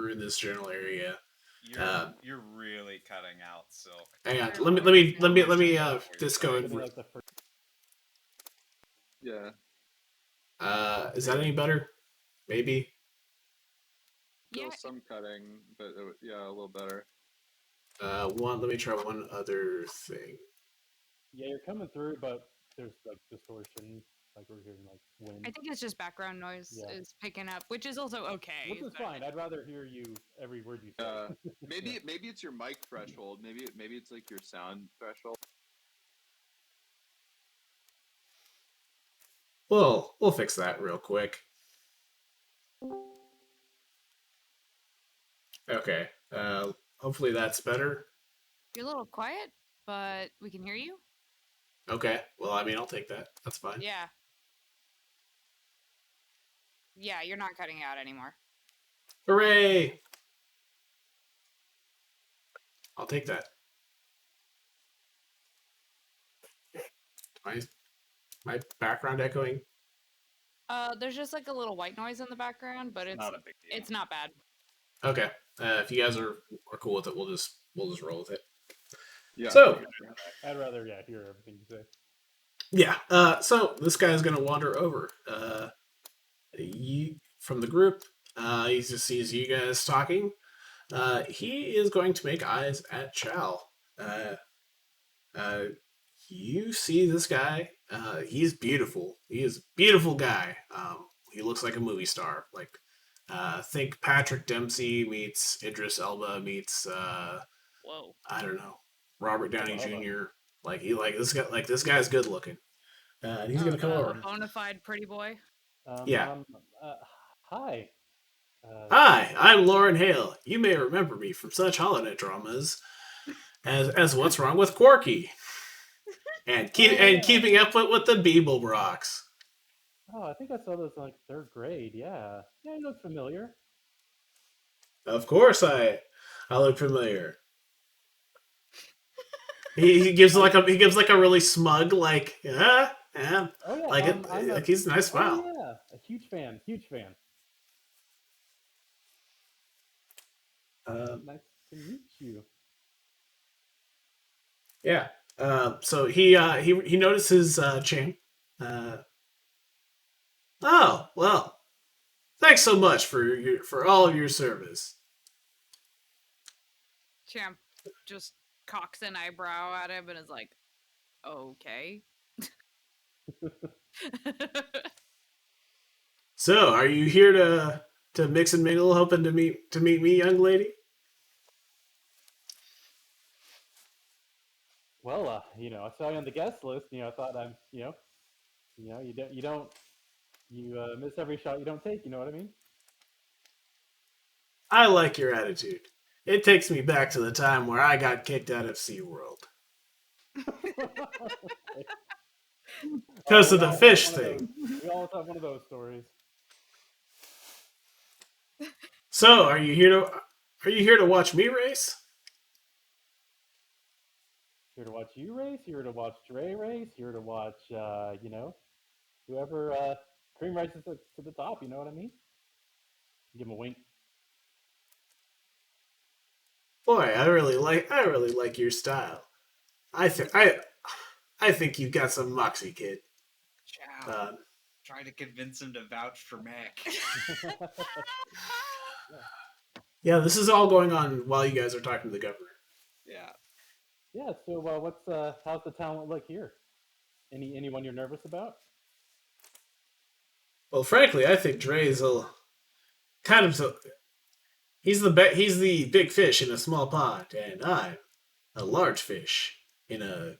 in this general area. You're really cutting out, Silk. Hang on, let me just go and Yeah. is that any better? Maybe. Still some cutting, but yeah, a little better. Let me try one other thing. Yeah, you're coming through, but there's like distortion, like we're hearing like wind. I think it's just background noise is picking up, which is also okay. Which is fine. I'd rather hear you every word you say. Maybe it's your mic threshold. Maybe it's like your sound threshold. we'll fix that real quick. Okay. Hopefully that's better. You're a little quiet, but we can hear you. Okay. Well, I mean, I'll take that. That's fine. Yeah. Yeah, you're not cutting out anymore. Hooray! I'll take that. My background echoing? There's just like a little white noise in the background, but it's Not a big deal. it's not bad. Okay. If you guys are cool with it, we'll just roll with it. Yeah. So I'd rather hear everything you say. yeah. So this guy's gonna wander over. From the group. He just sees you guys talking. He is going to make eyes at Chal. You see this guy. He's beautiful. He is a beautiful guy. He looks like a movie star. Like, think Patrick Dempsey meets Idris Elba meets Whoa. I don't know, Robert Downey Jr. Like this guy. Like this guy's good looking. And he's gonna come over. A bona fide pretty boy. Yeah. Hi. Hi, I'm Lauren Hale. You may remember me from such holiday dramas as What's Wrong with Corky and Keeping Up with the Beeble Rocks. Oh, I think I saw those in like third grade. Yeah, you look familiar. Of course, I look familiar. He gives like a really smug yeah. Oh yeah, like he's a nice smile. Oh, yeah, a huge fan. Nice to meet you. Yeah. So he notices Chang. Oh well, thanks so much for all of your service. Champ just cocks an eyebrow at him and is like, "Okay." So, are you here to mix and mingle, hoping to meet me, young lady? Well, I saw you on the guest list. I thought you miss every shot you don't take. You know what I mean? I like your attitude. It takes me back to the time where I got kicked out of SeaWorld. Because of the fish thing. We always have one of those stories. So, are you here to watch me race? Here to watch you race, here to watch Dre race, here to watch whoever cream rises to the top, you know what I mean? Give him a wink. Boy, I really like your style. I think you've got some moxie, kid. Chow. Try to convince him to vouch for Mac. Yeah, this is all going on while you guys are talking to the governor. Yeah. Yeah. So, how's the talent look here? Anyone you're nervous about? Well, frankly, I think Dre's he's the big fish in a small pond, and I'm a large fish in a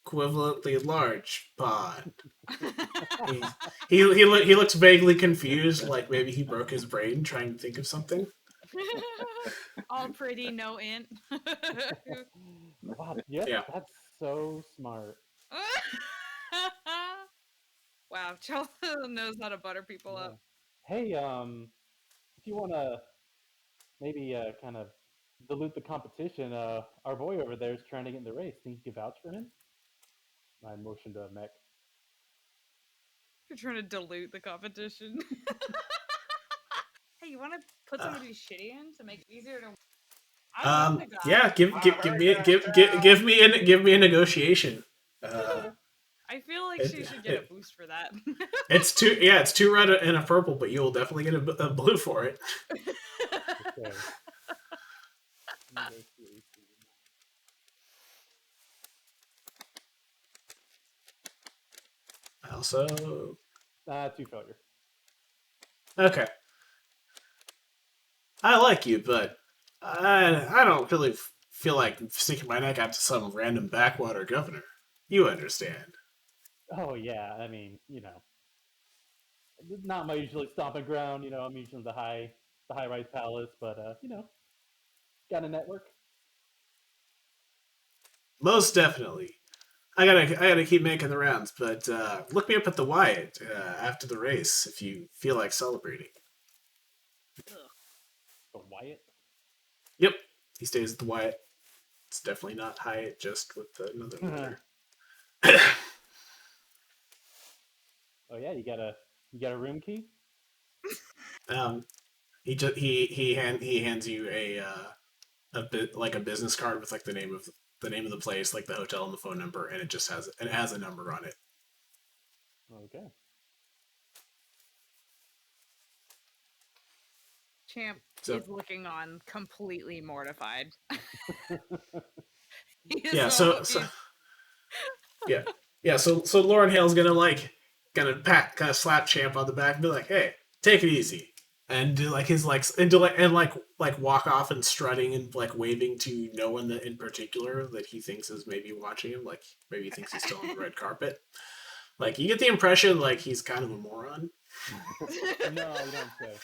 equivalently large pond. he looks vaguely confused, like maybe he broke his brain trying to think of something. All pretty, no int. Wow, yeah, that's so smart. Wow, Chal knows how to butter people up. Hey, if you want to maybe kind of dilute the competition, our boy over there is trying to get in the race. Think you could vouch for him? I motioned to Mech. You're trying to dilute the competition. Hey, you want to put somebody shitty in to make it easier to? Yeah, give me a negotiation. I feel like she should get a boost for that. It's two red and a purple, but you will definitely get a blue for it. Okay. Also, 2 failure. Okay. I like you, but I don't really feel like sticking my neck out to some random backwater governor. You understand? Oh yeah, I mean, not my usually stomping ground. I'm usually in the high rise palace, but got a network. Most definitely. I gotta keep making the rounds, but look me up at the Wyatt after the race if you feel like celebrating. The Wyatt. Yep, he stays at the Wyatt. It's definitely not Hyatt, just with another letter. Oh yeah, you got a room key. He hands you a bit like a business card with like the name of the place, like the hotel and the phone number, and it has a number on it. Okay. Champ So- is looking on, completely mortified. Yeah, so Lauren Hale's gonna slap Champ on the back and be like, "Hey, take it easy," and do like his like walk off and strutting and like waving to no one that in particular that he thinks is maybe watching him, like maybe he thinks he's still on the red carpet. Like you get the impression like he's kind of a moron. No, you don't say.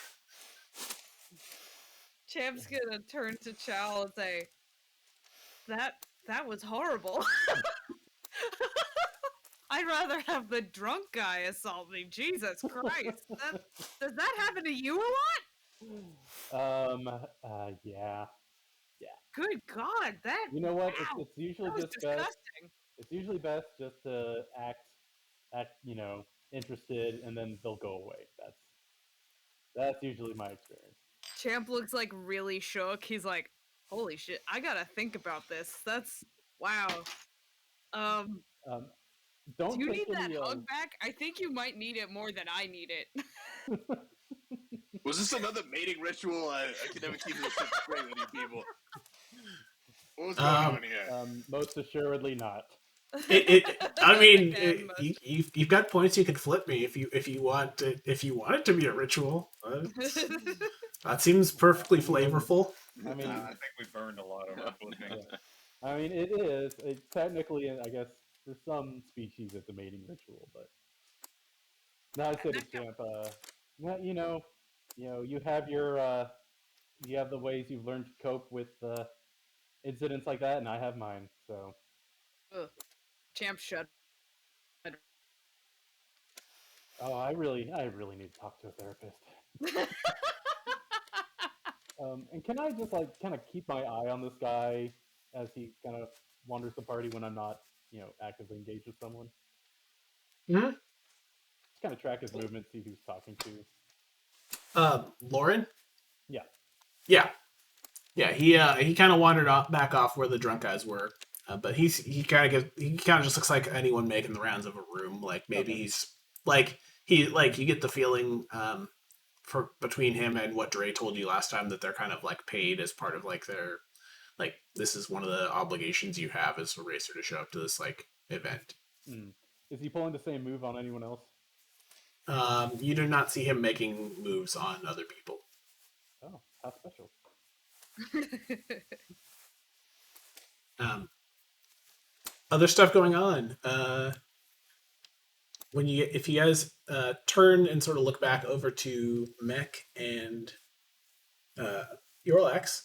Champ's gonna turn to Chal and say, That was horrible. I'd rather have the drunk guy assault me. Jesus Christ. Does that happen to you a lot? Yeah. Good God, that. You know what? Wow, It's usually that was just best. disgusting. It's usually best just to act, interested, and then they'll go away. That's usually my experience. Champ looks like really shook. He's like, holy shit, I gotta think about this. That's wow. Don't Do you take need that any, hug back? I think you might need it more than I need it. Was this another mating ritual? I can never keep this shit straight with you people. What was going on here? Most assuredly not. I mean, Again, you've got points you can flip me if you want it to be a ritual. That seems perfectly flavorful. I mean, I think we burned a lot of our flipping. yeah. I mean, it is. Technically, I guess, for some species, it's a mating ritual, but now I said to Champ, you have you have the ways you've learned to cope with incidents like that, and I have mine. So, Ugh. Champ shut. I really need to talk to a therapist. And can I just kind of keep my eye on this guy as he kind of wanders the party when I'm not, actively engaged with someone? Mm-hmm. Just kind of track his movements, see who he's talking to. Lauren? Yeah. Yeah. He kind of wandered back off where the drunk guys were, but he kind of just looks like anyone making the rounds of a room. Like maybe he's like you get the feeling for between him and what Dre told you last time that they're kind of like paid as part of like their like this is one of the obligations you have as a racer to show up to this like event. Is he pulling the same move on anyone else? You do not see him making moves on other people. Oh, how special. Other stuff going on. If you guys turn and sort of look back over to Mech and Eorlax,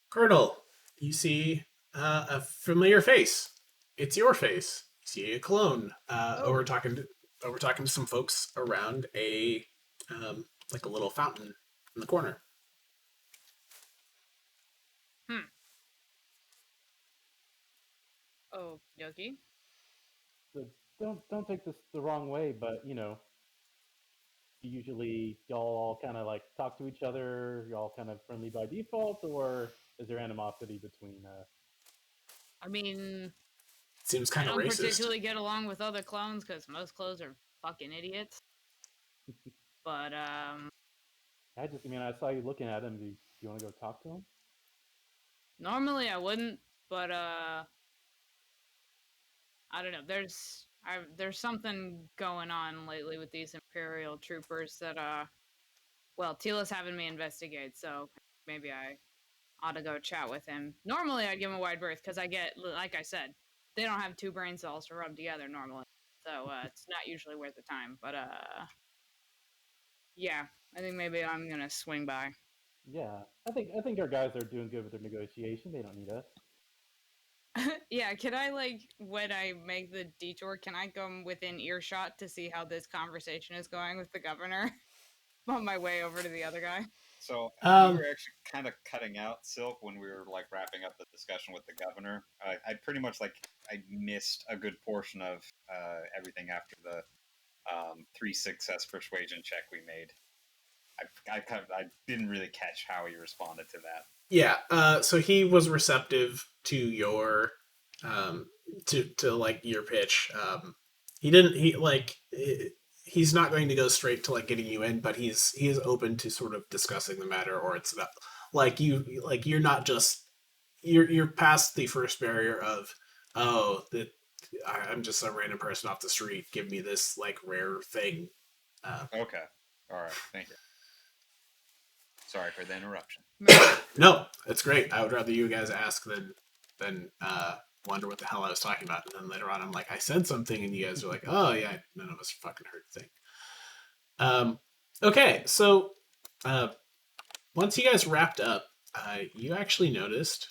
Colonel, you see a familiar face. It's your face. You see a clone. We're talking to some folks around a like a little fountain in the corner. Oh, Yogi. So don't take this the wrong way, but usually y'all all kind of like talk to each other. Y'all kind of friendly by default, or is there animosity between? I mean, Seems I kind of don't racist. particularly get along with other clones because most clones are fucking idiots. But I saw you looking at him. Do you want to go talk to him? normally I wouldn't, but I don't know. There's something going on lately with these Imperial troopers that well, Tila's having me investigate, so maybe I ought to go chat with him. Normally I'd give him a wide berth because I get, like I said, they don't have 2 brain cells to rub together normally, so it's not usually worth the time. But yeah, I think maybe I'm gonna swing by. Yeah, I think our guys are doing good with their negotiation. They don't need us. Yeah, can I when I make the detour, can I come within earshot to see how this conversation is going with the governor on my way over to the other guy? So we were actually kind of cutting out Silk when we were wrapping up the discussion with the governor. I pretty much I missed a good portion of everything after the 3 success persuasion check we made. I didn't really catch how he responded to that. Yeah, so he was receptive to your to your pitch. He's not going to go straight to getting you in, but he is open to sort of discussing the matter, or it's not you're not just you're past the first barrier of I'm just some random person off the street, give me this rare thing. Okay, all right, thank you. Sorry for the interruption. No, it's great. I would rather you guys ask than wonder what the hell I was talking about. And then later on, I'm like, I said something, and you guys are like, oh yeah, none of us fucking heard a thing. Okay, so once you guys wrapped up, you actually noticed.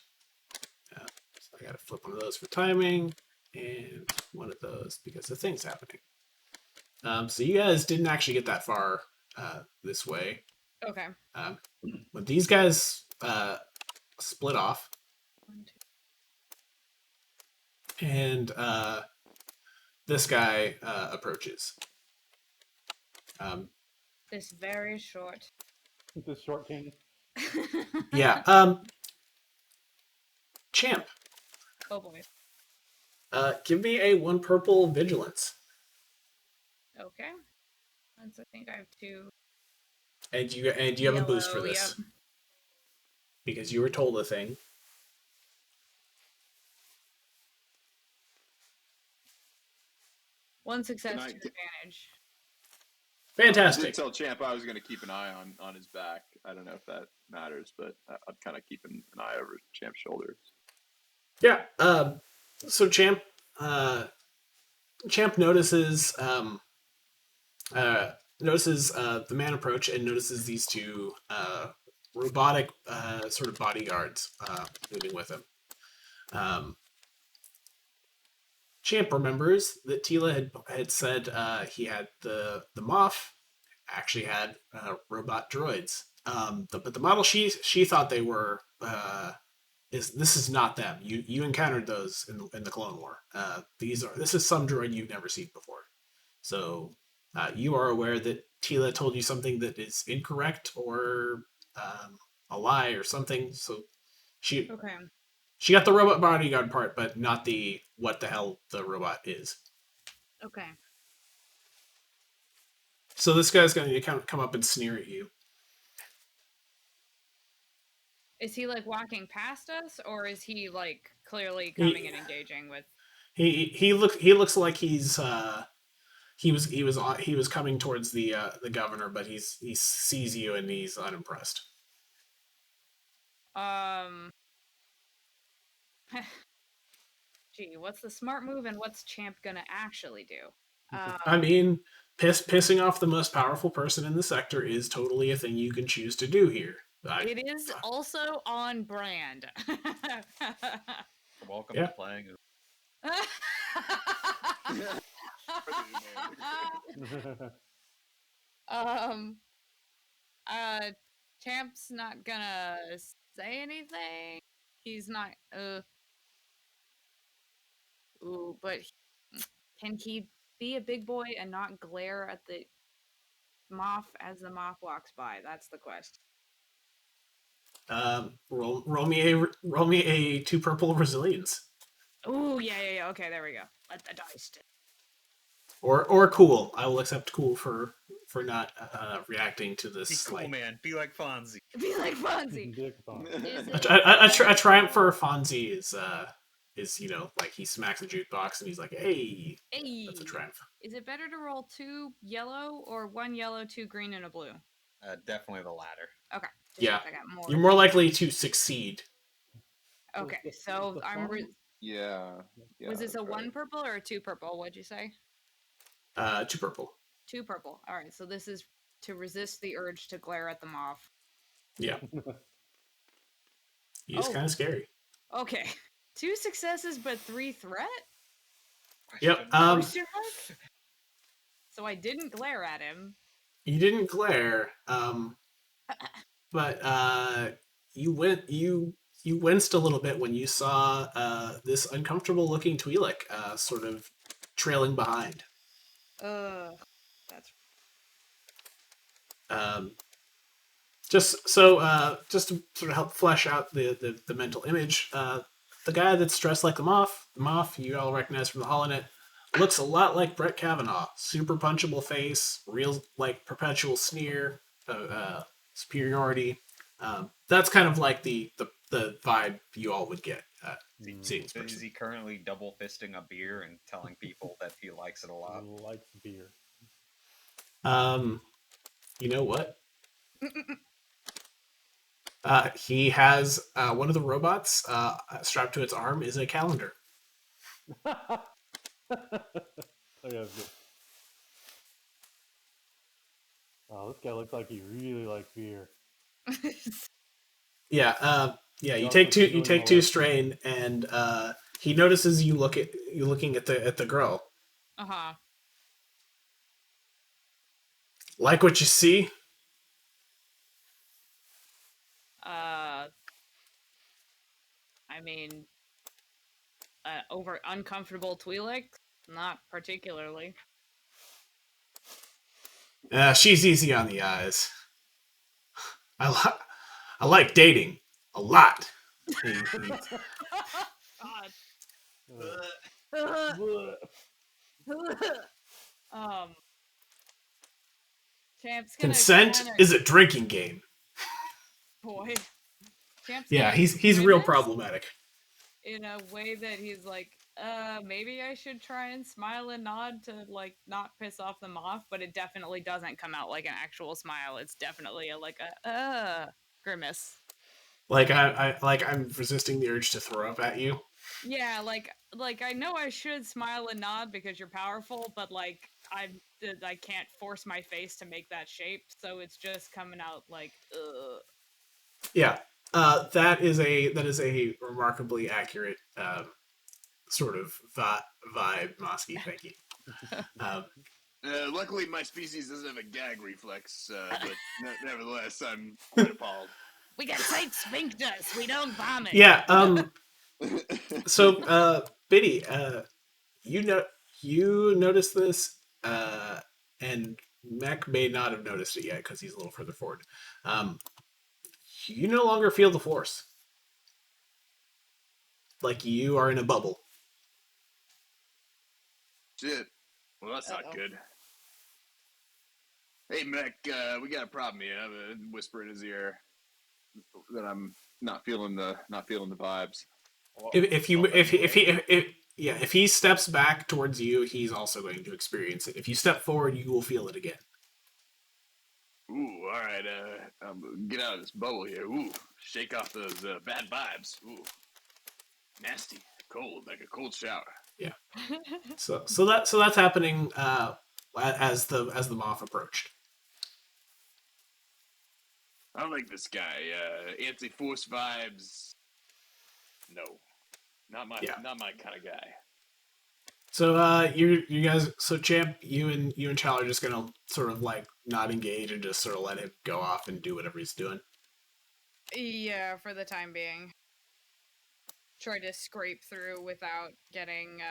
So I gotta flip one of those for timing, and one of those because the thing's happening. So you guys didn't actually get that far this way. Okay. But these guys split off. 1, 2. And this guy approaches. This very short. This short king. Yeah. Champ. Oh boy. Give me a 1 purple vigilance. Okay. I think I have 2. And you have a boost for this. Yep. Because you were told a thing. One success, 2 advantage. Fantastic. I did tell Champ I was going to keep an eye on his back. I don't know if that matters, but I'd kind of keep an eye over Champ's shoulders. Yeah. So Champ notices the man approach and notices these 2 robotic sort of bodyguards moving with him. Champ remembers that Tila had said he had the Moff actually had robot droids. But the model she thought they were this is not them. You encountered those in the Clone War. This is some droid you've never seen before. So you are aware that Tila told you something that is incorrect or a lie or something. So she got the robot bodyguard part, but not the what the hell the robot is. Okay. So this guy's going to come up and sneer at you. Is he walking past us, or is he clearly coming and engaging with? He looks like he was coming towards the governor, but he sees you and he's unimpressed. Gee, what's the smart move and what's Champ gonna actually do? I mean, pissing off the most powerful person in the sector is totally a thing you can choose to do here. It is also on brand. Welcome to playing. Champ's not gonna say anything. He's not. But can he be a big boy and not glare at the Moff as the Moff walks by? That's the question. Roll me a 2 purple resilience. Ooh, yeah. Okay, there we go. Let the dice. Or cool. I will accept cool for not reacting to this. Be cool, man. Be like Fonzie. Be like Fonzie. A triumph for Fonzie is he smacks a jukebox and he's like, hey, that's a triumph. Is it better to roll 2 yellow or 1 yellow, 2 green, and a blue? Definitely the latter. Okay. Yeah, you're more likely to succeed. Okay, so Yeah. Was this a that's one right. purple or a 2 purple? What'd you say? 2 purple. 2 purple. All right, so this is to resist the urge to glare at the moth. Yeah. He's Oh. kind of scary. Okay. 2 successes, but 3 threat? Yep. Question mark? So I didn't glare at him. You didn't glare, but you winced a little bit when you saw this uncomfortable looking Twi'lek sort of trailing behind. That's Just to sort of help flesh out the mental image, the guy that's dressed like the moth you all recognize from the Holonet, looks a lot like Brett Kavanaugh. Super punchable face, real like perpetual sneer, superiority. That's kind of like the vibe you all would get seeing this person. Is he currently double fisting a beer and telling people that he likes it a lot? He likes beer. You know what? He has one of the robots strapped to its arm is a calendar. Oh, this guy looks like he really likes beer. Yeah, yeah. You also take two. doing You take all 2 that- strain, and he notices you looking at the girl. Uh-huh. Like what you see? I mean, over uncomfortable Twi'lek? Not particularly. She's easy on the eyes. I like dating a lot. God. Champ's gonna Consent kinda, is a drinking game. boy. Champ's Yeah, gonna he's real grimace problematic. in a way that he's like, maybe I should try and smile and nod to like not piss off the moth, but it definitely doesn't come out like an actual smile. It's definitely a grimace. Like I'm resisting the urge to throw up at you. Yeah, like I know I should smile and nod because you're powerful, but like I can't force my face to make that shape, so it's just coming out like Yeah, that is a remarkably accurate sort of vibe, Moskaw. Thank you. Luckily, my species doesn't have a gag reflex, but nevertheless, I'm quite appalled. We got tight sphincters. We don't vomit. Yeah. So, Biddy, you noticed this, and Mech may not have noticed it yet because he's a little further forward. You no longer feel the force. Like you are in a bubble. Shit. Well, that's not good. Hey, Mech, we got a problem here. I'm whispering in his ear that I'm not feeling the vibes. If he steps back towards you, he's also going to experience it. If you step forward, you will feel it again. Ooh, all right. Get out of this bubble here. Ooh, shake off those bad vibes. Ooh, nasty, cold, like a cold shower. Yeah. So that's happening as the moth approached. I don't like this guy. Anti-force vibes. No, not my kind of guy. So you guys, so Champ, you and Chal are just gonna sort of like not engage and just sort of let him go off and do whatever he's doing. Yeah, for the time being. Try to scrape through without getting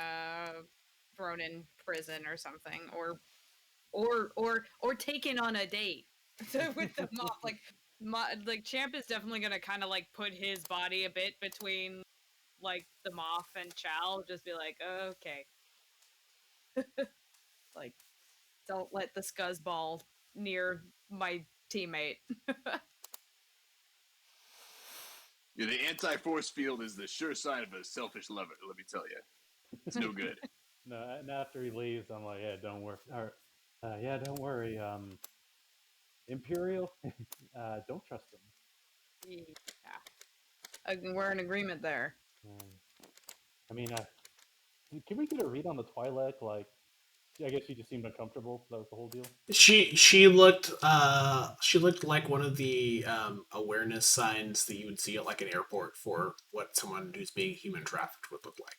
thrown in prison or something, or taken on a date with the moth. Like Champ is definitely gonna kind of like put his body a bit between like the moth and Chal. Just be like, okay, like don't let the scuzzball near my teammate. Yeah, the anti-force field is the sure sign of a selfish lover. Let me tell you, it's no good. No, and after he leaves, I'm like, yeah, don't worry. Or, yeah, don't worry. Imperial, don't trust him. Yeah, we're in agreement there. I mean, can we get a read on the Twi'lek? Like, I guess she just seemed uncomfortable. That was the whole deal. She looked like one of the awareness signs that you would see at like an airport for what someone who's being human trafficked would look like.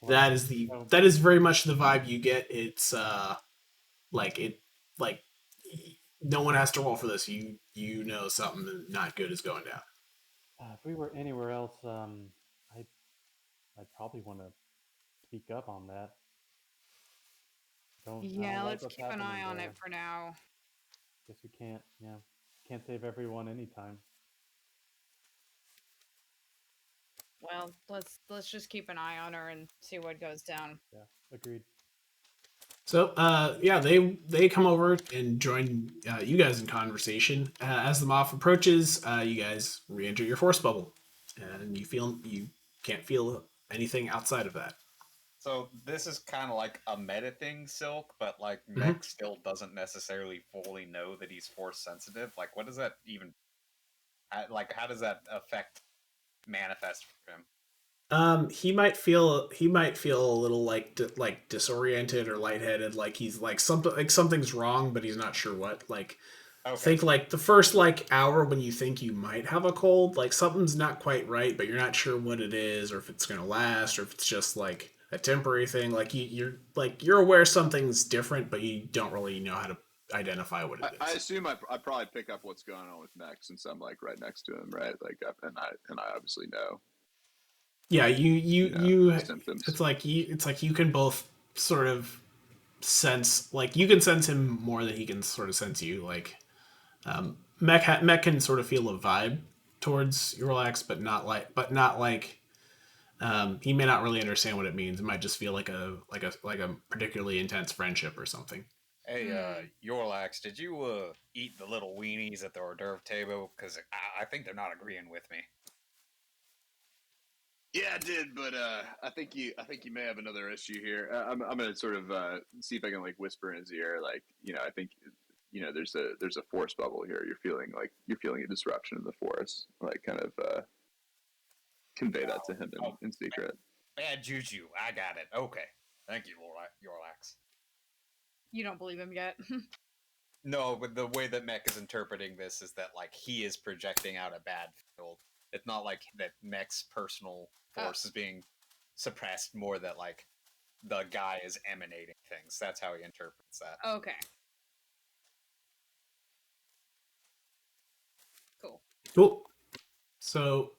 Well, That is very much the vibe you get. It's like no one has to roll for this. You know something not good is going down. If we were anywhere else, I'd probably want to speak up on that. Let's keep an eye on it for now. Guess we can't. Yeah, can't save everyone anytime. Well, let's just keep an eye on her and see what goes down. Yeah, agreed. So, they come over and join you guys in conversation. As the Moff approaches, you guys re-enter your force bubble, and you can't feel anything outside of that. So this is kind of like a meta thing, Silk, but like Mech still doesn't necessarily fully know that he's force sensitive. Like, what does that even? Like, how does that affect manifest for him? He might feel a little like disoriented or lightheaded, like he's like something's wrong, but he's not sure what. Like, think like the first like hour when you think you might have a cold, like something's not quite right, but you're not sure what it is, or if it's gonna last, or if it's just like a temporary thing. Like you're aware something's different, but you don't really know how to identify what it is. I assume I probably pick up what's going on with Mech since I'm like right next to him, right? Like, and I obviously know. Yeah, you symptoms. It's like you can both sort of sense, like you can sense him more than he can sort of sense you. Like, Mech can sort of feel a vibe towards Eorlax, but not like he may not really understand what it means. It might just feel like a particularly intense friendship or something. Hey, Eorlax, did you eat the little weenies at the hors d'oeuvre table? Because I think they're not agreeing with me. Yeah, I did, but I think you may have another issue here. I'm gonna sort of see if I can like whisper in his ear, like, I think there's a force bubble here. You're feeling a disruption in the force, like kind of convey that to him in secret. Bad juju. I got it. Okay, thank you, Eorlax. You don't believe him yet? No, but the way that Mech is interpreting this is that like he is projecting out a bad field. It's not like that Mech's personal force is being suppressed, more that like the guy is emanating things. That's how he interprets that. Okay. Cool. So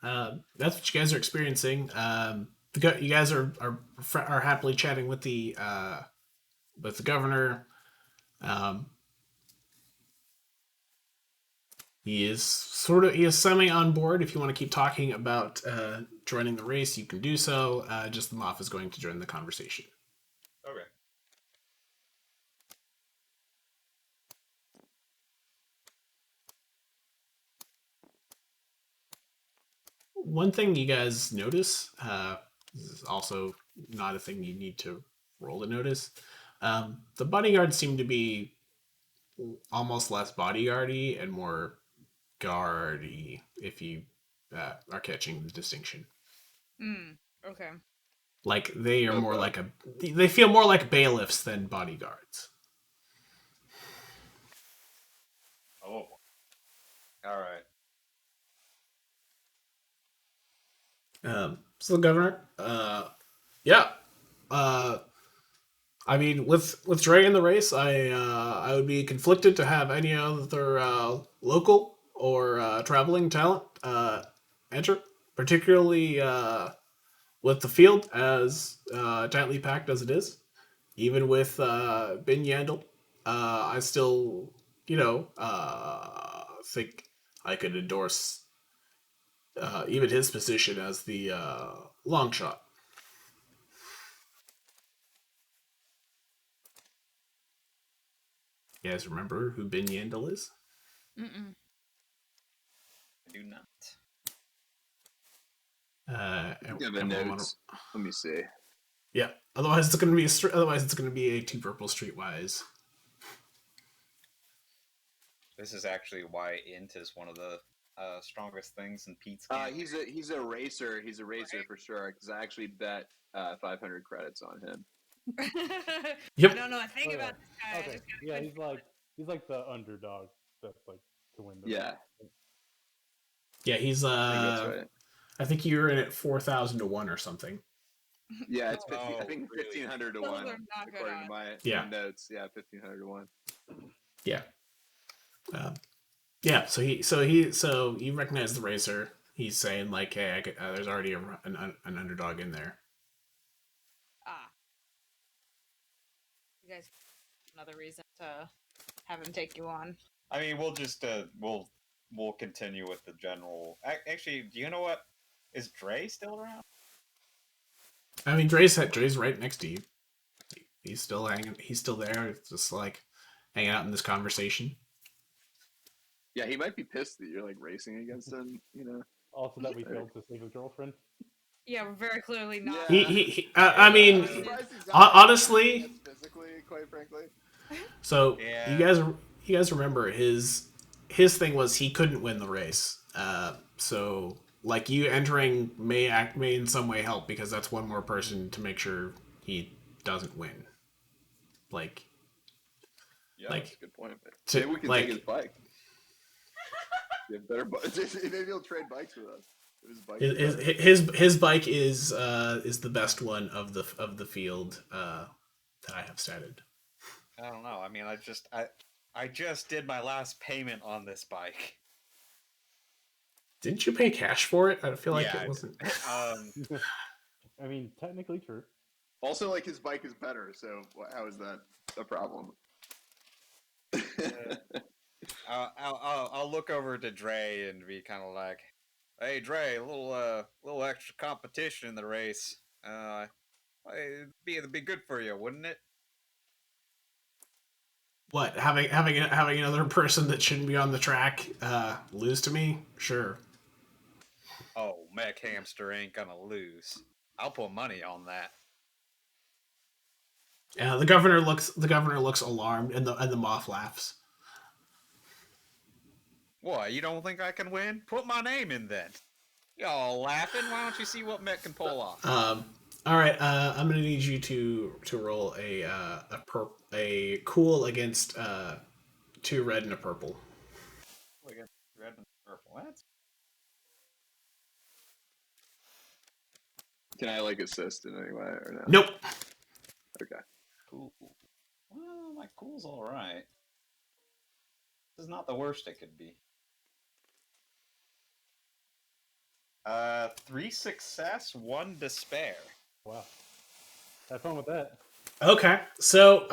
that's what you guys are experiencing. You guys are happily chatting with the governor. He is semi on board. If you want to keep talking about joining the race, you can do so. Just the Moff is going to join the conversation. Okay. One thing you guys notice, this is also not a thing you need to roll to notice. The bodyguards seem to be almost less bodyguardy and more guardy, if you are catching the distinction. Okay. Like they are more like they feel more like bailiffs than bodyguards. Oh. All right. So the governor, I mean, with Dre in the race, I would be conflicted to have any other local or traveling talent enter, particularly with the field as tightly packed as it is. Even with Ben Yandel, I still, think I could endorse even his position as the long shot. You guys remember who Ben Yandel is? Mm-mm. I do not. Notes. Let me see. Yeah. Otherwise, it's going to be a two purple streetwise. This is actually why int is one of the strongest things in Pete's camp? He's a racer. He's a racer for sure. Because I actually bet 500 credits on him. Yep. I don't know a thing Oh, yeah. about this guy. I Okay. just got a Yeah, good he's like the underdog that's like to win the Yeah. race. Yeah, he's I think that's right. I think you were in at 4,000 to 1 or something. Yeah, it's 50, I Oh, think really? 1,500 to Those 1 are not good according to odds. my notes. Yeah, 1,500 to 1. Yeah. Yeah. So you recognize the racer. He's saying like, hey, there's already an underdog in there. Ah. You guys, another reason to have him take you on. I mean, we'll just we'll continue with the general. Actually, do you know what? Is Dre still around? I mean, Dre's right next to you. He's still hanging. He's still there. It's just like hanging out in this conversation. Yeah, he might be pissed that you're like racing against him. You know. Also, that we failed to save his girlfriend. Yeah, we're very clearly not. Yeah. I mean, I'm surprised he's not honestly, physically, quite frankly. So Yeah. you guys remember his thing was he couldn't win the race. So like you entering may in some way help because that's one more person to make sure he doesn't win. Like Yeah, like that's a good point. to- Maybe we can like- take his bike. You have better bikes. Maybe he'll trade bikes with us. His bike is better. his bike is the best one of the field that I have started. I don't know. I mean, I just did my last payment on this bike. Didn't you pay cash for it? I feel like Yeah, it wasn't. I mean, technically true. Also, like his bike is better. So how is that a problem? I'll look over to Dre and be kind of like, "Hey, Dre, a little extra competition in the race. It'd be good for you, wouldn't it?" What, having another person that shouldn't be on the track lose to me? Sure. Oh, Mech Hamster ain't gonna lose. I'll put money on that. The governor looks alarmed, and the moth laughs. What? You don't think I can win? Put my name in then. Y'all laughing? Why don't you see what Mech can pull off? All right. I'm gonna need you to roll a cool against 2 red and a purple. Look at red and purple. What? Can I like assist in any way or no? Nope. Okay. Cool. Well, my cool's all right. This is not the worst it could be. 3 success, 1 despair. Wow. Have fun with that. Okay. So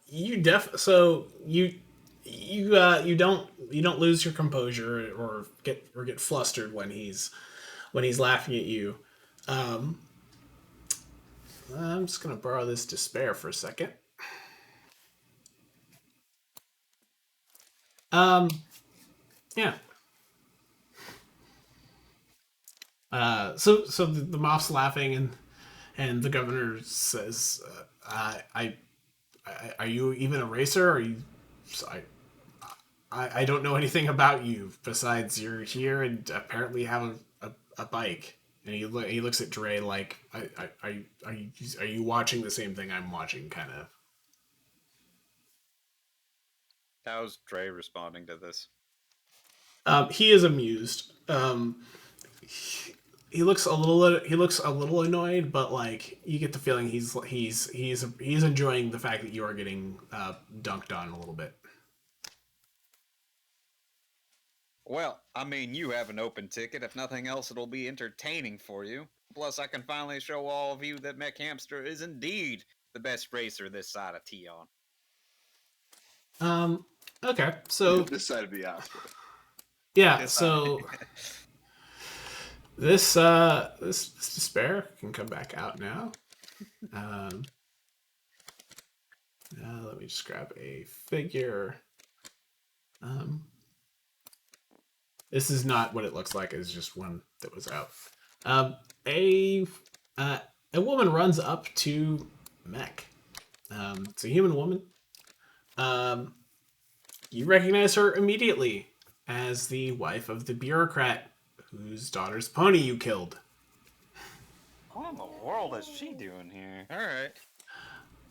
you don't lose your composure or get flustered when he's laughing at you. I'm just gonna borrow this despair for a second. Yeah. So the moth's laughing and the governor says, are you even a racer? Are you? I don't know anything about you besides you're here and apparently have a bike. And he looks at Dre like, are you watching the same thing I'm watching? Kind of. How's Dre responding to this? He is amused. He looks a little annoyed, but like you get the feeling he's enjoying the fact that you are getting dunked on a little bit. Well, I mean, you have an open ticket. If nothing else, it'll be entertaining for you. Plus, I can finally show all of you that Mech Hamster is indeed the best racer this side of Tion. Okay, so This side of the hospital. yeah, This so this despair can come back out now. Let me just grab a figure. This is not what it looks like. It's just one that was out. A woman runs up to Mech. It's a human woman. You recognize her immediately. as the wife of the bureaucrat whose daughter's pony you killed. What in the world is she doing here? All right.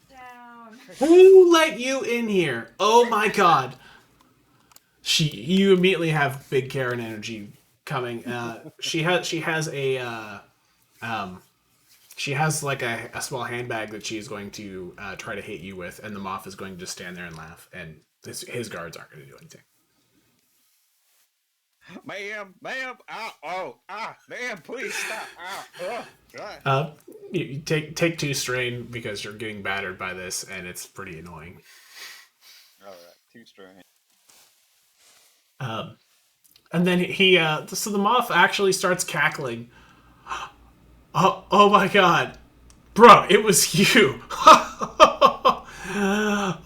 Down. Who let you in here? Oh my god. You immediately have big Karen energy coming. She has like a small handbag that she's going to try to hit you with, and the moth is going to just stand there and laugh, and his guards aren't going to do anything. Ma'am, ma'am, please stop. You take 2 strain because you're getting battered by this, and it's pretty annoying. All right, 2 strain. And then so the moth actually starts cackling. Oh my god, bro, it was you.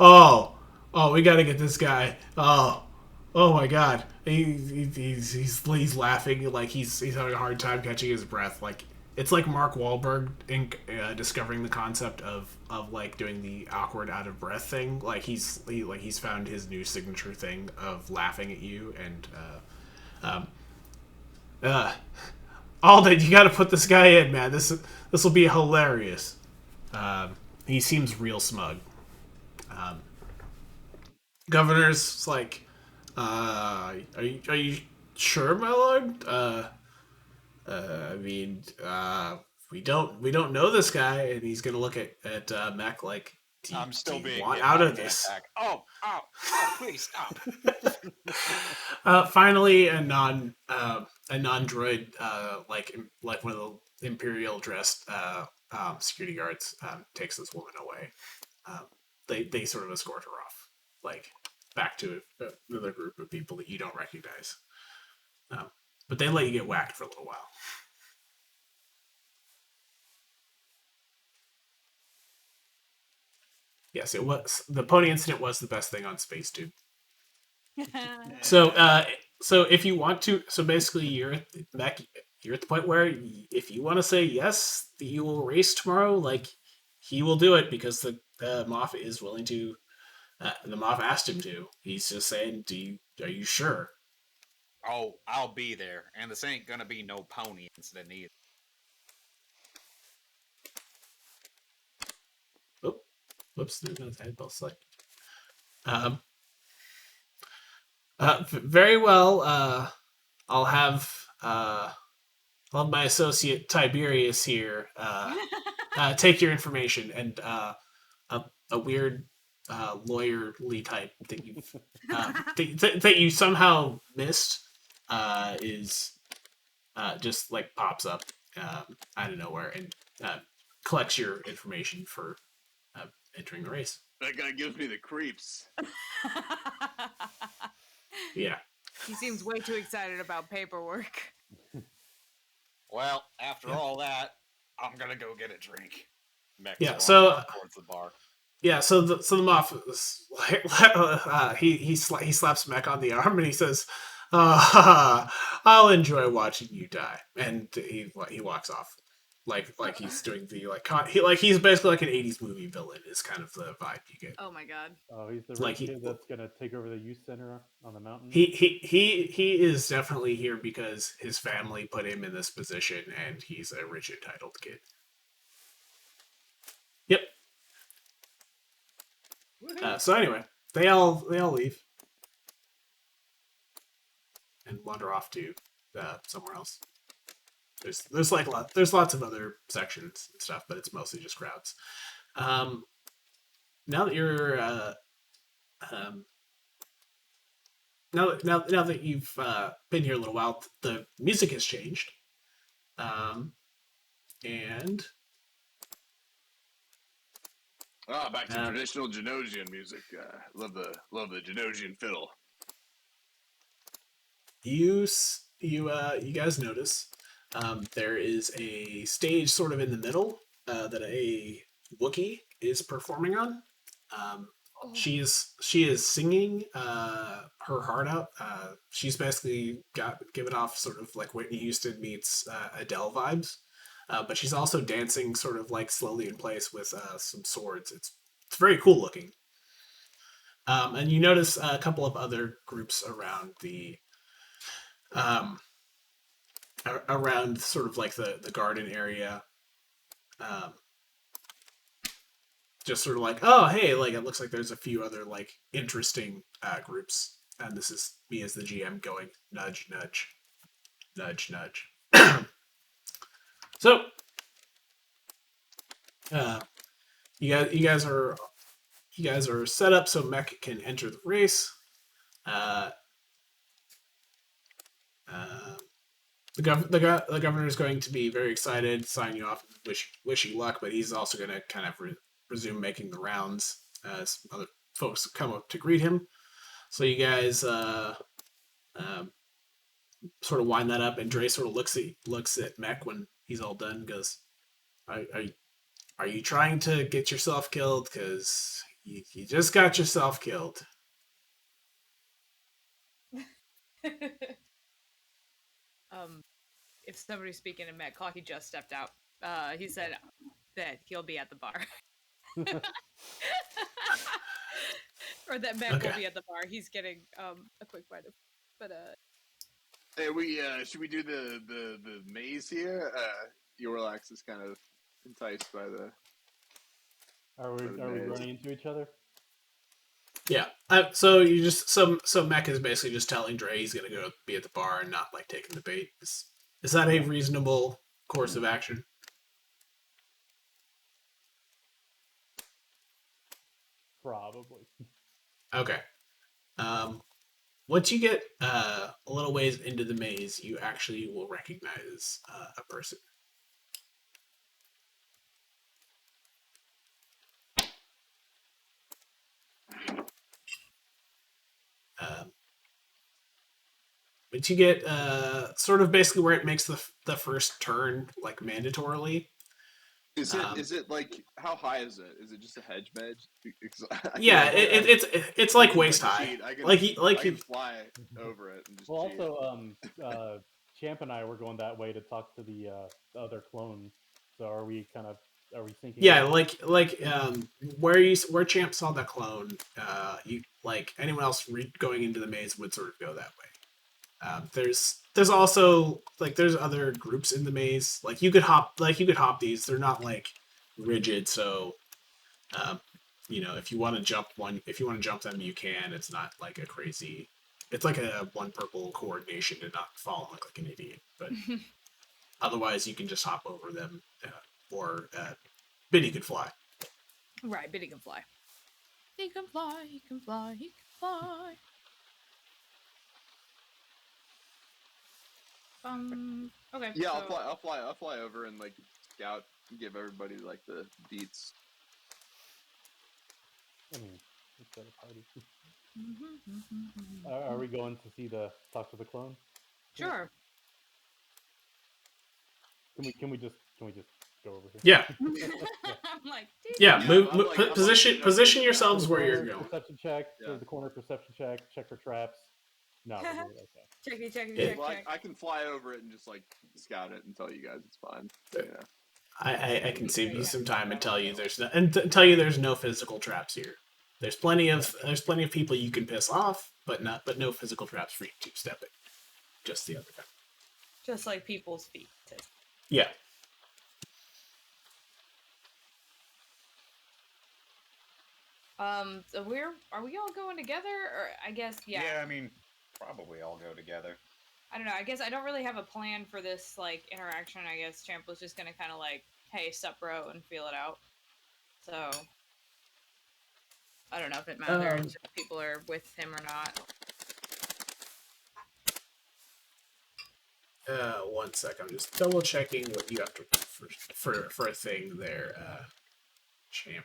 Oh, we gotta get this guy. Oh my god, he's laughing like he's having a hard time catching his breath. Like it's like Mark Wahlberg in discovering the concept of like doing the awkward out of breath thing. Like he's found his new signature thing of laughing at you and Alden, you got to put this guy in, man. This will be hilarious. He seems real smug. Governor's like, are you sure, my lord? I mean, we don't know this guy, and he's gonna look at Mech like, I'm still being want hit out by of the this. attack. Oh, please stop. Finally, a non-droid, like one of the Imperial dressed security guards, takes this woman away. They sort of escort her off, like back to another group of people that you don't recognize. But they let you get whacked for a little while. Yes, it was. The pony incident was the best thing on Space Tube. So if you want to, so basically you're at the point where if you want to say yes, that you will race tomorrow, like he will do it because the Moff is willing to. The Moff asked him to. He's just saying, are you sure? Oh, I'll be there, and this ain't gonna be no pony incident either. Oh, whoops! There's no head both selected. Very well. I'll have my associate Tiberius here take your information, and a weird lawyerly type that you that you somehow missed is just like pops up out of nowhere and collects your information for entering the race. That guy gives me the creeps. Yeah. He seems way too excited about paperwork. Well, after all that, I'm gonna go get a drink. Yeah, so towards the bar. Yeah, so the Moff he slaps Mech on the arm and he says, "I'll enjoy watching you die," and he walks off, like he's doing the he's basically like an '80s movie villain is kind of the vibe you get. Oh my god! Oh, he's the Like kid that's gonna take over the youth center on the mountain. He is definitely here because his family put him in this position, and he's a rich entitled kid. Yep. So anyway, they all leave and wander off to somewhere else. There's lots of other sections and stuff, but it's mostly just crowds. Now that you're now that you've been here a little while, the music has changed, and back to traditional Genosian music. Love the Genosian fiddle. You guys notice there is a stage sort of in the middle that a Wookiee is performing on. She is singing her heart out. She's basically given off sort of like Whitney Houston meets Adele vibes. But she's also dancing sort of like slowly in place with some swords. It's very cool looking. And you notice a couple of other groups around the around sort of like the garden area. Just sort of like, oh, hey, like it looks like there's a few other like interesting groups, and this is me as the GM going nudge, nudge, nudge, nudge. So, you guys are set up so Mech can enter the race. The governor is going to be very excited, sign you off, wish you luck, but he's also going to kind of resume making the rounds as other folks come up to greet him. So you guys sort of wind that up, and Dre sort of looks at Mech when he's all done, and goes, "Are you trying to get yourself killed? Because you just got yourself killed." If somebody's speaking to Matt, Clocky just stepped out. He said that he'll be at the bar. Or that Matt will be at the bar. He's getting a quick bite of, but Hey, should we do the maze here? Eorlax is kind of enticed by the. Are we running into each other? Yeah. So you just so Mech is basically just telling Dre he's gonna go be at the bar and not like taking the bait. Is that a reasonable course of action? Probably. Okay. Once you get a little ways into the maze, you actually will recognize a person. But you get sort of basically where it makes the first turn like mandatorily. Is it like how high is it? Is it just a hedge badge? Yeah, it's like waist high. I can fly over it and just. Well, also, Champ and I were going that way to talk to the other clone. So are we syncing? Yeah, like where Champ saw the clone, you like anyone else going into the maze would sort of go that way. There's also like there's other groups in the maze. Like you could hop these. They're not like rigid, so if you want to jump them, you can. It's not like a crazy. It's like a one purple coordination to not fall and look like an idiot. But otherwise, you can just hop over them, or Biddy could fly. right, Biddy can fly. He can fly. He can fly. He can fly. Okay. Yeah, so... I'll fly over and like scout and give everybody like the beats. I mean, it's at a party. Are we going to talk to the clone? Sure. Can we just go over here? Yeah. I'm like, yeah. Position I'm yourselves where you're going. Perception check. Yeah. The corner perception check. Check for traps. No, we're good, okay. Check. Well, I can fly over it and just like scout it and tell you guys it's fine. Yeah. I can save you some time and tell you there's no physical traps here. There's plenty of people you can piss off, but no physical traps for you to step in. Just the other guy. Just like people's feet. Yeah. So are we all going together, or I guess yeah. Yeah, I mean, probably all go together. I don't know. I guess I don't really have a plan for this like interaction. I guess Champ was just gonna kind of like, hey, sup, bro, and feel it out. So I don't know if it matters if people are with him or not. 1 sec. I'm just double checking what you have to for a thing there, Champ.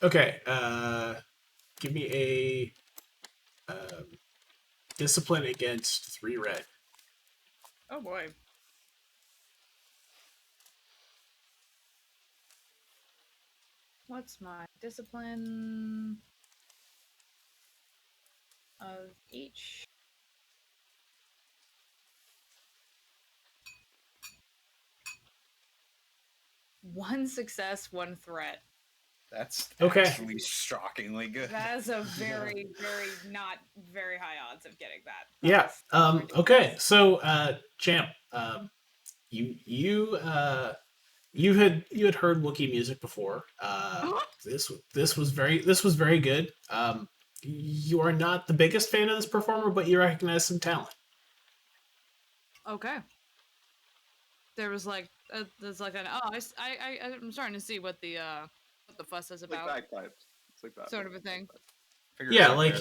Okay, give me a discipline against 3 red. Oh boy. What's my discipline of each? 1 success, 1 threat. That's Okay. actually shockingly good. That is a very, very not very high odds of getting that. Yeah. That's Okay. So, Champ, you had heard Wookiee music before. This was very good. You are not the biggest fan of this performer, but you recognize some talent. Okay. There was like there's like an I'm starting to see what the fuss is It's like about, bagpipes. It's like that. sort of a thing. Figure Yeah, it's like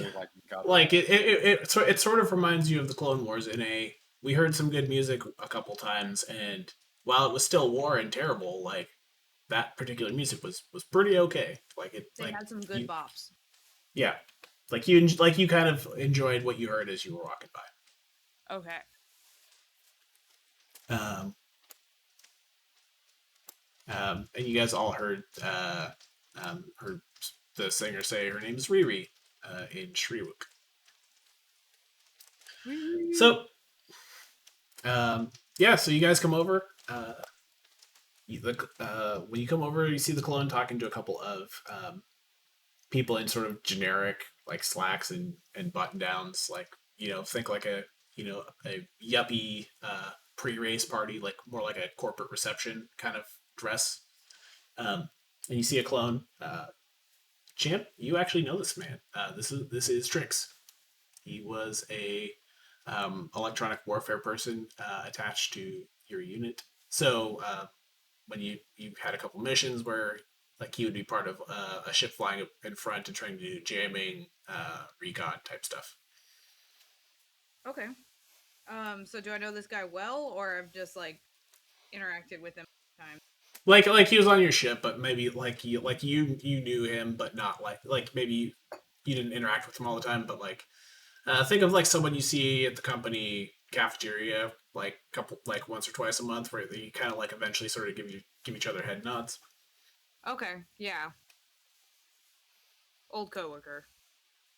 barely Moskaw. it sort of reminds you of the Clone Wars we heard some good music a couple times, and while it was still war and terrible, like that particular music was pretty okay. Like They had some good bops. Yeah, like you kind of enjoyed what you heard as you were walking by. Okay. And you guys all heard the singer say her name is Riri in Shriwook. So, yeah, so you guys come over. When you come over, you see the clone talking to a couple of people in sort of generic like slacks and button downs, like think like a yuppie pre-race party, like more like a corporate reception kind of dress. And you see a clone. Champ, you actually know this man. This is Trix. He was a electronic warfare person attached to your unit. So when you had a couple missions where like he would be part of a ship flying in front and trying to do jamming, recon type stuff. Okay. So do I know this guy well, or I've just like interacted with him time? Like he was on your ship, but maybe like you knew him, but not like maybe you didn't interact with him all the time, but like think of like someone you see at the company cafeteria like once or twice a month, where you kind of like eventually sort of give each other head nods. Okay, yeah. Old coworker.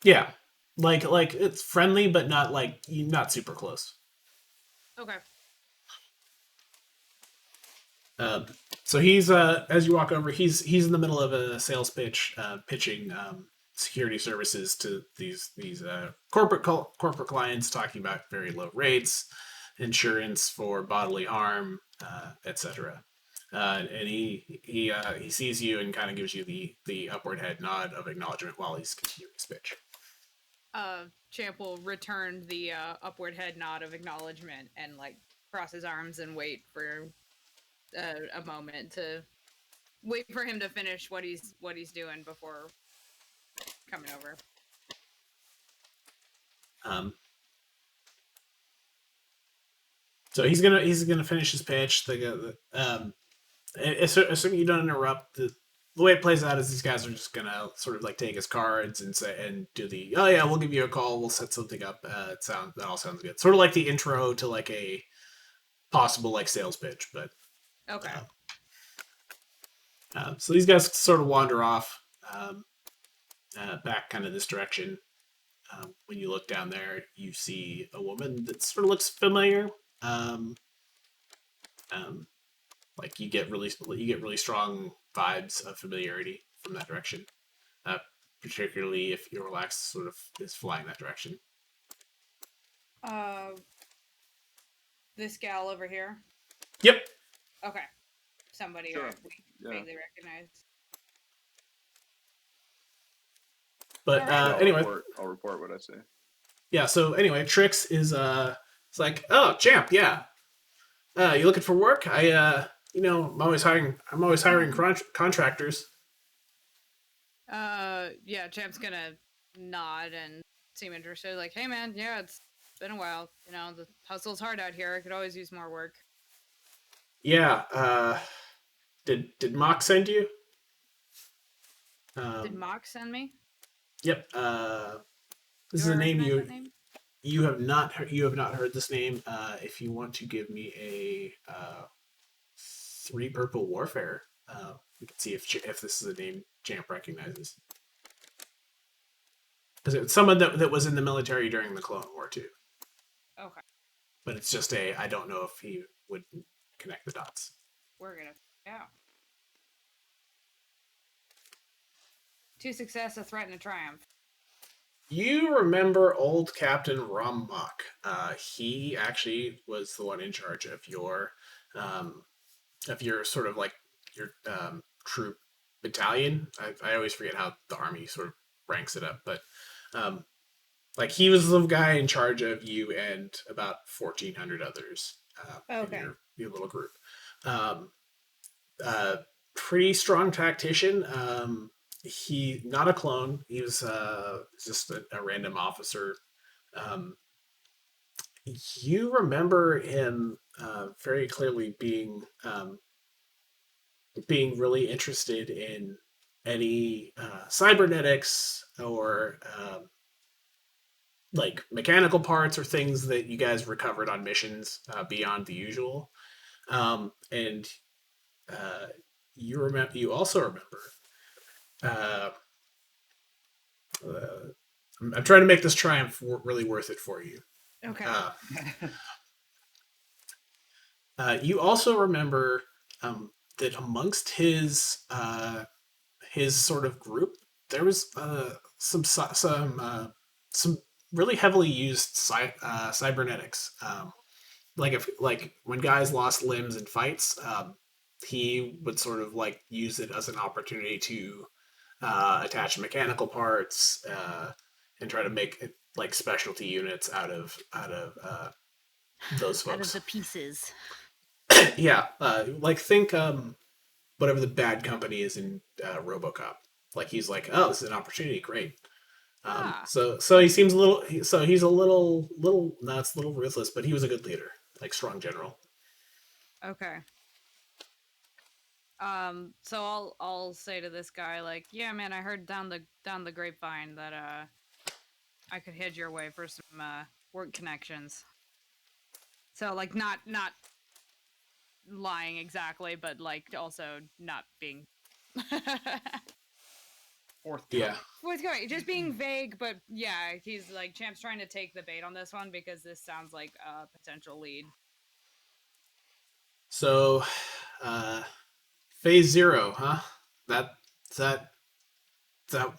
Yeah, like it's friendly, but not not super close. Okay. So he's as you walk over, he's in the middle of a sales pitch, pitching security services to these corporate clients, talking about very low rates, insurance for bodily harm, etc. And he sees you and kind of gives you the upward head nod of acknowledgement while he's continuing his pitch. Champ will return the upward head nod of acknowledgement and like cross his arms and wait for a moment to wait for him to finish what he's doing before coming over. So he's gonna finish his pitch. Assuming you don't interrupt, the way it plays out is these guys are just gonna sort of like take his cards and say and do the we'll give you a call, we'll set something up. That all sounds good. Sort of like the intro to like a possible like sales pitch, but okay. So these guys sort of wander off back kind of this direction. When you look down there, you see a woman that sort of looks familiar. Like you get really strong vibes of familiarity from that direction, particularly if Eorlax sort of is flying that direction. This gal over here. Yep. Okay. Somebody Sure. we vaguely recognized. But anyway, I'll report what I say. Yeah. So anyway, Trix is it's like, oh, Champ, yeah. You looking for work? I'm always hiring contractors. Yeah, Champ's gonna nod and seem interested. Like, hey man, yeah, it's been a while. The hustle's hard out here. I could always use more work. Yeah. Did Mock send you? Did Mock send me? Yep. This is a name name? you have not heard this name. If you want to give me a 3 purple warfare, we can see if this is a name Champ recognizes. Because it's someone that was in the military during the Clone War too. Okay. But it's just I don't know if he would connect the dots. We're gonna find out. 2 success, a threat, and a triumph. You remember old Captain Rumbach. He actually was the one in charge of your sort of like your troop battalion. I always forget how the army sort of ranks it up, but like he was the guy in charge of you and about 1,400 others in your little group. Pretty strong tactician. He not a clone. He was just a random officer. Um, you remember him very clearly being really interested in any cybernetics or like mechanical parts or things that you guys recovered on missions beyond the usual. And you also remember. Uh, I'm trying to make this triumph really worth it for you. Okay. You also remember that amongst his sort of group, there was some really heavily used cybernetics. Like when guys lost limbs in fights, he would sort of like use it as an opportunity to attach mechanical parts and try to make like specialty units out of those folks. Out of the pieces. Yeah, like think whatever the bad company is in RoboCop. Like he's like, oh, this is an opportunity, great. So he seems a little. He's a little nuts, a little ruthless, but he was a good leader, like strong general. Okay. So I'll say to this guy like, yeah, man, I heard down the grapevine that I could head your way for some work connections. So like not lying exactly, but like also not being forthcoming. Just being vague, but yeah, he's like Champ's trying to take the bait on this one because this sounds like a potential lead. So, phase 0, huh? That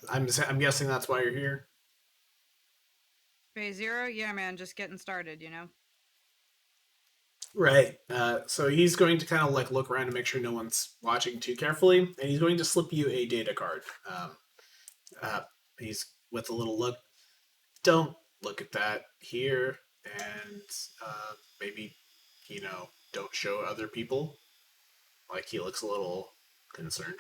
I'm guessing that's why you're here. Phase 0, yeah, man, just getting started, you know. Right. So he's going to kind of like look around to make sure no one's watching too carefully, and he's going to slip you a data card. He's with a little look. Don't look at that here, and maybe don't show other people. Like he looks a little concerned.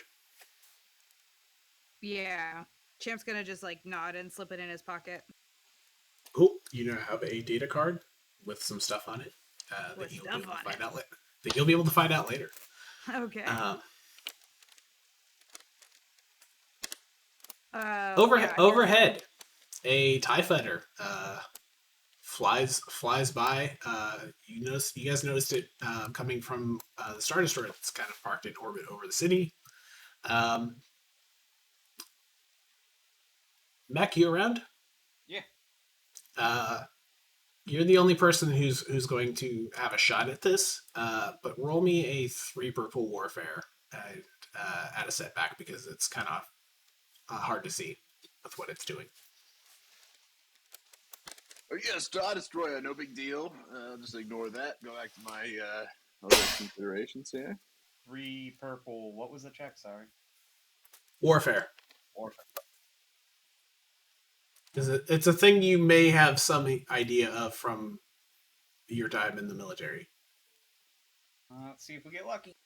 Yeah, Champ's gonna just like nod and slip it in his pocket. Cool. You now have a data card with some stuff on it that you'll be able to find out later. Okay. Overhead, a TIE fighter flies by. You guys noticed it coming from the Star Destroyer that's kind of parked in orbit over the city. Mech, you around? Yeah. You're the only person who's going to have a shot at this. But roll me a 3 purple warfare at a setback because it's kind of hard to see with what it's doing. Oh, yeah, Star Destroyer, no big deal. I'll just ignore that. Go back to my other considerations here. 3 purple. What was the check? Sorry. Warfare. It's a thing you may have some idea of from your time in the military. Let's see if we get lucky.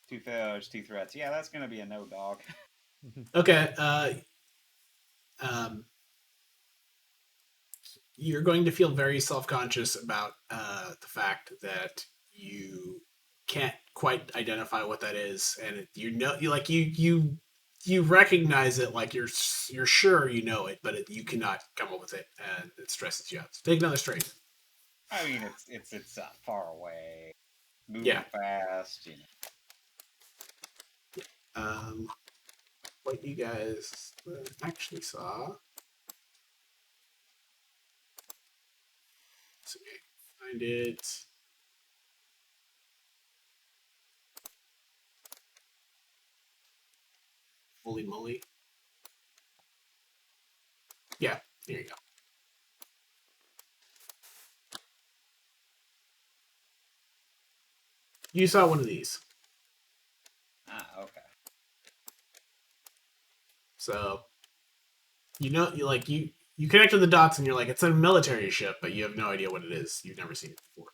2 failures, 2 threats. Yeah, that's gonna be a no, dog. Okay. You're going to feel very self-conscious about the fact that you can't quite identify what that is, and you recognize it, like you're sure you know it, but you cannot come up with it, and it stresses you out. So take another strength. I mean, it's far away, moving fast, you know. What you guys actually saw. So find it. Holy moly. Yeah, there you go. You saw one of these. Okay. So, you connect to the dots and you're like, it's a military ship, but you have no idea what it is. You've never seen it before.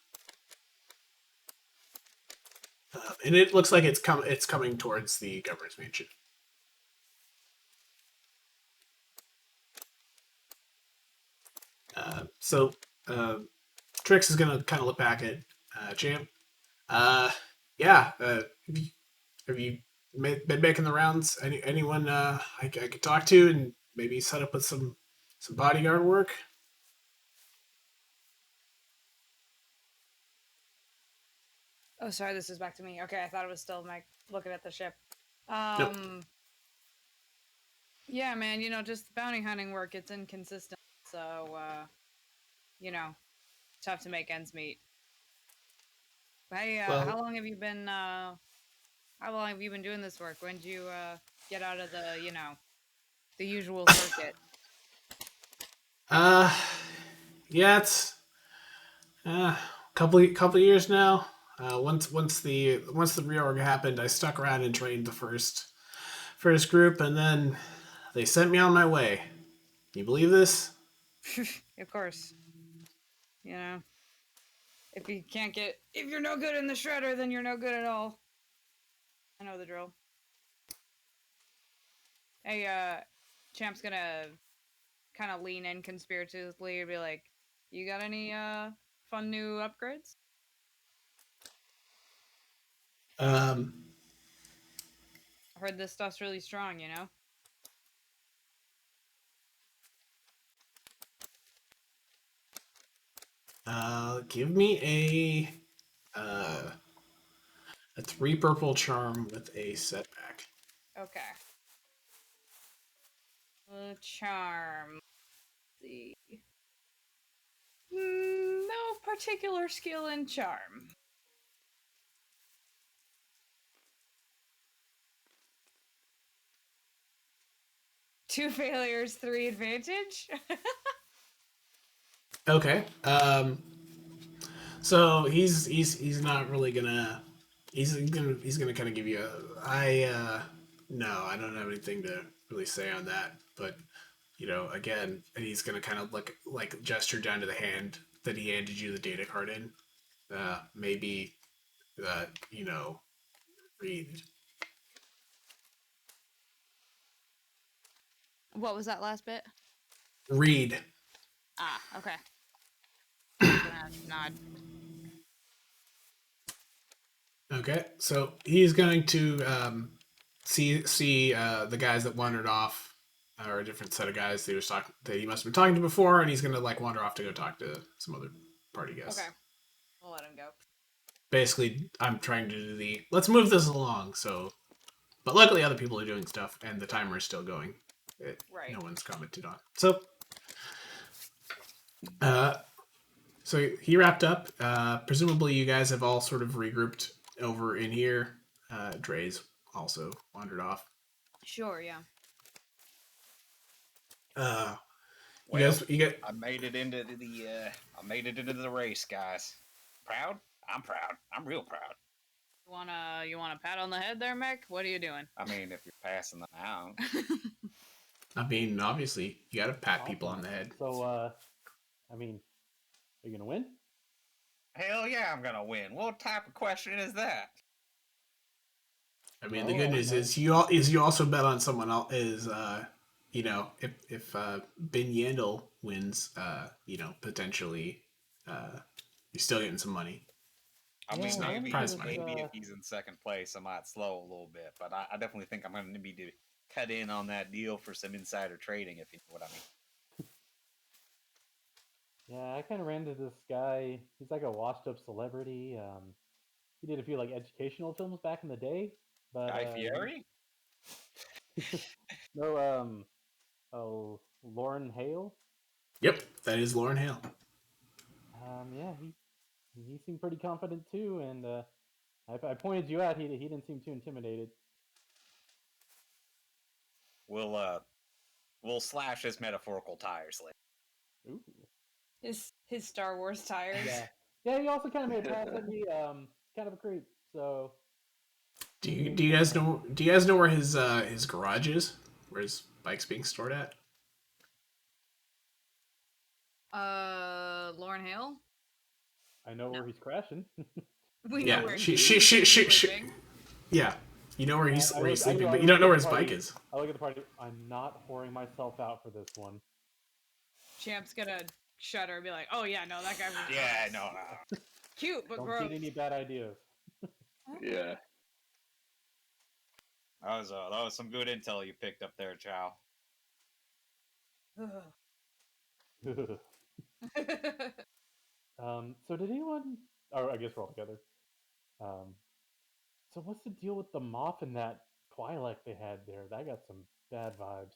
And it looks like it's coming towards the governor's mansion. So Trix is gonna kind of look back at Champ. Yeah. Have you been making the rounds? Anyone I could talk to and maybe set up with some bodyguard work? Oh, sorry, this is back to me. Okay, I thought it was still Mike looking at the ship. Nope. Yeah, man, just bounty hunting work, it's inconsistent. So, tough to make ends meet. Hey, Well, how long have you been doing this work? When did you get out of the, the usual circuit? Yeah, it's couple years now. Once the reorg happened, I stuck around and trained the first group, and then they sent me on my way. Can you believe this? Of course. If you're no good in the shredder, then you're no good at all. I know the drill. Hey, Champ's gonna kind of lean in conspiratively and be like, you got any fun new upgrades? I heard this stuff's really strong, Give me a 3 purple charm with a setback. Okay. Charm. Let's see. No particular skill in charm. Two failures, 3 advantage. Okay. So he's not really gonna he's gonna kind of give you no, I don't have anything to really say on that, but again, and he's gonna kind of like gesture down to the hand that he handed you the data card in. Maybe read. What was that last bit? Read. Ah, okay. I'm gonna nod. Okay, so he's going to see the guys that wandered off, or a different set of guys that he must have been talking to before, and he's gonna wander off to go talk to some other party guests. Okay. We'll let him go. Basically, I'm trying to do let's move this along. So, but luckily other people are doing stuff, and the timer is still going. Right. No one's commented on. So, so he wrapped up. Presumably, you guys have all sort of regrouped over in here. Dre's also wandered off. Sure, yeah. You get. I made it into the race, guys. Proud? I'm proud. I'm real proud. You want a pat on the head there, Mick? What are you doing? I mean, if you're passing them out. I mean, obviously, you got to pat people on the head. So, I mean, are you gonna win? Hell yeah, I'm gonna win. What type of question is that? I mean, the good news is you also bet on someone else. If Ben Yandel wins, potentially, you're still getting some money. I mean, maybe prize money. if he's in second place, I might slow a little bit, but I definitely think I'm going to need to cut in on that deal for some insider trading, if you know what I mean. Yeah, I kind of ran into this guy. He's like a washed-up celebrity. He did a few like educational films back in the day, but Guy Fieri? No, Lauren Hale. Yep, that is Lauren Hale. Yeah, he seemed pretty confident too, and I pointed you out. He didn't seem too intimidated. we'll slash his metaphorical tires later. Ooh. His Star Wars tires. Yeah. He also kind of made a pass at me. Kind of a creep. So. Do you guys know where his garage is? Where his bike's being stored at? Lauren Hill. I know where he's crashing. We Yeah, know where she- he's sleeping. Yeah, you know where he's sleeping, I but you don't know where his party. bike is. I look at the party. I'm not whoring myself out for this one. Champ's gonna shudder and be like, "Oh yeah, no, that guy was Yeah, gross. no. Cute but Don't gross." get any bad ideas. Yeah. That was some good intel you picked up there, Chal. So did anyone? Or I guess we're all together. So what's the deal with the moth and that Twi'lek they had there? That got some bad vibes.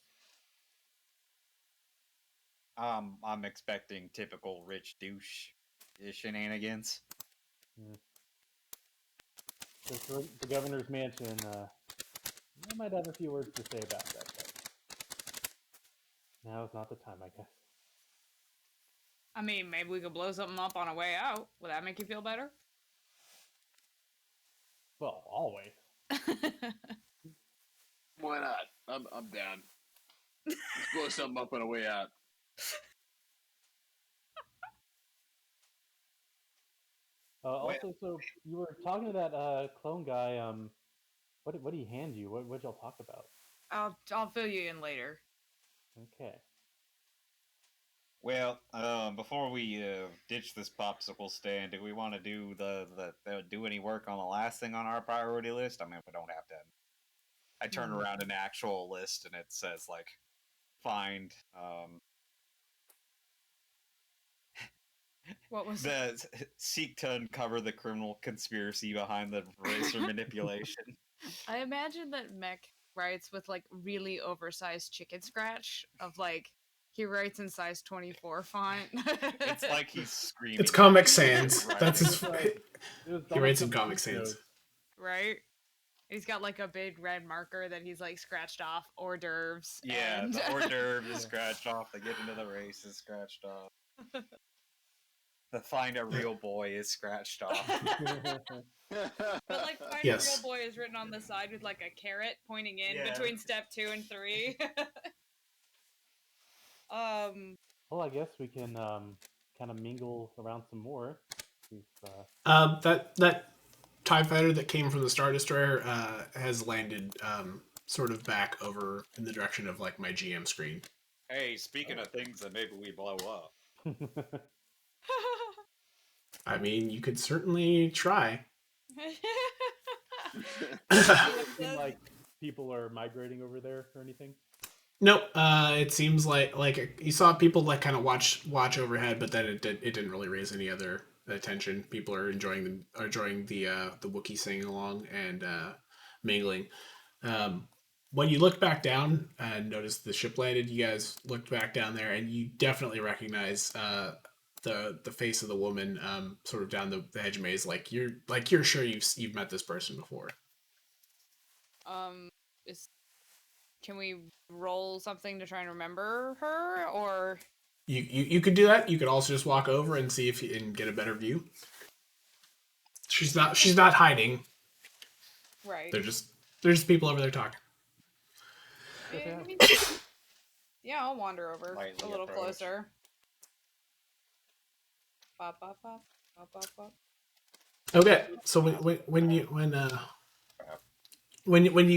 I'm expecting typical rich douche shenanigans. So for the governor's mansion, I might have a few words to say about that. But now is not the time, I guess. I mean, maybe we could blow something up on our way out. Would that make you feel better? Well, always. Why not? I'm down. Let's blow something up on the way out. Also, so you were talking to that clone guy. What did he hand you? What y'all talk about? I'll fill you in later. Okay. Well, before we ditch this popsicle stand, do we want to do do any work on the last thing on our priority list? I mean, we don't have to. I turn around an actual list and it says like, find What was seek to uncover the criminal conspiracy behind the racer manipulation. I imagine that Mech writes with like really oversized chicken scratch of like he writes in size 24 font. It's like he's screaming. It's Comic Sans. That's his. It He writes in Comic Sans. notes. Right? He's got like a big red marker that he's like scratched off hors d'oeuvres. Yeah, and... the hors d'oeuvres is scratched off. The get into the race is scratched off. The find a real boy is scratched off. But like find Yes. a real boy is written on the side with like a carrot pointing in Yeah. between step 2 and 3. Well, I guess we can kind of mingle around some more. That TIE fighter that came from the Star Destroyer has landed sort of back over in the direction of like my GM screen. Hey, speaking of things that maybe we blow up. I mean, you could certainly try. Seem like people are migrating over there or anything. Nope. It seems like you saw people like kind of watch overhead, but then it didn't really raise any other attention. People are enjoying the Wookiee singing along and mingling. When you look back down and notice the ship landed, you guys looked back down there and you definitely recognize the face of the woman sort of down the hedge maze. Like you're sure you've met this person before. Can we roll something to try and remember her, or you could do that. You could also just walk over and see if you can get a better view. She's not hiding. right? They're just people over there talking. Yeah, I'll wander over Lightly a little approach. closer. Bop, bop, bop, bop, bop, bop. Okay, so when you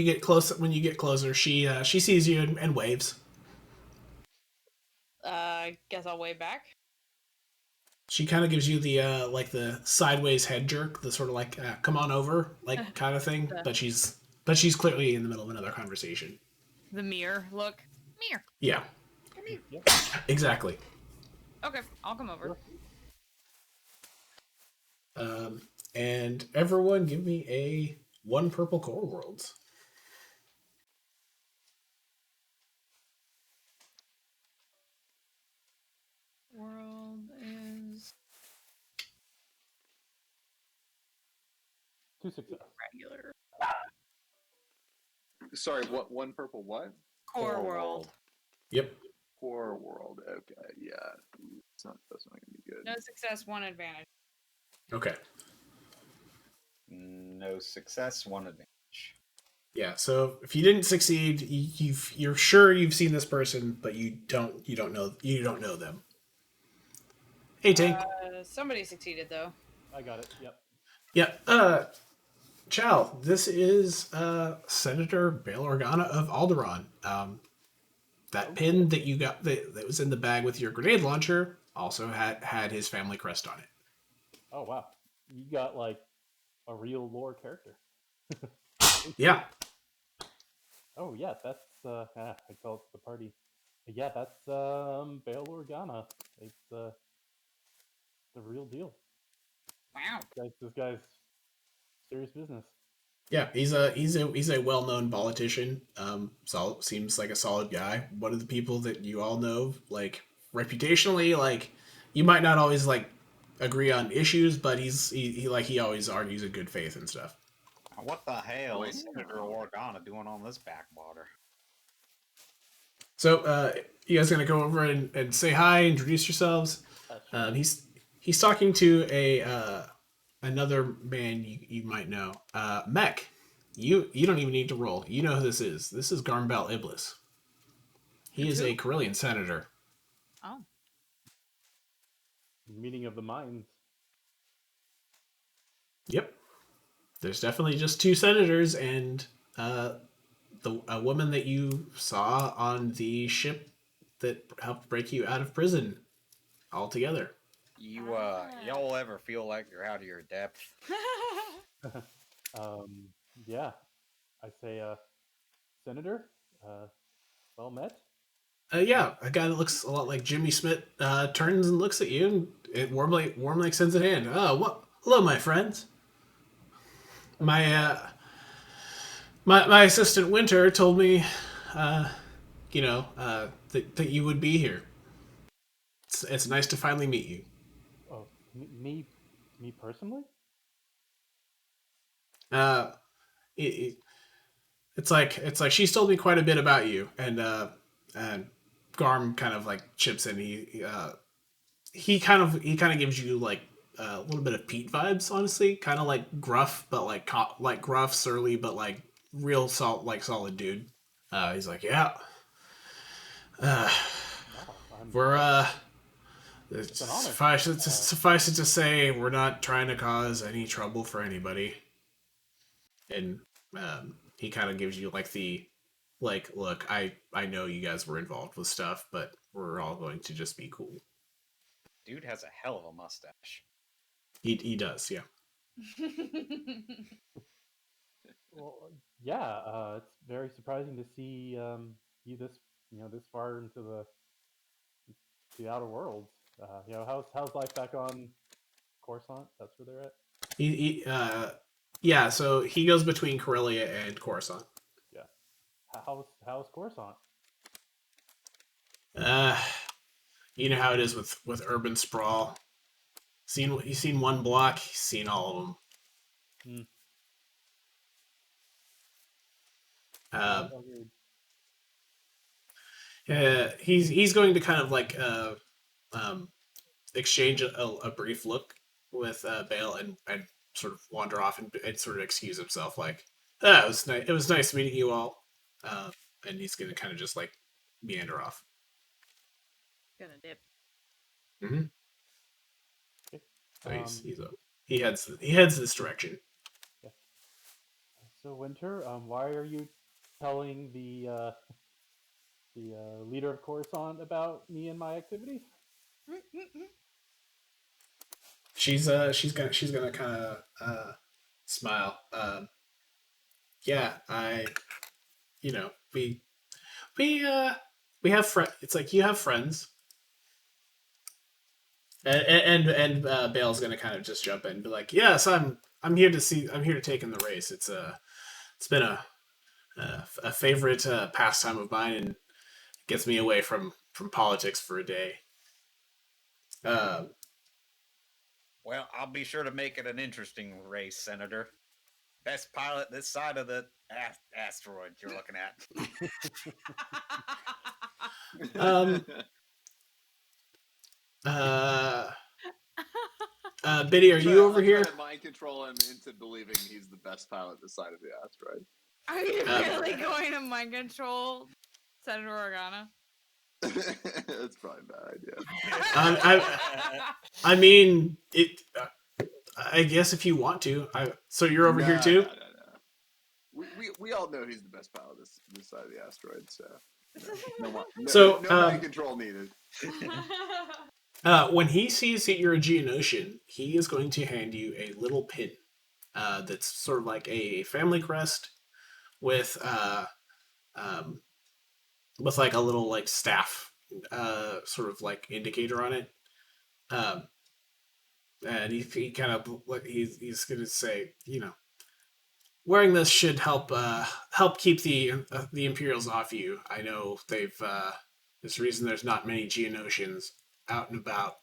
get closer, she sees you and waves. Guess I'll wave back. She kind of gives you the like the sideways head jerk, the sort of like come on over like kind of thing. But she's clearly in the middle of another conversation. The mirror look. Mirror. Yeah. Come here. Yep. Exactly. Okay, I'll come over. And everyone, give me a 1 purple core worlds. World is 2 success. regular. Sorry, what? One purple what? Core world. Yep. Core world. Okay, yeah. That's not going to be good. No success, 1 advantage. Okay. No success, 1 advantage. Yeah. So if you didn't succeed, you're sure you've seen this person, but you don't know them. Hey, Tank. Somebody succeeded though. I got it. Yep. Yeah. Chal, this is Senator Bail Organa of Alderaan. That pin that you got that was in the bag with your grenade launcher also had his family crest on it. Oh wow, you got like a real lore character. Yeah. Oh yeah, that's I tell it's the party. Yeah, that's Bail Organa. It's the real deal. Wow. This guy's serious business. Yeah, he's a well-known politician. Seems like a solid guy. One of the people that you all know, like reputationally, like you might not always like agree on issues, but he always argues in good faith and stuff. What the hell is Oh. Senator Organa doing on this backwater? So, you guys gonna go over and say hi, introduce yourselves? Sure. He's talking to another man you might know. Mech. You don't even need to roll. You know who this is. This is Garmbel Iblis. He is a Corellian senator. Oh. Meeting of the minds. Yep. There's definitely just 2 senators and a woman that you saw on the ship that helped break you out of prison all together. Y'all ever feel like you're out of your depth? Yeah, I say, Senator, well met. Yeah, a guy that looks a lot like Jimmy Smith turns and looks at you and it warmly extends a hand. What? Hello, my friends. My assistant Winter told me, that you would be here. It's nice to finally meet you. Oh, me personally? It's like she's told me quite a bit about you, and Garm kind of like chips in. He kind of gives you like a little bit of Pete vibes, honestly, kind of like gruff, but like gruff, surly, but like real solid dude. He's like, yeah. We're suffice it to say, we're not trying to cause any trouble for anybody. And he kind of gives you like the look, I know you guys were involved with stuff, but we're all going to just be cool. Dude has a hell of a mustache. He does, yeah. Well, yeah, it's very surprising to see you this far into the outer worlds. How's life back on Coruscant? That's where they're at. Yeah. So he goes between Corellia and Coruscant. Yeah. How's Coruscant? You know how it is with urban sprawl. You've seen one block, you've seen all of them. He's going to kind of like exchange a brief look with Bale and sort of wander off and sort of excuse himself, like, it was nice meeting you all. And he's going to kind of just like meander off. Gonna dip. Mm-hmm. So he heads this direction. Yeah. So Winter, why are you telling the leader of Coruscant about me and my activities? She's gonna kind of smile. Yeah, we have friends. It's like you have friends. And Bale's gonna kind of just jump in and be like, yes, I'm here to take in the race. It's been a favorite pastime of mine, and gets me away from politics for a day. Well, I'll be sure to make it an interesting race, Senator. best pilot this side of the asteroid you're looking at. Biddy, are you over I'm here? trying to mind control him into believing he's the best pilot this side of the asteroid. Are you really going to mind control Senator Organa? That's probably a bad idea. I mean, it. I guess if you want to. So you're over here too? No. We all know he's the best pilot this side of the asteroid, so no mind control needed. When he sees that you're a Geonosian, he is going to hand you a little pin that's sort of like a family crest with like a little like staff sort of like indicator on it. And he kind of he's going to say, wearing this should help keep the Imperials off you. I know they've there's a reason there's not many Geonosians out and about.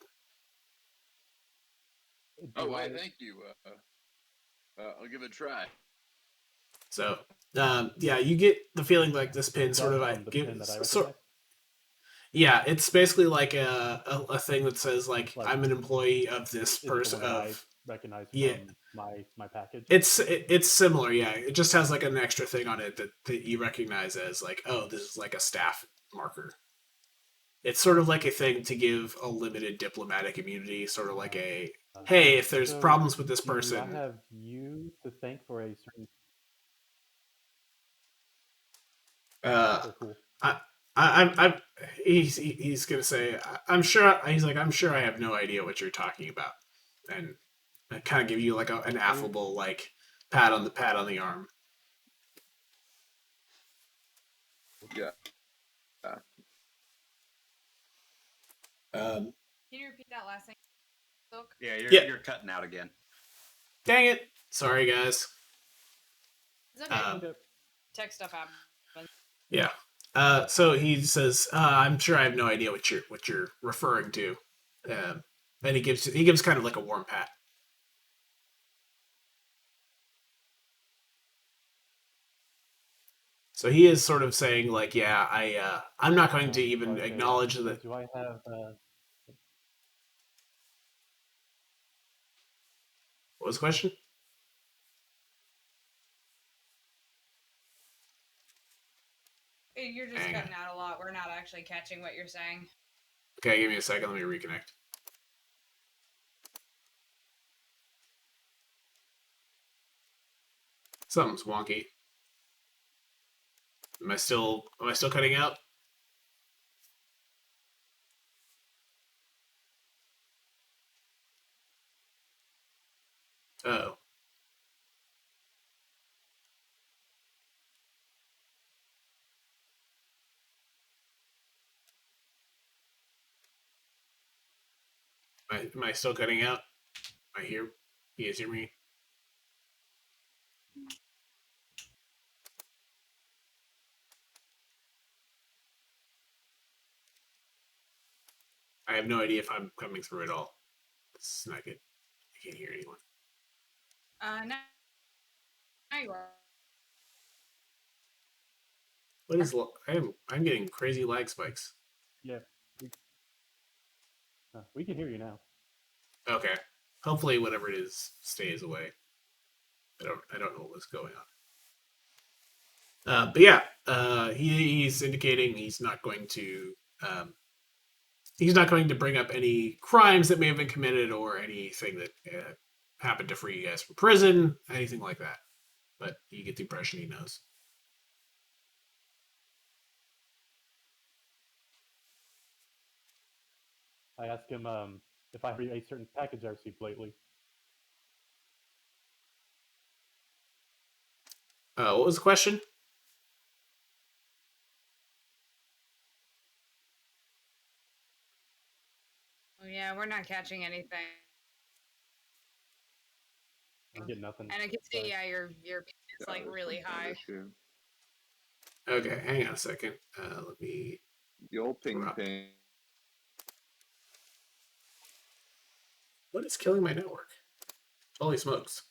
Oh, wait, thank you. I'll give it a try. So, yeah, you get the feeling like this pin sort of gives. Yeah, it's basically like a thing that says like I'm an employee of this person. I recognize from my package. It's similar. Yeah, it just has like an extra thing on it that you recognize as like, oh, this is like a staff marker. It's sort of like a thing to give a limited diplomatic immunity, sort of like a, hey, if there's problems with this person. I have you to thank for a certain. Cool. He's gonna say, I'm sure. He's like, I'm sure I have no idea what you're talking about, and I kind of give you like an affable like pat on the arm. Yeah. Can you repeat that last thing? Yeah, you're cutting out again. Dang it! Sorry, guys. It's okay. Tech stuff happens. Yeah. So he says, "I'm sure I have no idea what you're referring to." And he gives kind of like a warm pat. So he is sort of saying, like, yeah, I'm not going to even acknowledge that. Do I have? What was the question? You're just cutting out a lot. We're not actually catching what you're saying. Okay, give me a second. Let me reconnect. Something's wonky. Am I still cutting out? Oh. Am I still cutting out? You guys hear me? I have no idea if I'm coming through at all. This is not good. I can't hear anyone. Now you are. What is? I'm getting crazy lag spikes. Yeah. We can hear you now. Okay. Hopefully, whatever it is stays away. I don't know what's going on. But yeah, he's indicating he's not going to bring up any crimes that may have been committed or anything that happened to free you guys from prison, anything like that. But you get the impression he knows. I asked him if I read a certain package I received lately. What was the question? Oh, yeah, we're not catching anything. I get nothing. And I can see, your is like really high. Okay, hang on a second. Let me. The old ping. What is killing my network? Holy smokes!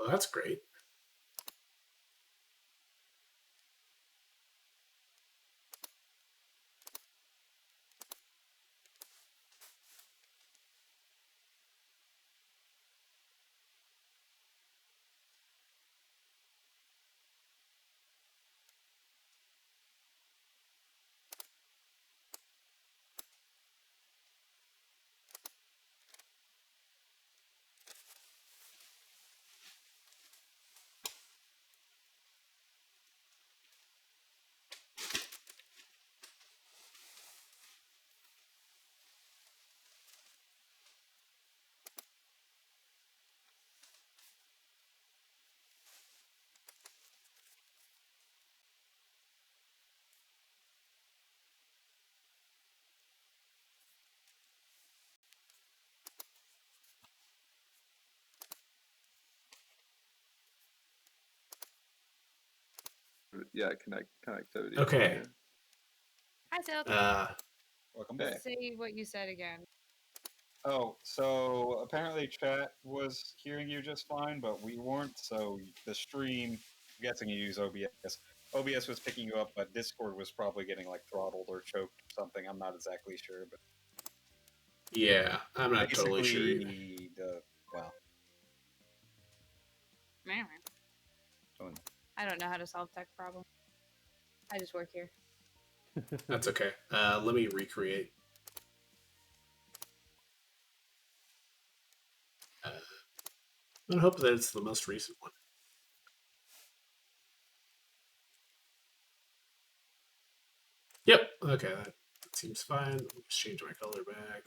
Well, that's great. Yeah, connectivity. Okay. Hi, Silk. Welcome Hey. back. Say what you said again. Oh, so apparently chat was hearing you just fine, but we weren't. So the stream, I'm guessing you use OBS. OBS was picking you up, but Discord was probably getting like throttled or choked or something. I'm not exactly sure, but Yeah, I'm not totally sure either. basically, well, I don't know how to solve tech problems. I just work here. That's okay. Let me recreate. I hope that it's the most recent one. Yep. Okay, that seems fine. Let me just change my color back.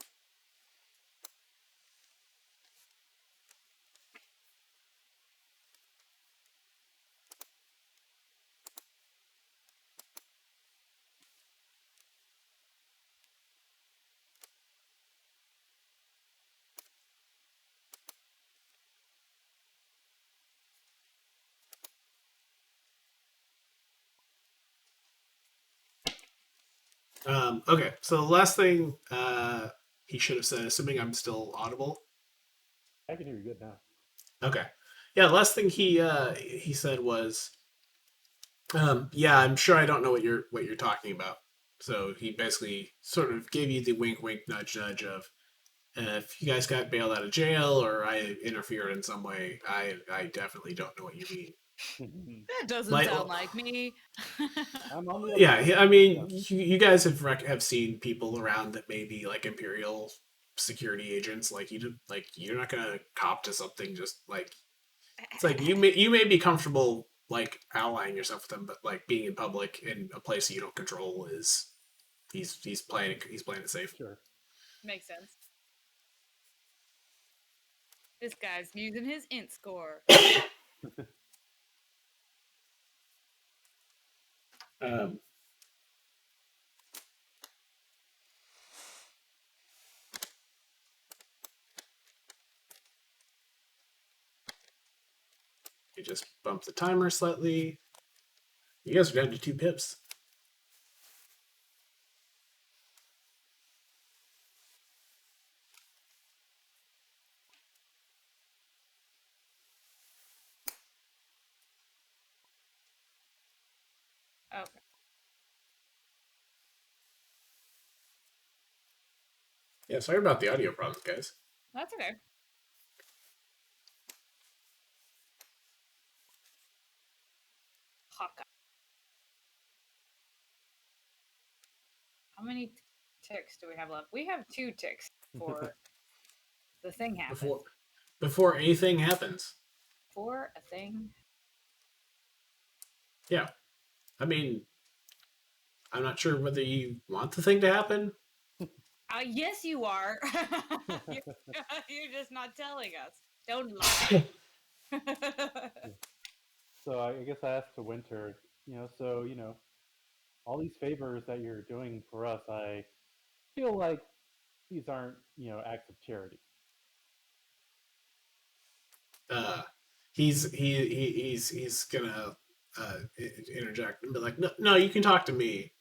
Okay, so the last thing he should have said, assuming I'm still audible. I can hear you good now. Okay, yeah. The last thing he said was, "Yeah, I'm sure I don't know what you're talking about." So he basically sort of gave you the wink, wink, nudge, nudge of, if you guys got bailed out of jail or I interfered in some way, I definitely don't know what you mean. That doesn't sound like me. I'm on the other Yeah, side. I mean, you guys have seen people around that may be like Imperial security agents. Like you're not gonna cop to something just like it's like you may be comfortable like allying yourself with them, but like being in public in a place you don't control is he's playing it safe. Sure. Makes sense. This guy's using his int score. You just bump the timer slightly. You guys are down to 2 pips. Okay. Yeah, sorry about the audio problems, guys. That's okay. Hawkeye. How many ticks do we have left? We have 2 ticks before the thing happens. Before anything happens. Before a thing. Yeah. I mean, I'm not sure whether you want the thing to happen. Yes, you are. You're just not telling us. Don't lie. So I guess I asked to Winter, all these favors that you're doing for us, I feel like these aren't, acts of charity. He's gonna interject and be like, no, you can talk to me.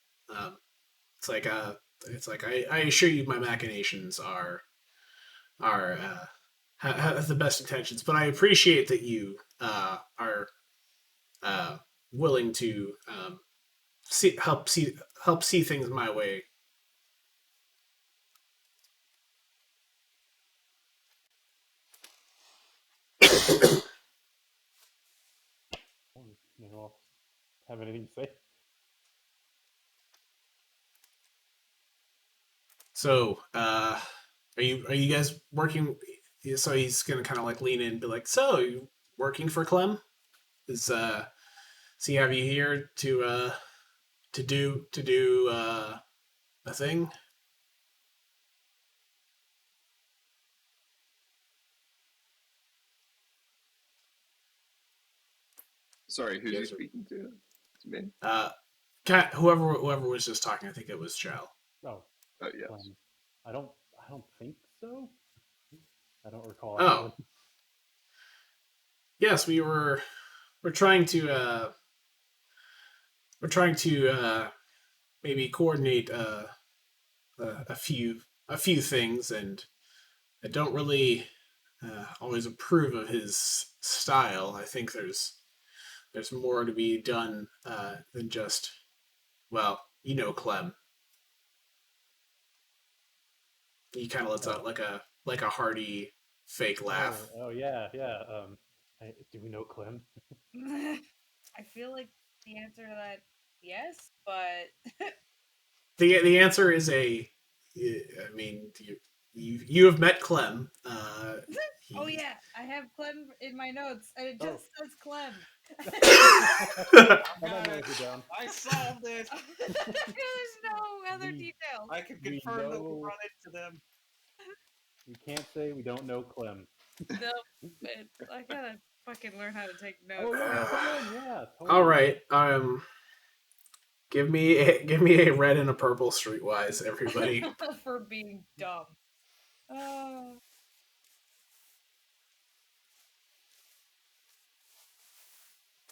It's like I assure you, my machinations are have the best intentions, but I appreciate that you are willing to help see things my way. Anyone else have anything to say? So, are you guys working? So he's gonna kind of like lean in and be like, "So you working for Clem? Is he have you here to do a thing?" Sorry, who's you speaking to? To me? Whoever was just talking, I think it was Chal. Oh, yes. I don't think so. I don't recall. Oh. Actually. Yes, we're trying to maybe coordinate a few things, and I don't really always approve of his style. I think there's more to be done than just, well, Clem. He kind of lets out like a hearty fake laugh. Oh yeah. Do we know Clem? I feel like the answer to that, yes, but The answer is I mean, you have met Clem. oh yeah, I have Clem in my notes, and it just says Clem. I solved it. There's no other details. I can confirm that we run into them. We can't say we don't know Clem. No, I gotta fucking learn how to take notes. Yeah. Totally. All right. Give me a red and a purple streetwise, everybody. For being dumb.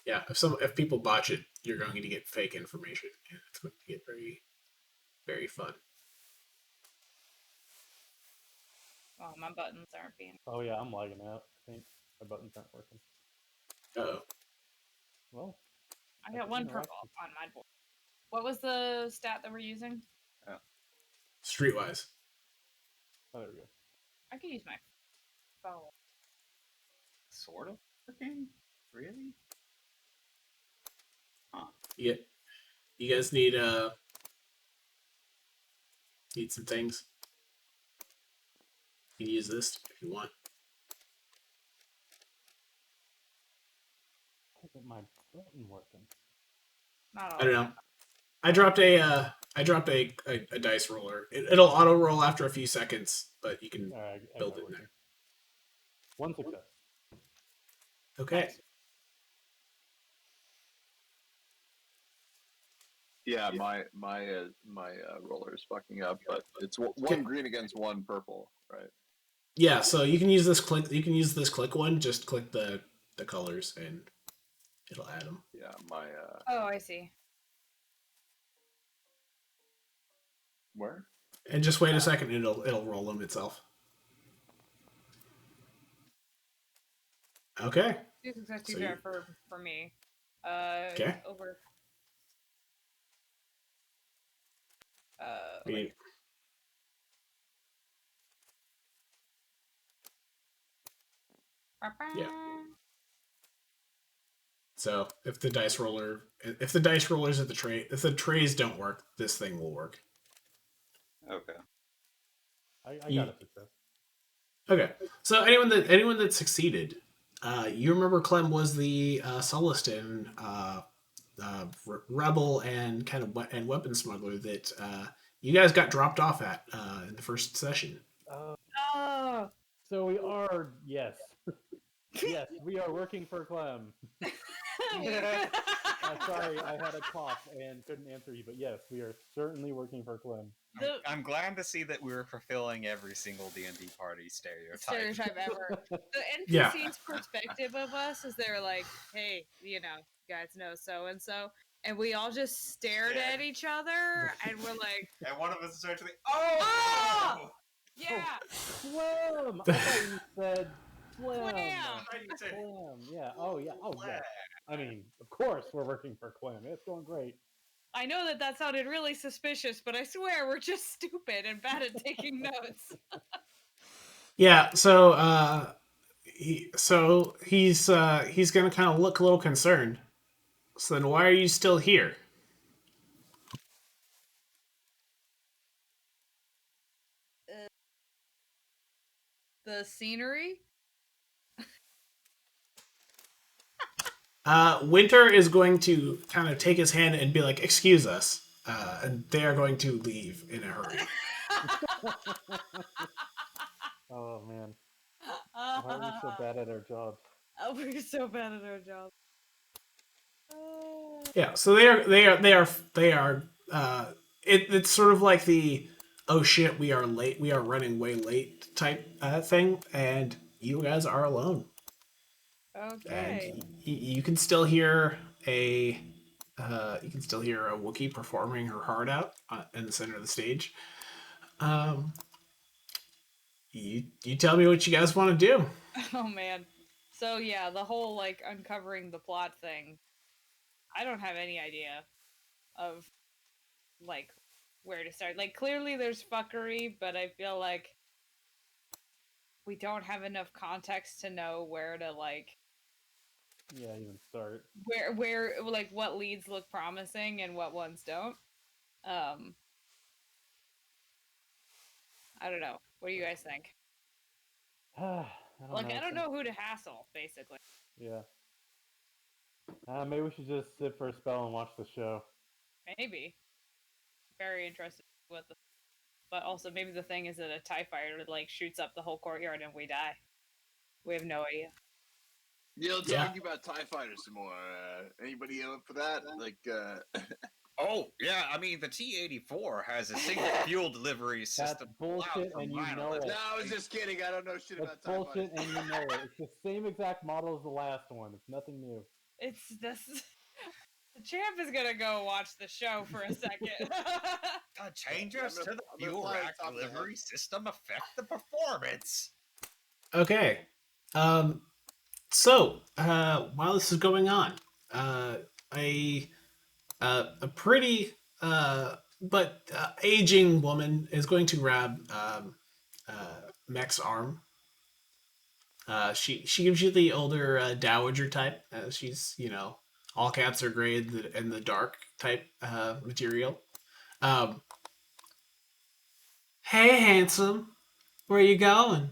Yeah, if people botch it, you're going to get fake information. It's going to get very, very fun. Oh, my buttons aren't being. Oh yeah, I'm lagging out. I think my buttons aren't working. Uh-oh. Well, I got one purple on my board. What was the stat that we're using? Oh. Streetwise. Oh, there we go. I could use my phone. Sort of working? Really? Huh. Yeah. You guys need some things. You can use this if you want. Isn't my button working? I don't know. I dropped a dice roller. It'll auto roll after a few seconds, but you can build it in there. One success. Okay. Nice. Yeah, my roller is fucking up, but it's one green against one purple, right? Yeah, so you can use this click. You can use this click one. Just click the colors and it'll add them. Yeah, my. Oh, I see. Where? And just wait a second, and it'll roll them itself. Okay. 2 success, 2 fail for me. Okay. Over. Yeah. So if the dice rollers at the tray, if the trays don't work, this thing will work. Okay. I got a success. Okay. So anyone that succeeded, you remember Clem was the Solistan rebel and kind of weapon smuggler that you guys got dropped off at in the first session. Oh. So we are, yes. Yes, we are working for Clem. Sorry, I had a cough and couldn't answer you, but yes, we are certainly working for Clem. I'm glad to see that we're fulfilling every single D&D party stereotype ever. The NPC's perspective of us is they're like, hey, you guys know so-and-so. And we all just stared at each other, and we're like... And one of us is actually, oh! Yeah! Clem! I thought you said Clam. Clam! Clam. Yeah. Oh yeah. Oh yeah. I mean, of course we're working for Clam. It's going great. I know that sounded really suspicious, but I swear we're just stupid and bad at taking notes. Yeah, so he's gonna kind of look a little concerned. So then, why are you still here? The scenery? Winter is going to kind of take his hand and be like, "Excuse us," and they are going to leave in a hurry. Oh man. Why are we so bad at our jobs? Oh, we're so bad at our job. Yeah, so they are. It's sort of like the oh shit, we are late, we are running way late type thing, and you guys are alone. Okay. And you can still hear a Wookiee performing her heart out in the center of the stage. You tell me what you guys want to do. Oh man. So yeah, the whole like uncovering the plot thing. I don't have any idea of like where to start. Like clearly there's fuckery, but I feel like we don't have enough context to know where to like Yeah, even start. where like what leads look promising and what ones don't. I don't know. What do you guys think? I I don't know who to hassle, basically. Yeah. Maybe we should just sit for a spell and watch the show. Maybe. Very interested with the, but also maybe the thing is that a TIE fighter like shoots up the whole courtyard and we die. We have no idea. Talking about TIE fighters some more. Anybody up for that? Oh, yeah, I mean, the T-84 has a single fuel delivery system. That's bullshit, and you know it. No, I was just kidding. I don't know shit That's about TIE bullshit, fighters. and you know it. It's the same exact model as the last one. It's nothing new. It's this. The champ is gonna go watch the show for a second. Changes to the fuel fly rack on top of the delivery system affect the performance. Okay. So while this is going on, a pretty but aging woman is going to grab Mech's arm. She gives you the older dowager type. She's all cats are gray in the dark type material. Hey, handsome, where you going?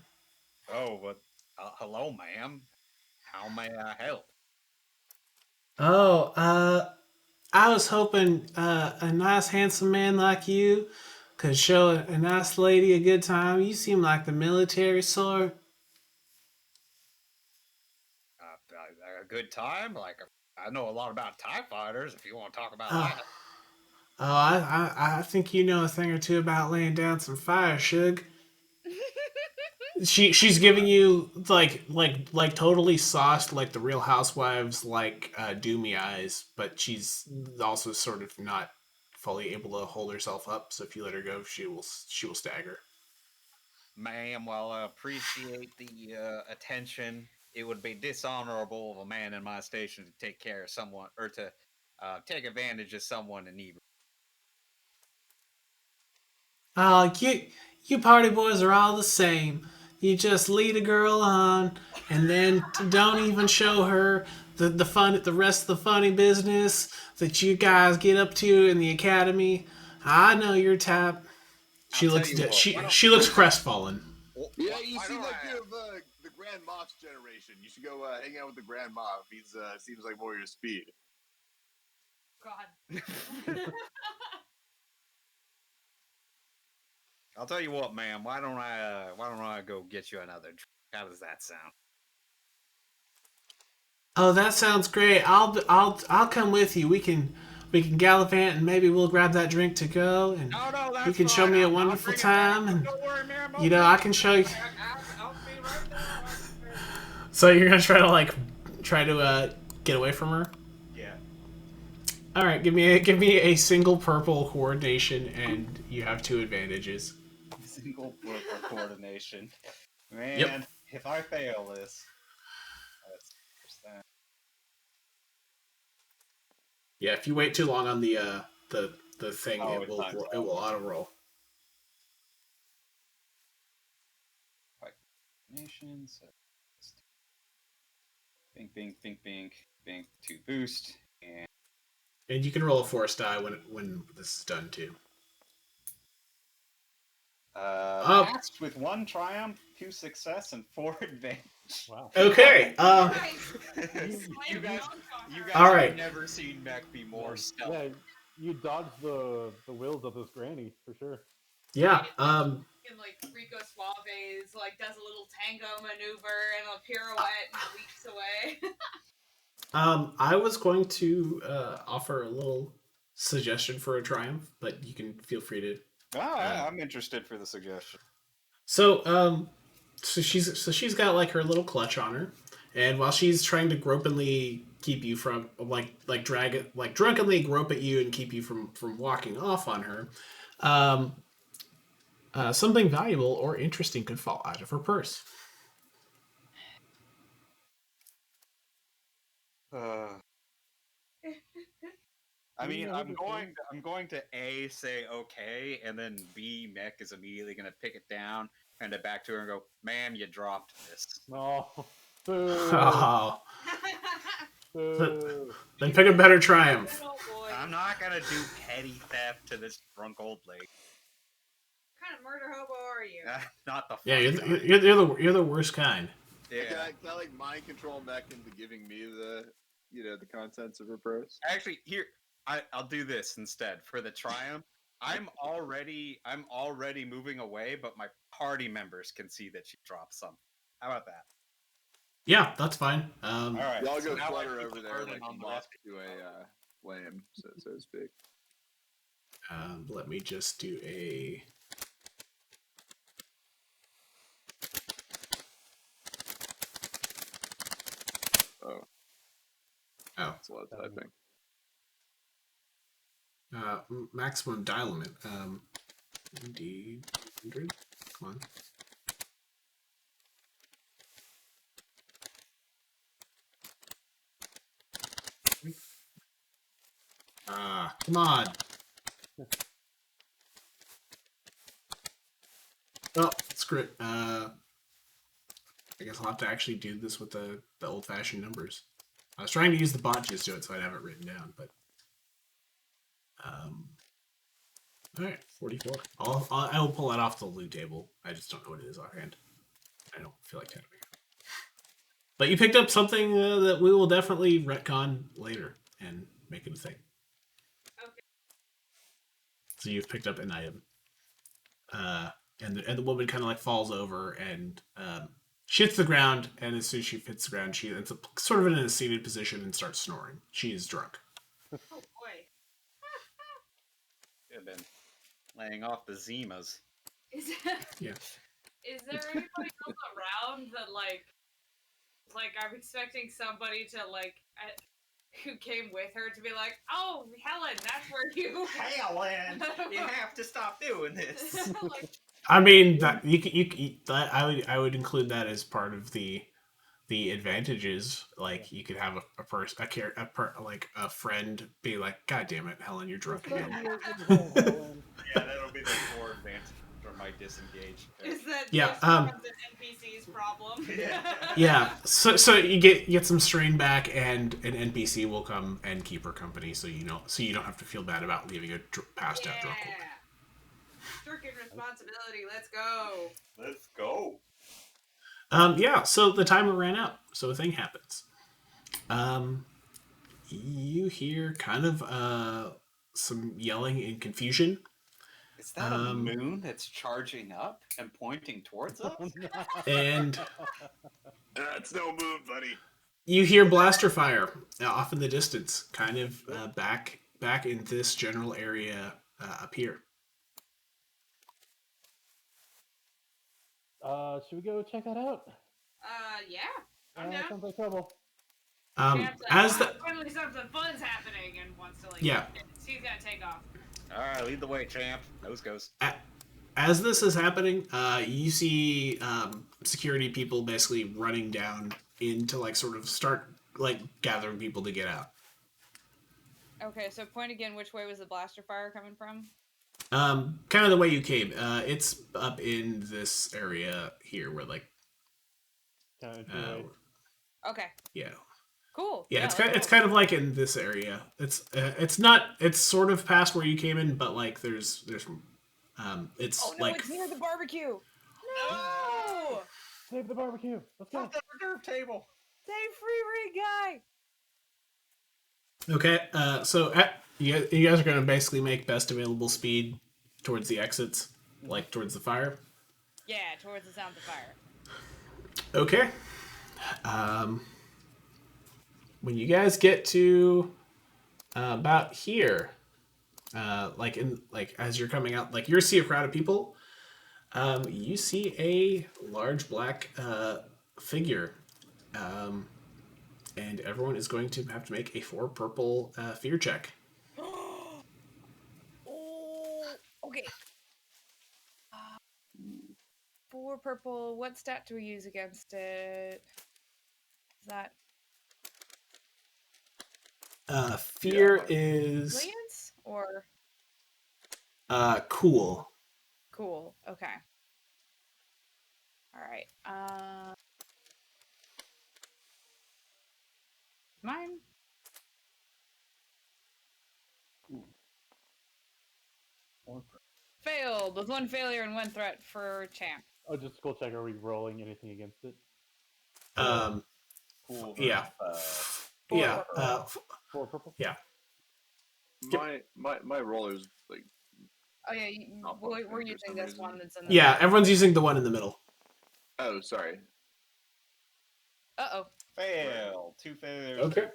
Oh, hello, ma'am. How may I help? Oh, I was hoping a nice, handsome man like you could show a nice lady a good time. You seem like the military sort. A good time? Like, I know a lot about TIE fighters, if you want to talk about Oh, that. I think you know a thing or two about laying down some fire, Shug. She's giving you like totally sauced like the Real Housewives doomy eyes, but she's also sort of not fully able to hold herself up. So if you let her go, she will stagger. Ma'am, while I appreciate the attention, it would be dishonorable of a man in my station to take care of someone or to take advantage of someone in need. Oh, you party boys are all the same. You just lead a girl on, and then don't even show her the rest of the funny business that you guys get up to in the academy. I know your type. She looks crestfallen. Yeah, you seem like you're of the Grand Moff's generation. You should go hang out with the Grand Moff. He's seems like more your speed. God. I'll tell you what, ma'am. Why don't I go get you another drink? How does that sound? Oh, that sounds great. I'll come with you. We can gallivant and maybe we'll grab that drink to go and that's you can show me a wonderful time and I can show you. I'll be right there. So you're gonna try to get away from her? Yeah. All right, give me a single purple coordination and you have 2 advantages. Single purple coordination. Man, Yep. If I fail this, that's that. Yeah, if you wait too long on the thing, Oh, it will auto roll. Nations. Bink, 2 boost, And you can roll a force die when this is done too. Passed with 1 triumph, 2 success, and 4 advantage. Wow. Okay. You guys All right. have never seen Mech be more stealthy. Yeah, you dodged the wills of this granny for sure. Yeah. And like Rico Suave's like does a little tango maneuver and a pirouette and leaps away. I was going to offer a little suggestion for a triumph, but you can feel free to. I'm interested for the suggestion. So she's got like her little clutch on her, and while she's trying to gropingly keep you from drunkenly grope at you and keep you from walking off on her, something valuable or interesting could fall out of her purse. I mean, I'm going to A, say okay, and then B, Mech is immediately going to pick it down, hand it back to her, and go, "Ma'am, you dropped this." Oh, boo. Oh. Boo. Then pick a better triumph. Oh boy. I'm not going to do petty theft to this drunk old lady. What kind of murder hobo are you? Not the Yeah, funny you're the worst kind. Yeah. Can I like mind control Mech into giving me the the contents of her purse? Actually, here I'll do this instead for the triumph. I'm already moving away, but my party members can see that she dropped something. How about that? Yeah, that's fine. All right. Y'all so go now flutter I put over the there burden like on the moth rest to a flame, so to speak. Let me just do a. Oh, that's a lot of typing. Maximum dial limit. D100. Come on. Come on. Oh, screw it. I guess I'll have to actually do this with the old-fashioned numbers. I was trying to use the bot just do it, so I'd have it written down, but all right, 44. I will pull that off the loot table. I just don't know what it is offhand. I don't feel like typing. But you picked up something that we will definitely retcon later and make it a thing. Okay. So you've picked up an item, and the woman kind of like falls over and she hits the ground. And as soon as she hits the ground, she ends up sort of in a seated position and starts snoring. She is drunk. Oh boy. I've been laying off the Zimas. Yeah. Is there anybody else around that like I'm expecting somebody to who came with her to be like, "Oh, Helen, that's where you." Helen, you have to stop doing this. I mean that I would include that as part of the advantages. Like you could have a friend be like, "God damn it, Helen, you're drunk again." Yeah, that'll be the core advantage for my disengage. Is that Yeah, this becomes an NPC's problem? Yeah, so you get some strain back, and an NPC will come and keep her company, so you don't have to feel bad about leaving a passed out drunk woman. Drinking responsibility. Let's go. Let's go. Yeah, so the timer ran out, so a thing happens. You hear kind of some yelling and confusion. Is that a moon that's charging up and pointing towards us? And That's no moon, buddy. you hear blaster fire off in the distance, kind of back in this general area up here. Should we go check that out? Yeah. I'm down. Sounds like trouble. As the Finally something fun's happening and wants to Yeah. She's gonna take off. All right, lead the way, champ. Nose goes. as this is happening, you see security people basically running down in to like sort of start like gathering people to get out. Okay, so point again. Which way was the blaster fire coming from? Kind of the way you came. It's up in this area here where like Kind of two ways. Okay. yeah. Cool. Yeah, let's it's go. kind of like in this area. It's not it's sort of past where you came in, but like there's it's Oh no, like it's near the barbecue. No! Save the barbecue. Let's go. Stop the hors d'oeuvre table. Save Freeri Gy. okay. So you guys are gonna basically make best available speed towards the exits, like towards the fire. Yeah, towards the sound of the fire. Okay. When you guys get to about here, like as you're coming out, like you see a crowd of people. You see a large black figure, and everyone is going to have to make a 4 purple fear check. Oh, okay. 4 purple. What stat do we use against it? Is that Fear is resilience or cool. cool? Okay. All right. Mine. Failed with 1 failure and 1 threat for champ. Oh, just school check. Are we rolling anything against it? Cool. Yeah. Four Yeah. purple. 4 purple. Yeah. My roller's like. Oh yeah, we're for using some this reason. one that's in the Yeah. Everyone's using the one in the middle. Oh, sorry. Uh-oh. Fail. 2 failures. Okay.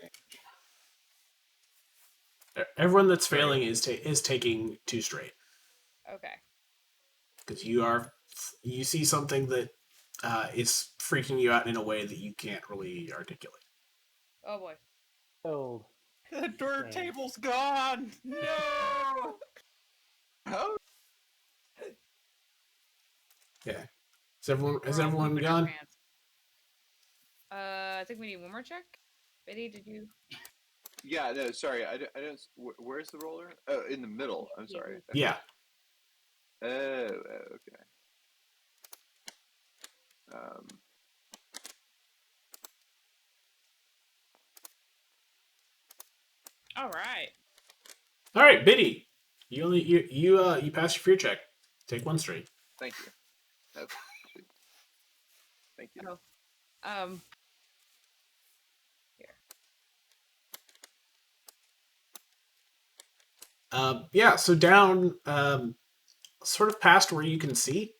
Everyone that's failing is taking 2 straight. Okay. Because you see something that is freaking you out in a way that you can't really articulate. Oh boy. Failed. The dirt table's gone. No. How? Yeah. Is everyone pooping our gone? pants. I think we need one more check. Biddy, did you? Yeah, no, sorry. I don't. Where's the roller? Oh, in the middle. I'm sorry. Yeah. Oh, okay. All right. All right, Biddy. You passed your fear check. Take 1 straight. Thank you. Oh, thank you. Oh. Here. Yeah. So down, sort of past where you can see,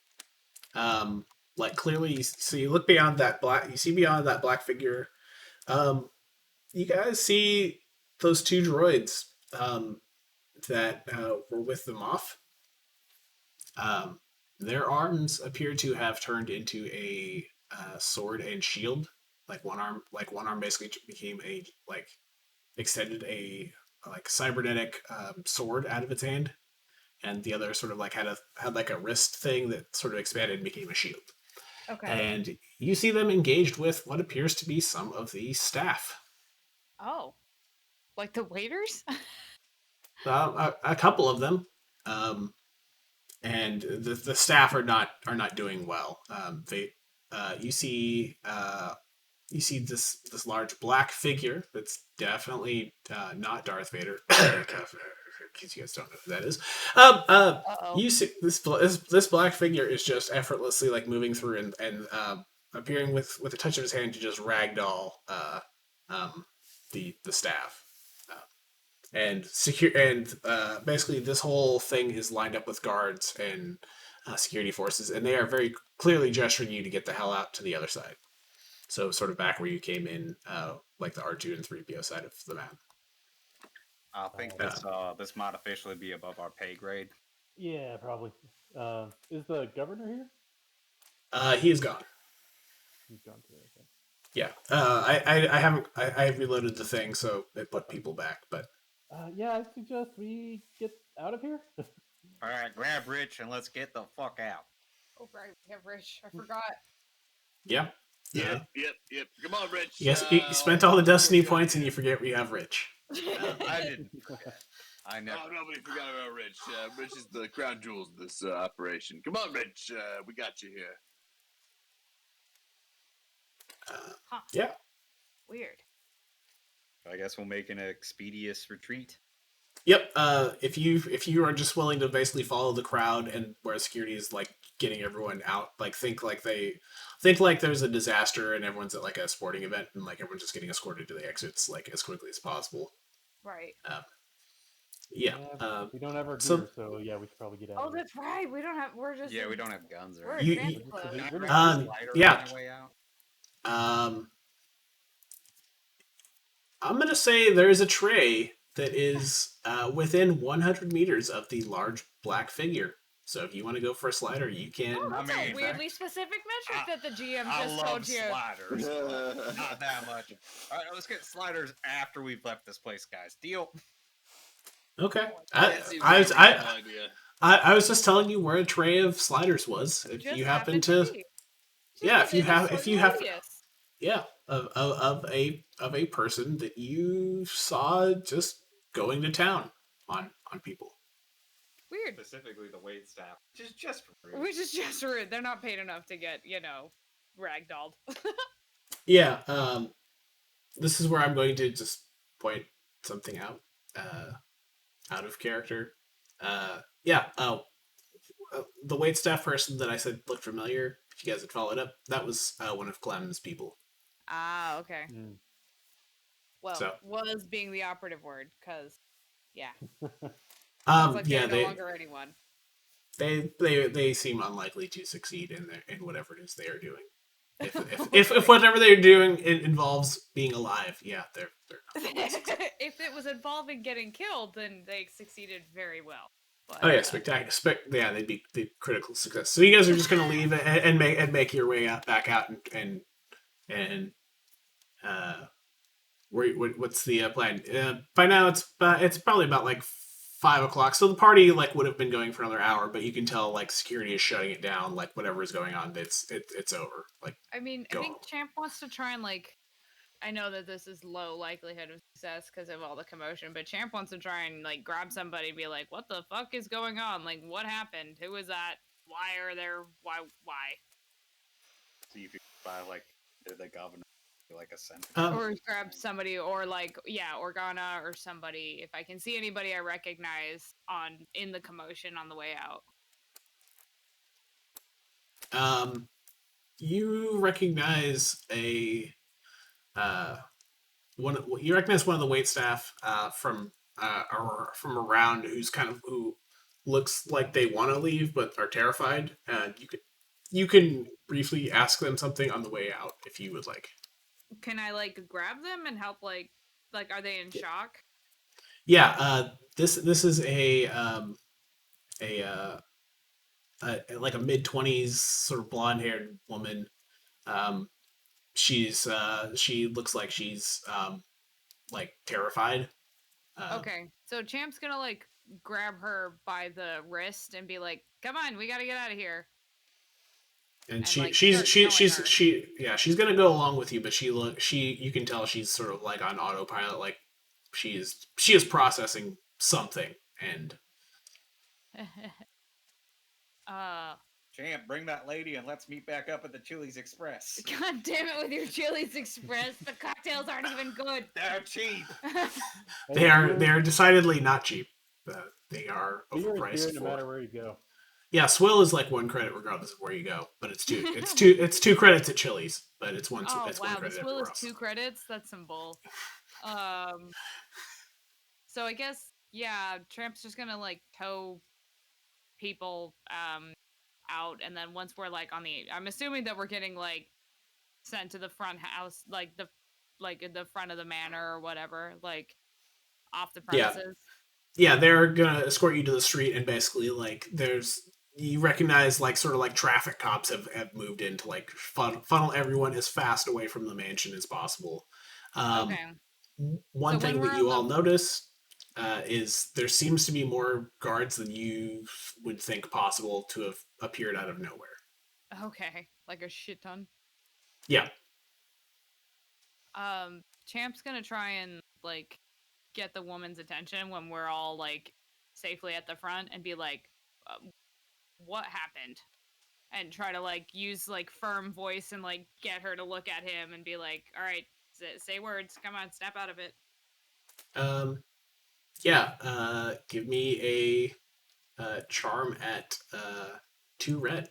like clearly. So you look beyond that black. You see beyond that black figure. You guys see those 2 droids that were with the Moth. Their arms appear to have turned into a sword and shield. Like one arm basically became a extended a cybernetic sword out of its hand, and the other sort of like had like a wrist thing that sort of expanded and became a shield. Okay. And you see them engaged with what appears to be some of the staff. Oh. Like the waiters? A couple of them. And the staff are not doing well. You see this large black figure that's definitely not Darth Vader. In case you guys don't know who that is. You see this black figure is just effortlessly like moving through and appearing with a touch of his hand to just ragdoll the staff. And basically this whole thing is lined up with guards and security forces, and they are very clearly gesturing you to get the hell out to the other side. So sort of back where you came in, like the R2 and 3PO side of the map. I think this might officially be above our pay grade. Yeah, probably. Is the governor here? He is gone. He's gone too. Okay. Yeah. I reloaded the thing, so it put people back, but Yeah, I suggest we get out of here. All right, grab Rich and let's get the fuck out. Oh, right. We have Rich. I forgot. Yep. Yep. Come on, Rich. Yes, you spent all the Destiny points and you forget we have Rich. I didn't forget. I never. Oh, nobody forgot about Rich. Rich is the crown jewels of this operation. Come on, Rich. We got you here. Yeah. Weird. I guess we'll make an expeditious retreat. Yep. If you are just willing to basically follow the crowd and where security is like getting everyone out, like think like there's a disaster and everyone's at like a sporting event and like everyone's just getting escorted to the exits like as quickly as possible. Right. Yeah. We don't have our gear, so- so yeah, we should probably get out. Oh, of here. that's right. We don't have. We're just. Yeah, we don't have guns or We're anything. advanced You- clothes. you- Can I you're grab not- a slider yeah. on my way out? I'm gonna say there's a tray that is within 100 meters of the large black figure. So if you want to go for a slider, you can. Oh, that's I mean, a weirdly specific metric that the GM I just love told you. sliders, but not that much. All right, let's get sliders after we've left this place, guys. Deal. Okay. That seems I like was a reasonable I, idea. I was just telling you where a tray of sliders was. If Just you happen happened to, be. yeah, Just if you within a have certain radius. yeah, of a person that you saw just going to town on people. Weird. Specifically, the wait staff, which is just rude. Which is just rude. They're not paid enough to get, ragdolled. Yeah. This is where I'm going to just point something out. Out of character. Yeah. The waitstaff person that I said looked familiar. If you guys had followed up, that was one of Clem's people. Ah, okay. Mm. Well, So. was being the operative word, because, yeah. Sounds like Yeah, they're no longer anyone. they seem unlikely to succeed in whatever it is they are doing. If whatever they're doing involves being alive, yeah, they're not gonna succeed. If it was involving getting killed, then they succeeded very well. But, Oh yeah, spectacular! Yeah, they'd be critical success. So you guys are just gonna leave and make your way back out and what's the plan? By now it's probably about like 5 o'clock. So the party like would have been going for another hour, but you can tell like security is shutting it down. Like whatever is going on, it's over. Like I mean, I go think home. Champ wants to try and I know that this is low likelihood of success because of all the commotion, but Champ wants to try and grab somebody and be like, "What the fuck is going on? Like, what happened? Who is that? Why are there? Why?" See if you can buy the governor like a center. Or grab somebody, or Organa or somebody. If I can see anybody I recognize in the commotion on the way out. You recognize one of the waitstaff from around who looks like they want to leave but are terrified. You can briefly ask them something on the way out if you would like. Can I grab them and help? Are they in shock? Yeah. This is a like a mid-20s sort of blonde-haired woman. She looks like she's terrified. Okay, so Champ's gonna grab her by the wrist and be like, "Come on, we gotta get out of here." And start she's gonna go along with you, but you can tell she's sort of like on autopilot, like she is processing something. And Champ, bring that lady and let's meet back up at the Chili's Express. God damn it with your Chili's Express. The cocktails aren't even good. They're cheap. they are decidedly not cheap. They are Beer is overpriced. beer no matter where you go. Yeah, swill is like 1 credit regardless of where you go, but it's two credits at Chili's, but it's one. Oh it's wow, 1 the credit swill everywhere is else. 2 credits. That's some bull. So I guess Tramp's just gonna tow people out, and then once we're I'm assuming that we're getting sent to the front house, the front of the manor or whatever, off the premises. Yeah, they're gonna escort you to the street, and basically you recognize sort of traffic cops have moved in to funnel everyone as fast away from the mansion as possible. Okay. One thing that you all notice is there seems to be more guards than you would think possible to have appeared out of nowhere. Okay, like a shit ton. Yeah. Champ's gonna try and like get the woman's attention when we're all like safely at the front and be like, what happened? And try to like use like firm voice and like get her to look at him and be like, all right, say words, come on, snap out of it. Yeah, give me a charm at 2 red.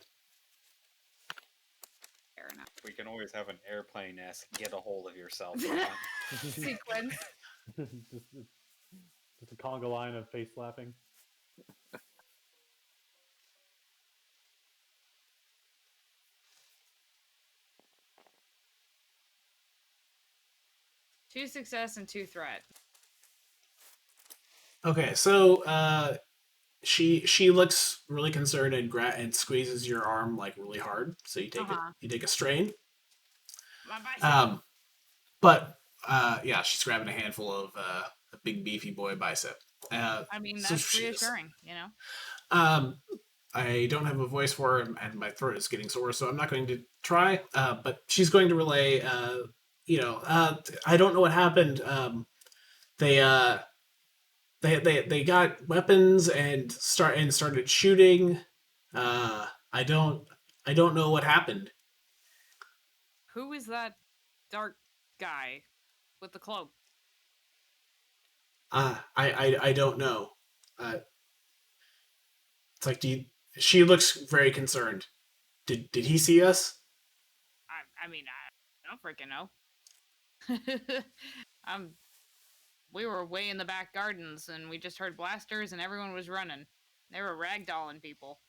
Fair enough. We can always have an airplane-esque get a hold of yourself. Sequence. just a conga line of face slapping. Two success and 2 threat. Okay, so she looks really concerned and squeezes your arm like really hard. So you take a strain. My bicep. But yeah, she's grabbing a handful of a big beefy boy bicep. I mean, that's reassuring, you know. I don't have a voice for her, and my throat is getting sore, so I'm not going to try. But she's going to relay. I don't know what happened. They got weapons and started shooting. I don't know what happened. Who is that dark guy with the cloak? I don't know. It's like, she looks very concerned. Did he see us? I mean, I don't freaking know. We were way in the back gardens, and we just heard blasters, and everyone was running. They were ragdolling people.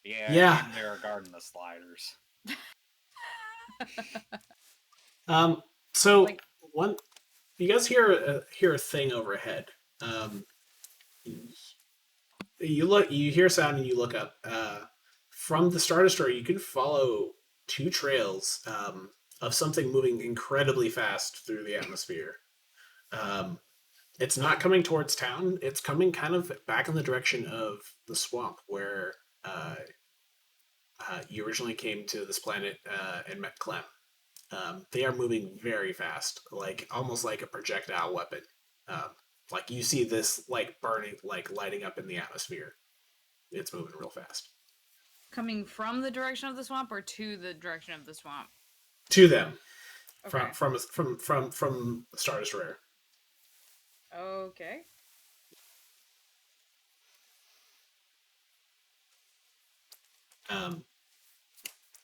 Yeah. They were guarding the sliders. So like, you guys hear a thing overhead. You hear a sound and you look up. From the Star Destroyer, you can follow 2 trails of something moving incredibly fast through the atmosphere. It's not coming towards town. It's coming kind of back in the direction of the swamp where you originally came to this planet and met Clem. They are moving very fast, like almost like a projectile weapon. Like you see this like burning, like lighting up in the atmosphere. It's moving real fast. Coming from the direction of the swamp or to the direction of the swamp? To them. Okay. From the Star Destroyer. Okay.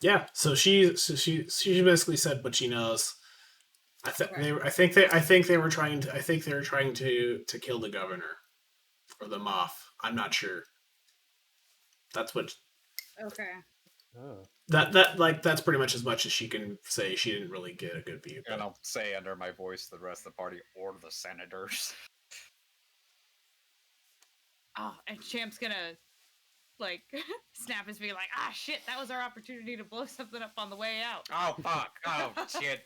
Yeah. So she basically said what she knows. I think they were trying to kill the governor or the Moff. I'm not sure. That's what. Okay. Oh. That's pretty much as much as she can say. She didn't really get a good view. And I'll say under my voice the rest of the party or the senators. Oh, and Champ's gonna like snap his finger like, shit, that was our opportunity to blow something up on the way out. Oh fuck! Oh shit!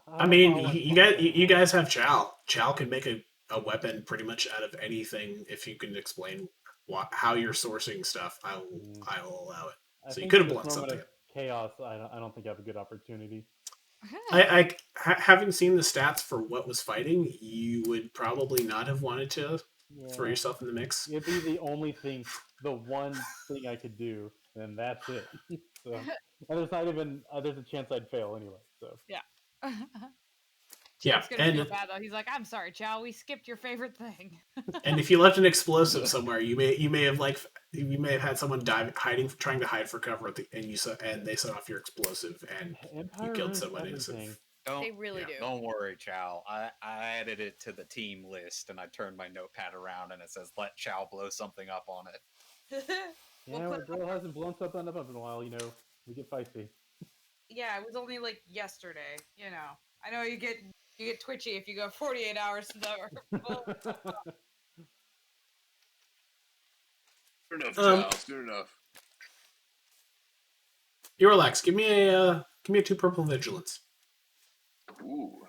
I mean, you guys have Chal. Chal can make a weapon pretty much out of anything if you can explain how you're sourcing stuff. I will allow it. So you could have blown something. Chaos. I don't think I have a good opportunity. Having seen the stats for what was fighting, you would probably not have wanted to throw yourself in the mix. It'd be the one thing I could do, and that's it. So, and there's not even there's a chance I'd fail anyway. So yeah. Yeah, it's gonna feel bad though. He's like, "I'm sorry, Chal. We skipped your favorite thing." And if you left an explosive somewhere, you may have had someone trying to hide for cover, and they set off your explosive, and Empire you killed someone innocent. They really do. Don't worry, Chal. I added it to the team list, and I turned my notepad around, and it says, "Let Chal blow something up on it." Yeah, our girl hasn't blown something up in a while. You know, we get feisty. Yeah, it was only like yesterday. You know, I know you get twitchy if you go 48 hours to the. Good enough, Chal. Good enough. Eorlax, give me a 2 purple vigilance. Ooh.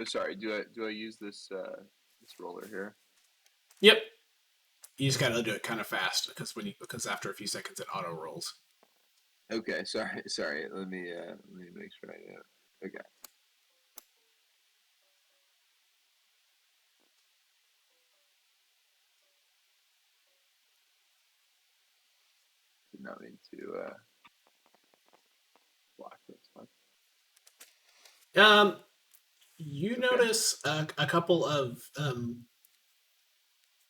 Sorry, do I use this this roller here? Yep. You just gotta do it kind of fast because after a few seconds it auto rolls. Okay, sorry. Let me make sure I know. Okay. Did not mean to block this one. You notice a couple of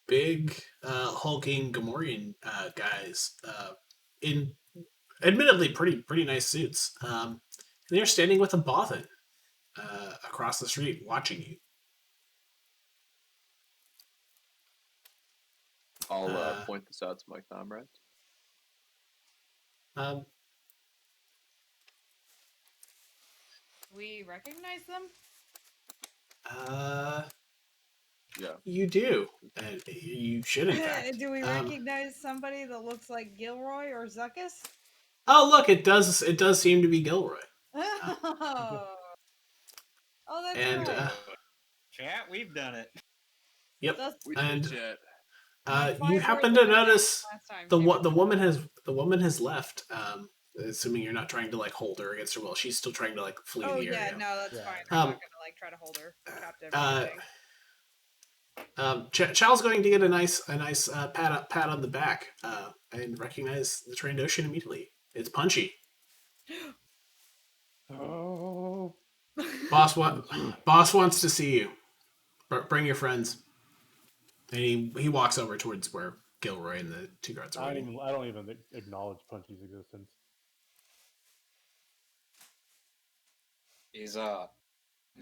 big hulking Gamorrean guys in admittedly pretty nice suits. They're standing with a Bothan across the street watching you. I'll point this out to my comrades. We recognize them? Yeah. You do. You should, in fact. Do we recognize somebody that looks like Gilroy or Zuckus? Oh, look! It does seem to be Gilroy. Oh, that's And right. Chat, we've done it. yep. We And did chat. you happen to notice the woman has left. Assuming you're not trying to like hold her against her will, she's still trying to like flee the area. Yeah, no, that's fine. I'm not gonna like try to hold her captive or anything. Chal's going to get a nice pat on the back and recognize the Trandoshan immediately. It's Punchy. Oh. Boss wants to see you. Bring your friends. And he walks over towards where Gilroy and the two guards are waiting. I don't even acknowledge Punchy's existence. Is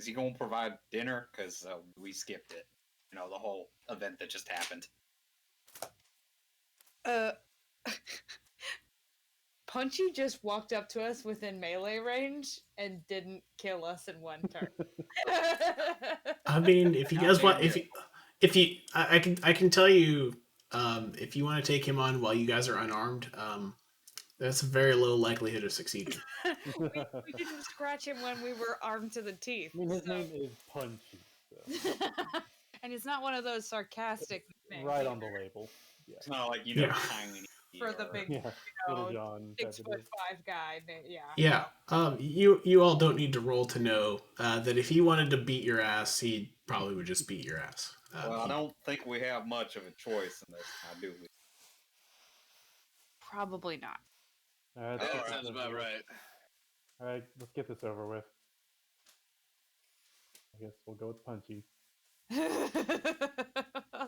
he gonna provide dinner? Because we skipped it. You know, the whole event that just happened. Punchy just walked up to us within melee range and didn't kill us in one turn. I mean, if you guys want, I can tell you, if you want to take him on while you guys are unarmed, that's a very low likelihood of succeeding. we didn't scratch him when we were armed to the teeth. I mean, his name is Punchy. So. And it's not one of those sarcastic names. Right on the label. Yeah. It's not like, tiny. For the big, Little John 6'5" guy. Yeah. Yeah. You all don't need to roll to know that if he wanted to beat your ass, he probably would just beat your ass. Well, I don't think we have much of a choice in this, now, do we? Probably not. All right, That sounds about right. All right, let's get this over with. I guess we'll go with Punchy.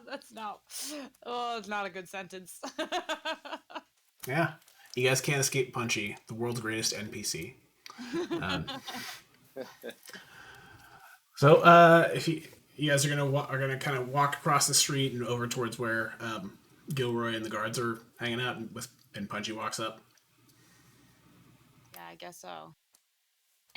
That's not. Oh, it's not a good sentence. Yeah, you guys can't escape Punchy, the world's greatest NPC. So, if you guys are gonna kind of walk across the street and over towards where Gilroy and the guards are hanging out, and Punchy walks up. Yeah, I guess so.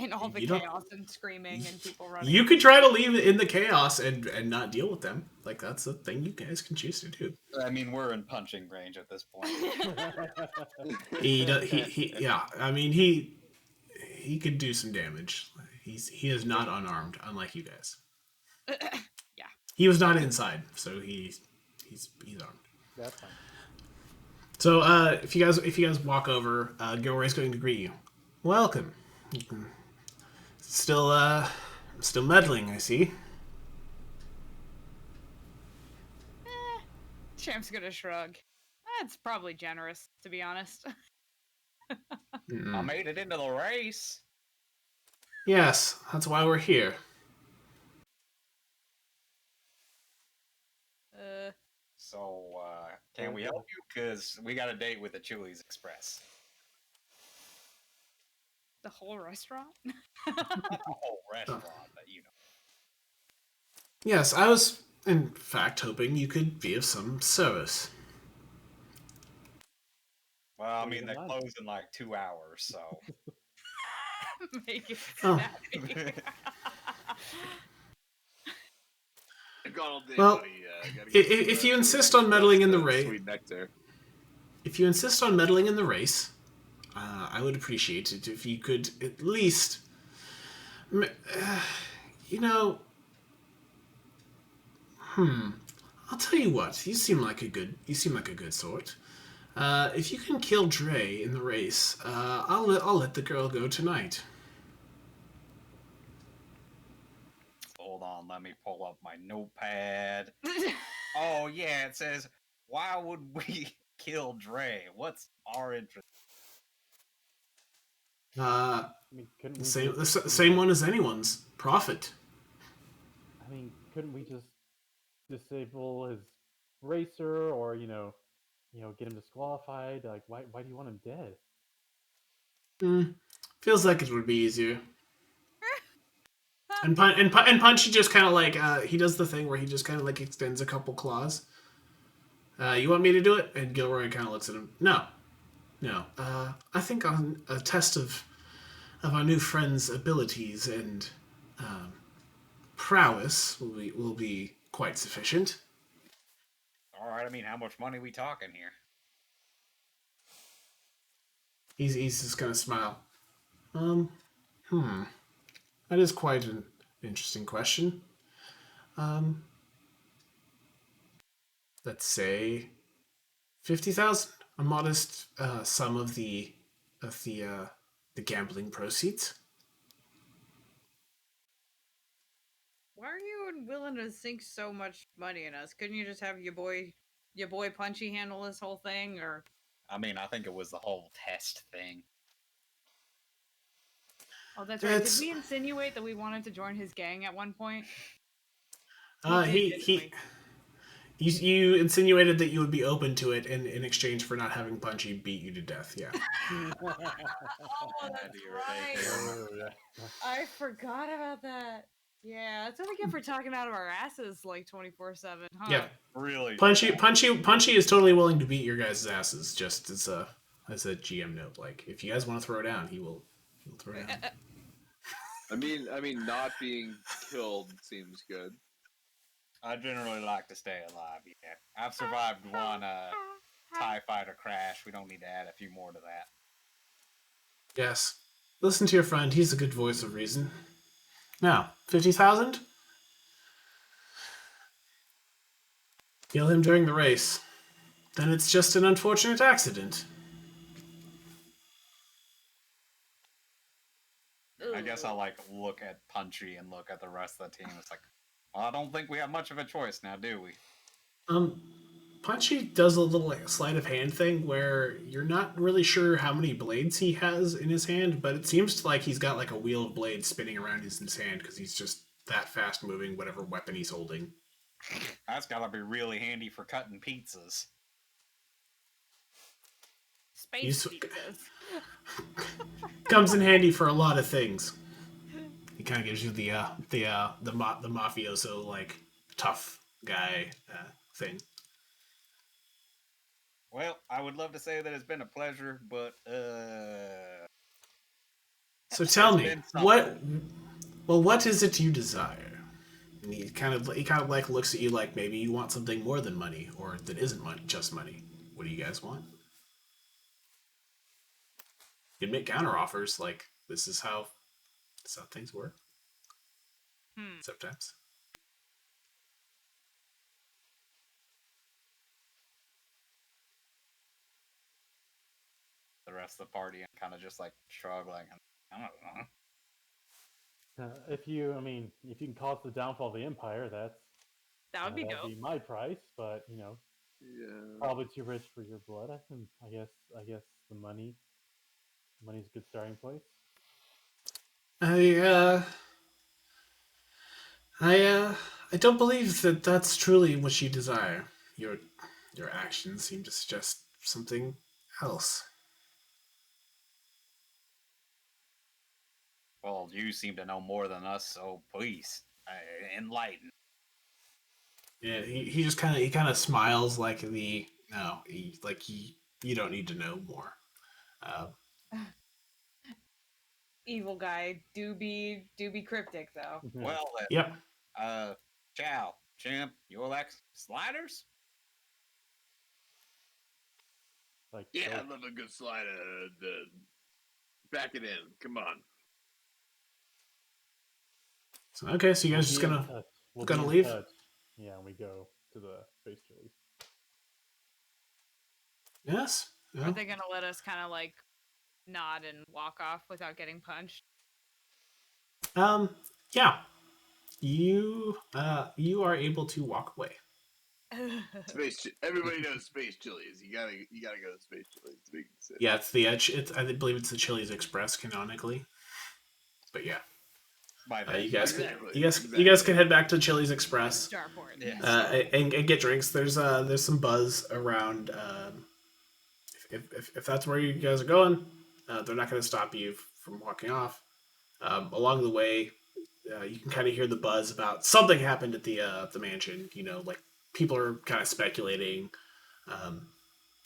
And all the chaos and screaming and people running. You could try to leave it in the chaos and not deal with them. Like, that's a thing you guys can choose to do. I mean, we're in punching range at this point. Yeah. I mean, he could do some damage. He is not unarmed, unlike you guys. Yeah. He was not inside, so he's armed. That's fine. So if you guys walk over, Gilroy's going to greet you. Welcome. Still meddling, I see. Champ's gonna shrug. That's probably generous, to be honest. I made it into the race. Yes, that's why we're here. So, can we help you? Because we got a date with the Chili's Express. The whole restaurant? Not the whole restaurant, but you know. Yes, I was, in fact, hoping you could be of some service. Well, I mean, they close in like 2 hours, so. Make it snappy. Well, if you insist on meddling in the race, sweet nectar. If you insist on meddling in the race, I would appreciate it if you could at least, I'll tell you what. You seem like a good sort. If you can kill Dre in the race, I'll let the girl go tonight. Hold on, let me pull up my notepad. Oh yeah, it says, why would we kill Dre? What's our interest? Uh, I mean, couldn't we the just, same one as anyone's. Profit. I mean, couldn't we just disable his racer, or get him disqualified? Like, why do you want him dead? Feels like it would be easier. And Punchy just kind of like he does the thing where he just kind of like extends a couple claws. You want me to do it? And Gilroy kind of looks at him. No. I think on a test of our new friend's abilities and prowess will be quite sufficient. All right, I mean, how much money we talking here? He's just gonna smile. That is quite an interesting question. Let's say 50,000, a modest sum of the gambling proceeds. Why are you willing to sink so much money in us? Couldn't you just have your boy Punchy handle this whole thing? Or I mean, I think it was the whole test thing. oh, that's right. Did we insinuate that we wanted to join his gang at one point? You insinuated that you would be open to it in exchange for not having Punchy beat you to death. Yeah. Oh, that's right. I forgot about that. Yeah, that's what we get for talking out of our asses like 24/7, huh? Yeah. Really? Punchy is totally willing to beat your guys' asses. Just as a GM note, like if you guys want to throw down, he'll throw down. I mean, not being killed seems good. I generally like to stay alive. Yeah, I've survived one TIE fighter crash. We don't need to add a few more to that. Yes. Listen to your friend. He's a good voice of reason. Now, 50,000. Kill him during the race. Then it's just an unfortunate accident. I guess I'll look at Punchy and look at the rest of the team. It's like, well, I don't think we have much of a choice now, do we? Punchy does a little sleight of hand thing where you're not really sure how many blades he has in his hand, but it seems like he's got like a wheel of blades spinning around in his hand because he's just that fast moving whatever weapon he's holding. That's gotta be really handy for cutting pizzas. Space pizzas. Comes in handy for a lot of things. He kind of gives you the mafioso like tough guy thing. Well, I would love to say that it's been a pleasure, but So tell me, what is it you desire? And he kind of like looks at you like maybe you want something more than money, or that isn't just money. What do you guys want? You can make counter offers. Like this is how things work. Sometimes. the rest of the party and kind of just like shrug, like, I don't know. If you can cause the downfall of the Empire, that would be that'd dope. be my price. But probably too rich for your blood. I guess the money's a good starting place. I don't believe that that's truly what you desire. Your actions seem to suggest something else. Well, you seem to know more than us, so please enlighten. Yeah, he just kind of smiles like you don't need to know more. Evil guy do be cryptic though. Well, yep. Chal, Champ, Eorlax, sliders. I love a good slider. Back it in. Come on. So, okay, so you guys just gonna leave? Yeah, and we go to the space chilies. Yes. Are they gonna let us kind of like nod and walk off without getting punched? Yeah. You are able to walk away. Everybody knows space chilies. You gotta go to space chilies to be considered. Yeah, it's the edge. I believe it's the Chili's Express canonically. But yeah. You guys can head back to Chili's Express. Starport. And get drinks. There's some buzz around. If that's where you guys are going, they're not going to stop you from walking off. Along the way, you can kind of hear the buzz about something happened at the mansion. You know, like people are kind of speculating.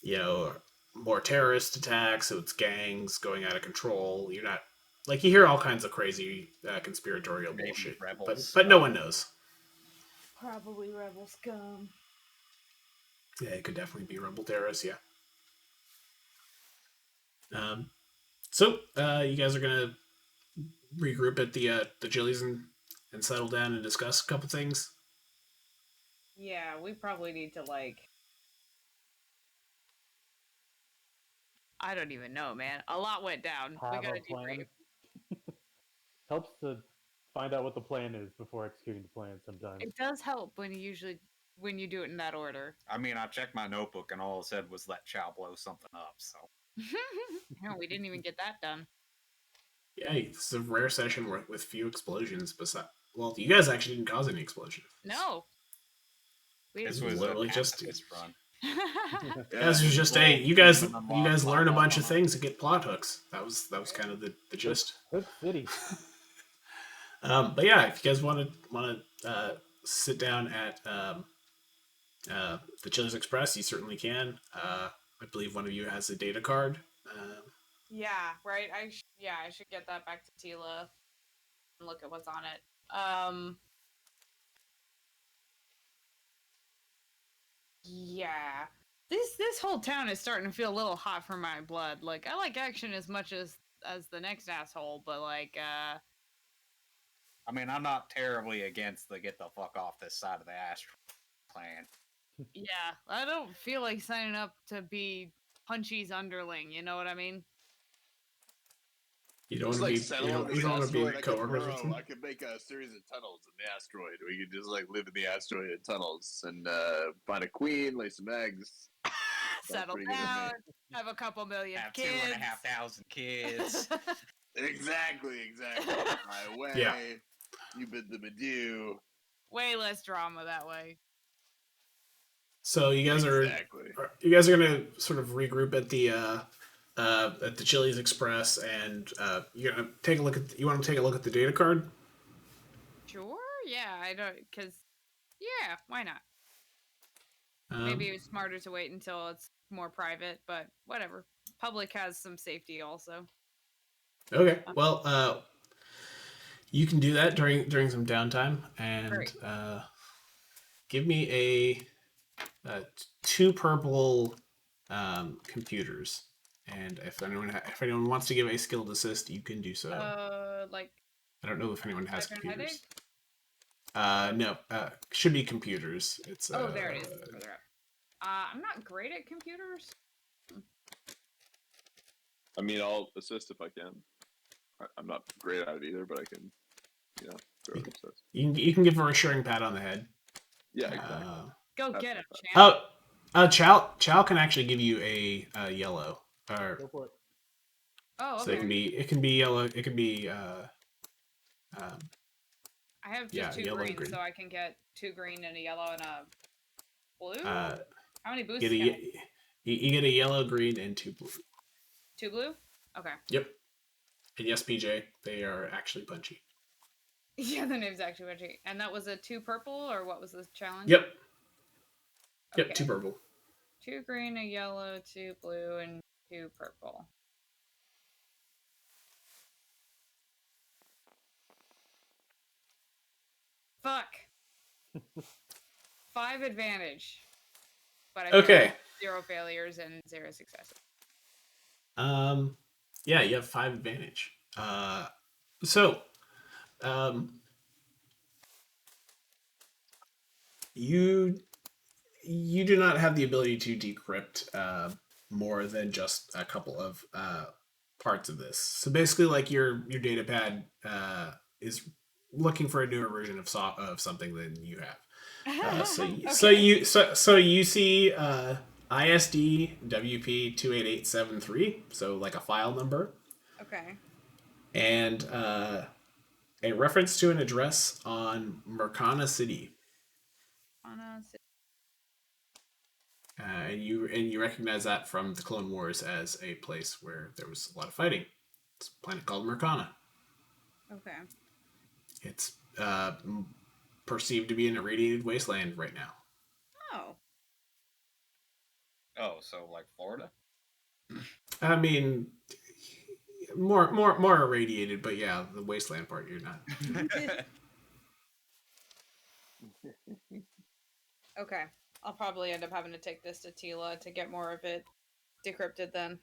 You know, more terrorist attacks. So it's gangs going out of control. You're not like you hear all kinds of crazy conspiratorial bullshit, but no one knows. Probably rebel scum. Yeah, it could definitely be rebel terrorists. Yeah. So you guys are gonna regroup at the Chili's and settle down and discuss a couple things. Yeah, we probably need to like. I don't even know, man. A lot went down. We gotta debrief. Helps to find out what the plan is before executing the plan sometimes. It does help when you do it in that order. I mean, I checked my notebook and all it said was let Chal blow something up, so. No, we didn't even get that done. Yeah, it's a rare session with few explosions. Well, you guys actually didn't cause any explosions. No. This was literally just run. This was just you guys learn a bunch of things and get plot hooks. That was kind of the gist. Hook City. But yeah, if you guys want to sit down at the Chili's Express, you certainly can. I believe one of you has a data card. Yeah, right. I should get that back to Tila and look at what's on it. Yeah. This whole town is starting to feel a little hot for my blood. Like I like action as much as the next asshole, but like I mean, I'm not terribly against the get the fuck off this side of the astral plan. Yeah, I don't feel like signing up to be Punchy's underling, you know what I mean? You don't want to be coworkers with them? I could make a series of tunnels in the asteroid. We could just like live in the asteroid in tunnels and find a queen, lay some eggs. Settle down, have a couple million kids. 2,500 kids. Exactly. My way. Yeah. You bid them adieu. Way less drama that way. So you guys are gonna sort of regroup at the Chili's Express, and you're gonna take a look at. You want to take a look at the data card? Sure. Yeah, I don't because. Yeah, why not? Maybe it was smarter to wait until it's more private, but whatever. Public has some safety also. Okay. Well, you can do that during some downtime, and give me a 2 purple computers. And if anyone wants to give a skilled assist, you can do so. Like. I don't know if anyone has computers. No. Should be computers. It's. There it is. Further up. I'm not great at computers. I mean, I'll assist if I can. I'm not great at it either, but I can. You can give a reassuring pat on the head. Yeah, exactly. Go get him, champ. Chal can actually give you a yellow. Go for it. Oh, okay. So it can be yellow. It can be. I have just 2 green, so I can get 2 green and a yellow and a blue. How many boosts? You get a yellow, green, and 2 blue. 2 blue? Okay. Yep. And yes, PJ, they are actually punchy. Yeah, the name's actually punchy. And that was a 2 purple, or what was the challenge? Yep. Okay. Yep, 2 purple. 2 green, a yellow, 2 blue, and 2 purple. Fuck. 5 advantage. But I have 0 failures and 0 successes. Yeah, you have 5 advantage. So You do not have the ability to decrypt more than just a couple of parts of this. So basically, like your data pad is looking for a newer version of something than you have. So you see ISD WP 28873, so like a file number. Okay. And a reference to an address on Mercana City. And you recognize that from the Clone Wars as a place where there was a lot of fighting. It's a planet called Mercana. Okay. It's perceived to be an irradiated wasteland right now. Oh. Oh, so like Florida? I mean, more irradiated, but yeah, the wasteland part you're not. Okay. I'll probably end up having to take this to Tila to get more of it decrypted then.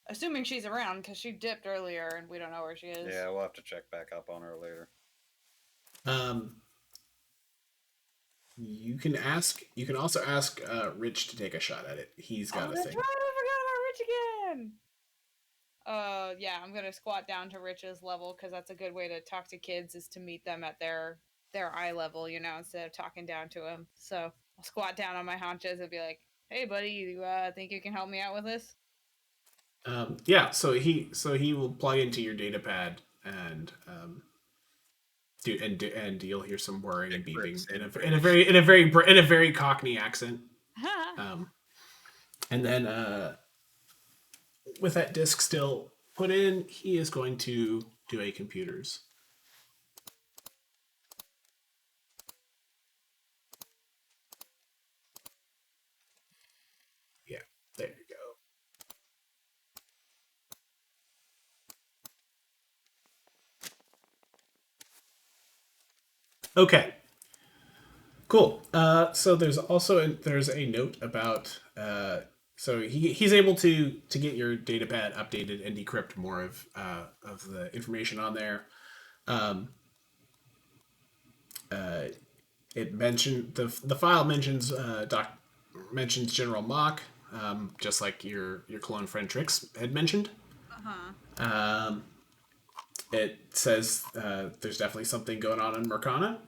Assuming she's around, because she dipped earlier and we don't know where she is. Yeah, we'll have to check back up on her later. You can also ask Rich to take a shot at it. He's got a thing. Right, I forgot about Rich again. Yeah, I'm gonna squat down to Rich's level because that's a good way to talk to kids, is to meet them at their eye level, instead of talking down to them. So I'll squat down on my haunches and be like, "Hey, buddy, you think you can help me out with this?" Yeah. So he will plug into your data pad and and you'll hear some whirring and beeping in a very Cockney accent. And then with that disk still put in, he is going to do a computers. Yeah, there you go. Okay. Cool. So there's a note about so he's able to get your data pad updated and decrypt more of the information on there. It mentioned the file mentions mentions General Mock, just like your clone friend Trix had mentioned. It says there's definitely something going on in Mercana.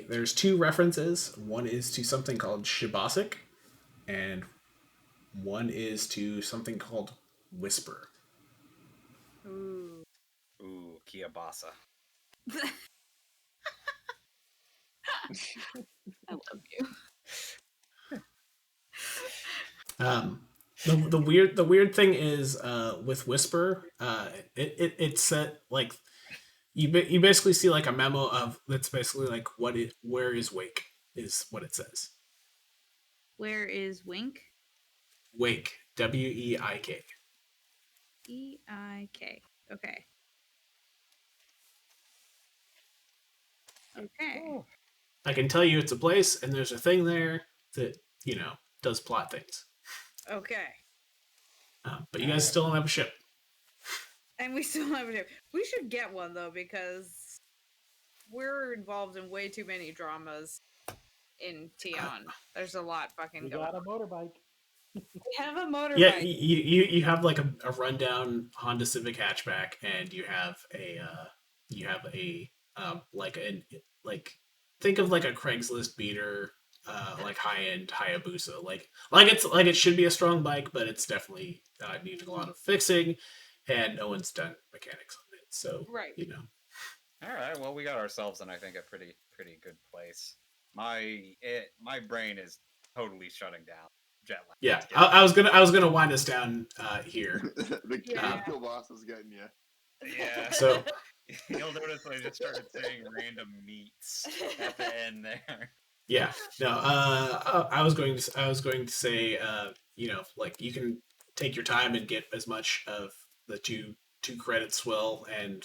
There's two references. One is to something called Shibasic, and one is to something called Whisper. Ooh, Kiabasa. I love you. The weird thing is with Whisper, it's set like you basically see like a memo of that's basically like where is Wake is what it says. Where is Wink? Wake, Weik. Eik. Okay. Okay. I can tell you it's a place, and there's a thing there that does plot things. Okay. But you guys still don't have a ship. And we still have a ship. We should get one though, because we're involved in way too many dramas in Tion. There's a lot fucking going on. We got a motorbike. We have a motorbike. Yeah, you have like a rundown Honda Civic hatchback, and you have a think of like a Craigslist beater, like high end Hayabusa, like it should be a strong bike, but it's definitely needing a lot of fixing, and no one's done mechanics on it. So right, All right, well, we got ourselves in, I think, a pretty good place. My brain is totally shutting down. Jet lag. Yeah, I was gonna wind us down here. The capital boss is getting you. Yeah. So you'll notice I just started saying random meats at the end there. Yeah. No. I was going to say, like you can take your time and get as much of the two credit swill and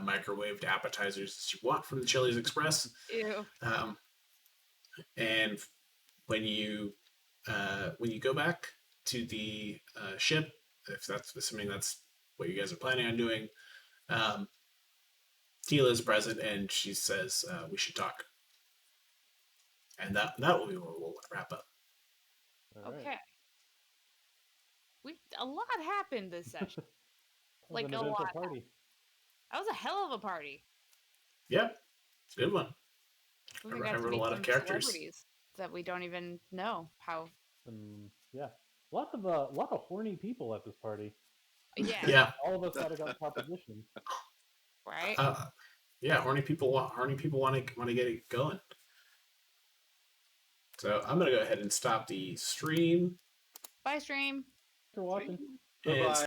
microwaved appetizers as you want from the Chili's Express. Ew. And when you go back to the ship, if that's assuming that's what you guys are planning on doing, Tila's present, and she says we should talk. And that will be where we'll wrap up. All right. Okay. A lot happened this session. That was Like an a eventful lot. party. That was a hell of a party. Yeah, it's a good one. We I got to wrote a meet lot of some characters. celebrities that we don't even know how. Yeah, lots of horny people at this party. Yeah. Yeah. All of us got a composition. Right. Yeah, horny people want to get it going. So I'm gonna go ahead and stop the stream. Bye, stream. Thanks for watching. And Bye-bye.